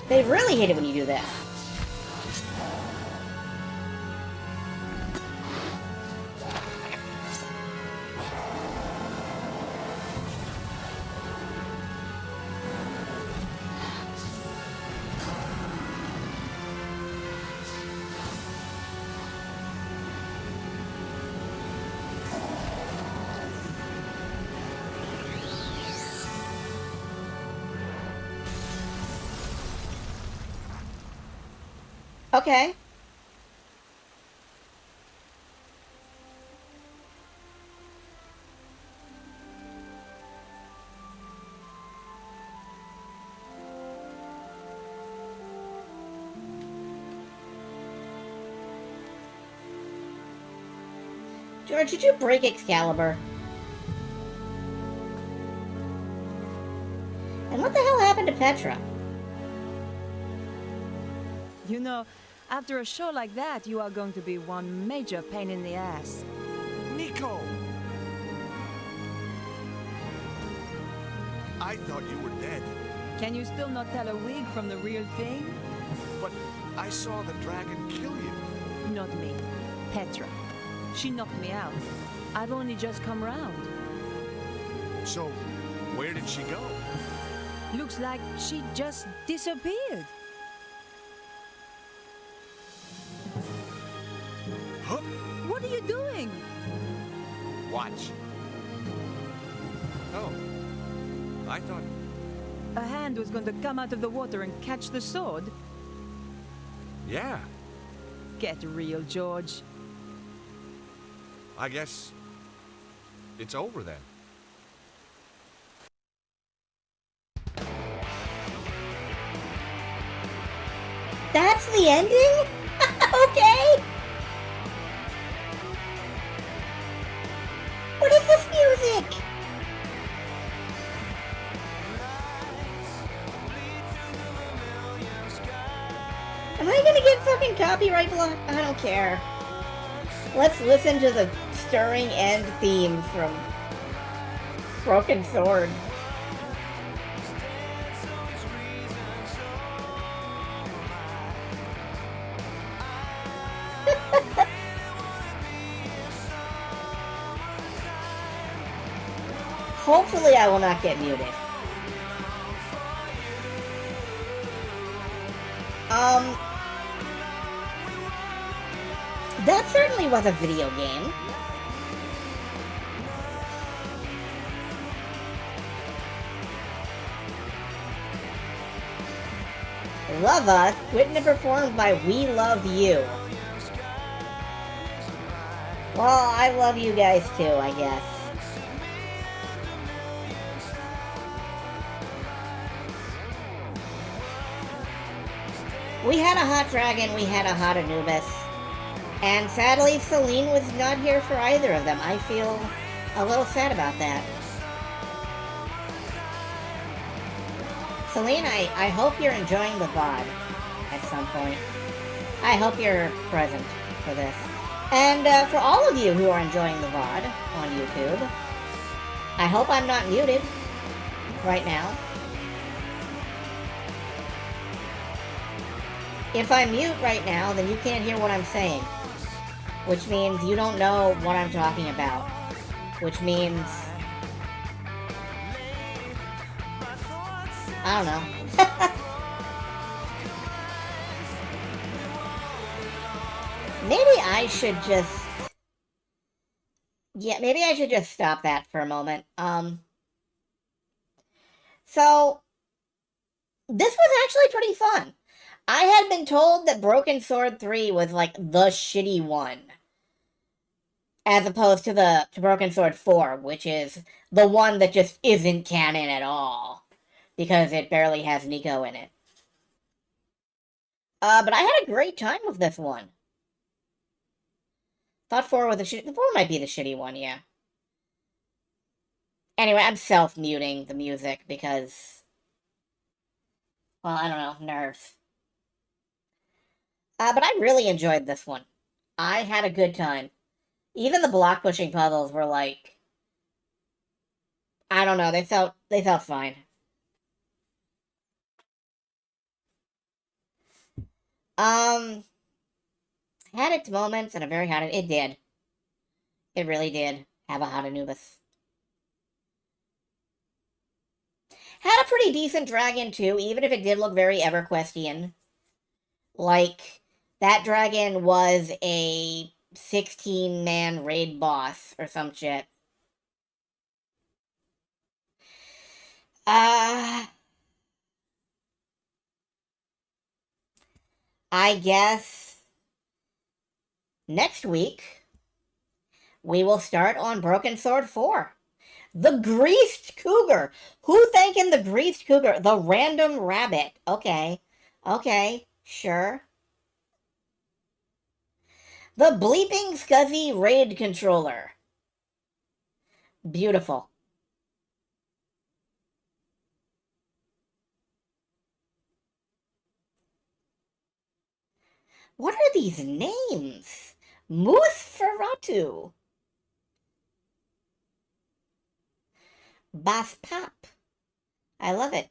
They really hate it when you do this. Okay. George, did you break Excalibur? And what the hell happened to Petra? You know, after a show like that, you are going to be one major pain in the ass. Nico! I thought you were dead. Can you still not tell a wig from the real thing? But I saw the dragon kill you. Not me. Petra. She knocked me out. I've only just come round. So, where did she go? Looks like she just disappeared. Huh? What are you doing? Watch. Oh. I thought... A hand was going to come out of the water and catch the sword? Yeah. Get real, George. I guess... it's over then. That's the ending? Okay. What is this music? Am I gonna get fucking copyright blocked? I don't care. Let's listen to the stirring end theme from Broken Sword. Hopefully I will not get muted. That certainly was a video game. Love Us, written and performed by We Love You. Well, I love you guys too, I guess. We had a hot dragon, we had a hot Anubis. And sadly, Celine was not here for either of them. I feel a little sad about that. Celine, I hope you're enjoying the VOD at some point. I hope you're present for this. And for all of you who are enjoying the VOD on YouTube, I hope I'm not muted right now. If I mute right now, then you can't hear what I'm saying. Which means you don't know what I'm talking about. Which means... I don't know. Maybe I should just... Yeah, maybe I should just stop that for a moment. So, this was actually pretty fun. I had been told that Broken Sword 3 was like the shitty one. As opposed to Broken Sword 4, which is the one that just isn't canon at all. Because it barely has Nico in it. But I had a great time with this one. Thought 4 was the 4 might be the shitty one, yeah. Anyway, I'm self-muting the music because... Well, I don't know, nerves. But I really enjoyed this one. I had a good time. Even the block-pushing puzzles were like... I don't know, they felt fine. Had its moments and a very hot... It did. It really did have a hot Anubis. Had a pretty decent dragon, too, even if it did look very Everquestian. Like, that dragon was a 16-man raid boss or some shit. I guess next week we will start on Broken Sword 4. The Greased Cougar. Who thanking the Greased Cougar? The Random Rabbit. Okay. Okay. Sure. The Bleeping Scuzzy Raid Controller. Beautiful. What are these names? Moose Ferratu. Bass Pop. I love it.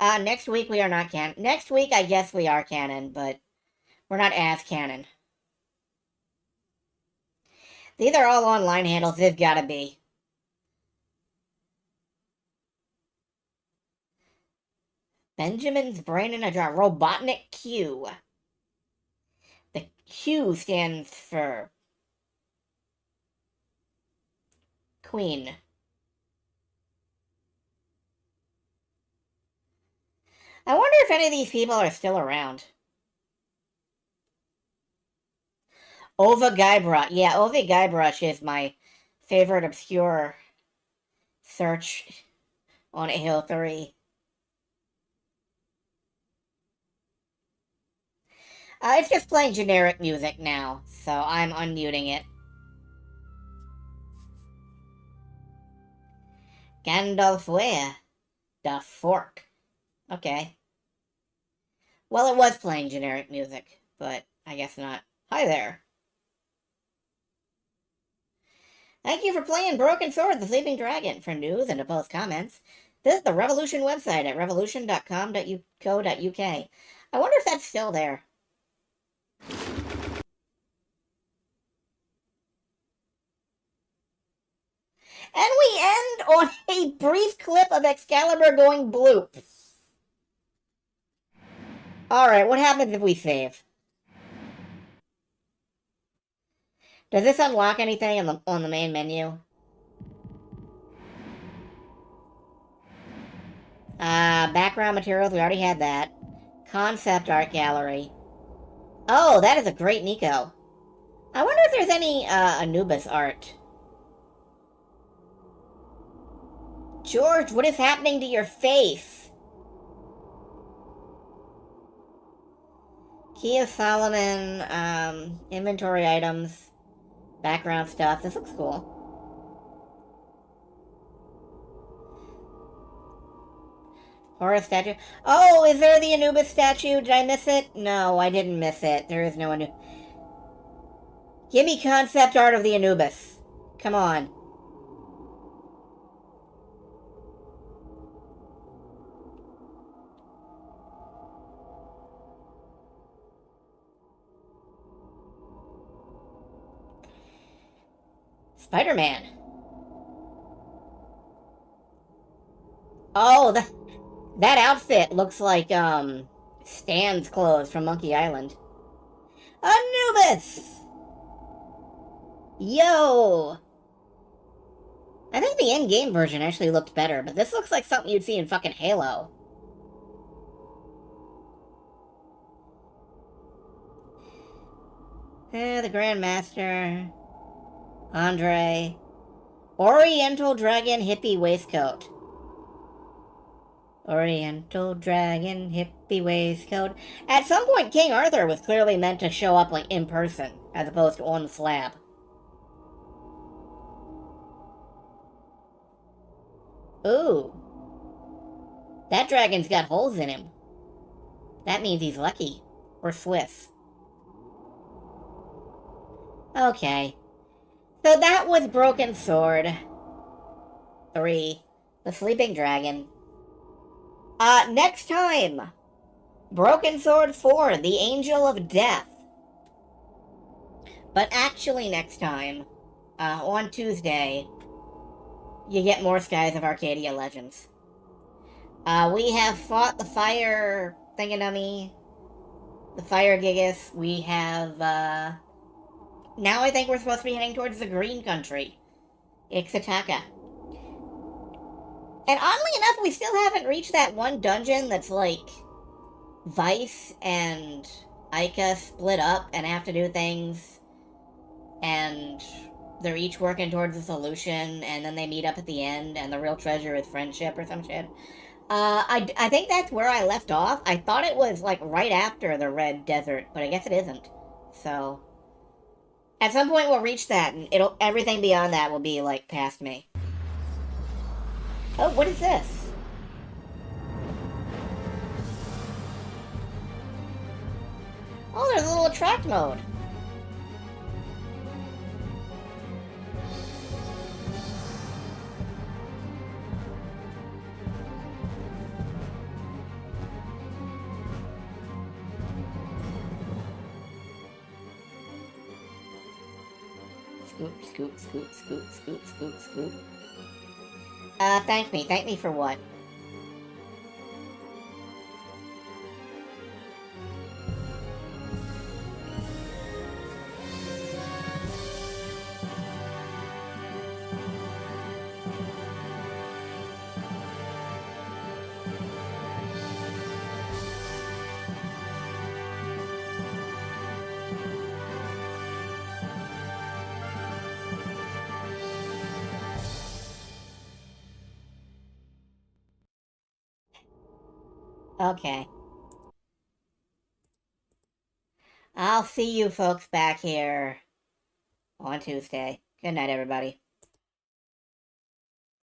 Next week we are not canon. Next week I guess we are canon, but we're not as canon. These are all online handles. They've got to be. Benjamin's brain in a jar. Robotnik Q. The Q stands for Queen. I wonder if any of these people are still around. Ova Guybrush. Yeah, Ova Guybrush is my favorite obscure search on AO3. It's just playing generic music now, so I'm unmuting it. Gandalf where? The fork. Okay. Well, it was playing generic music, but I guess not. Hi there. Thank you for playing Broken Sword, the Sleeping Dragon. For news and to post comments, visit the Revolution website at revolution.com.co.uk. I wonder if that's still there. And we end on a brief clip of Excalibur going bloop. Alright, what happens if we save? Does this unlock anything on the main menu? Background materials, we already had that. Concept art gallery. Oh, that is a great Nico. I wonder if there's any Anubis art. George, what is happening to your face? Key of Solomon, inventory items, background stuff. This looks cool. Horus statue. Oh, is there the Anubis statue? Did I miss it? No, I didn't miss it. There is no Anubis. Give me concept art of the Anubis. Come on. Spider-Man. Oh, that outfit looks like, Stan's clothes from Monkey Island. Anubis! Yo! I think the in-game version actually looked better, but this looks like something you'd see in fucking Halo. The Grandmaster. Andre. Oriental Dragon Hippie Waistcoat. Oriental Dragon Hippie Waistcoat. At some point, King Arthur was clearly meant to show up, like, in person, as opposed to on the slab. Ooh. That dragon's got holes in him. That means he's lucky. Or Swiss. Okay. So that was Broken Sword 3. The Sleeping Dragon. Next time, Broken Sword 4, The Angel of Death. But actually next time, on Tuesday, you get more Skies of Arcadia Legends. We have fought the Fire Thingammy, the Fire Gigas. We have, now I think we're supposed to be heading towards the Green Country. Ixataka. And oddly enough, we still haven't reached that one dungeon that's like Vice and Ica split up and have to do things, and they're each working towards a solution, and then they meet up at the end, and the real treasure is friendship or some shit. I think that's where I left off. I thought it was like right after the Red Desert, but I guess it isn't. So at some point we'll reach that, and everything beyond that will be like past me. Oh, what is this? Oh, there's a little attract mode. Scoop, scoop, scoop, scoop, scoop, scoop, scoop. Thank me. Thank me for what? Okay. I'll see you folks back here on Tuesday. Good night, everybody.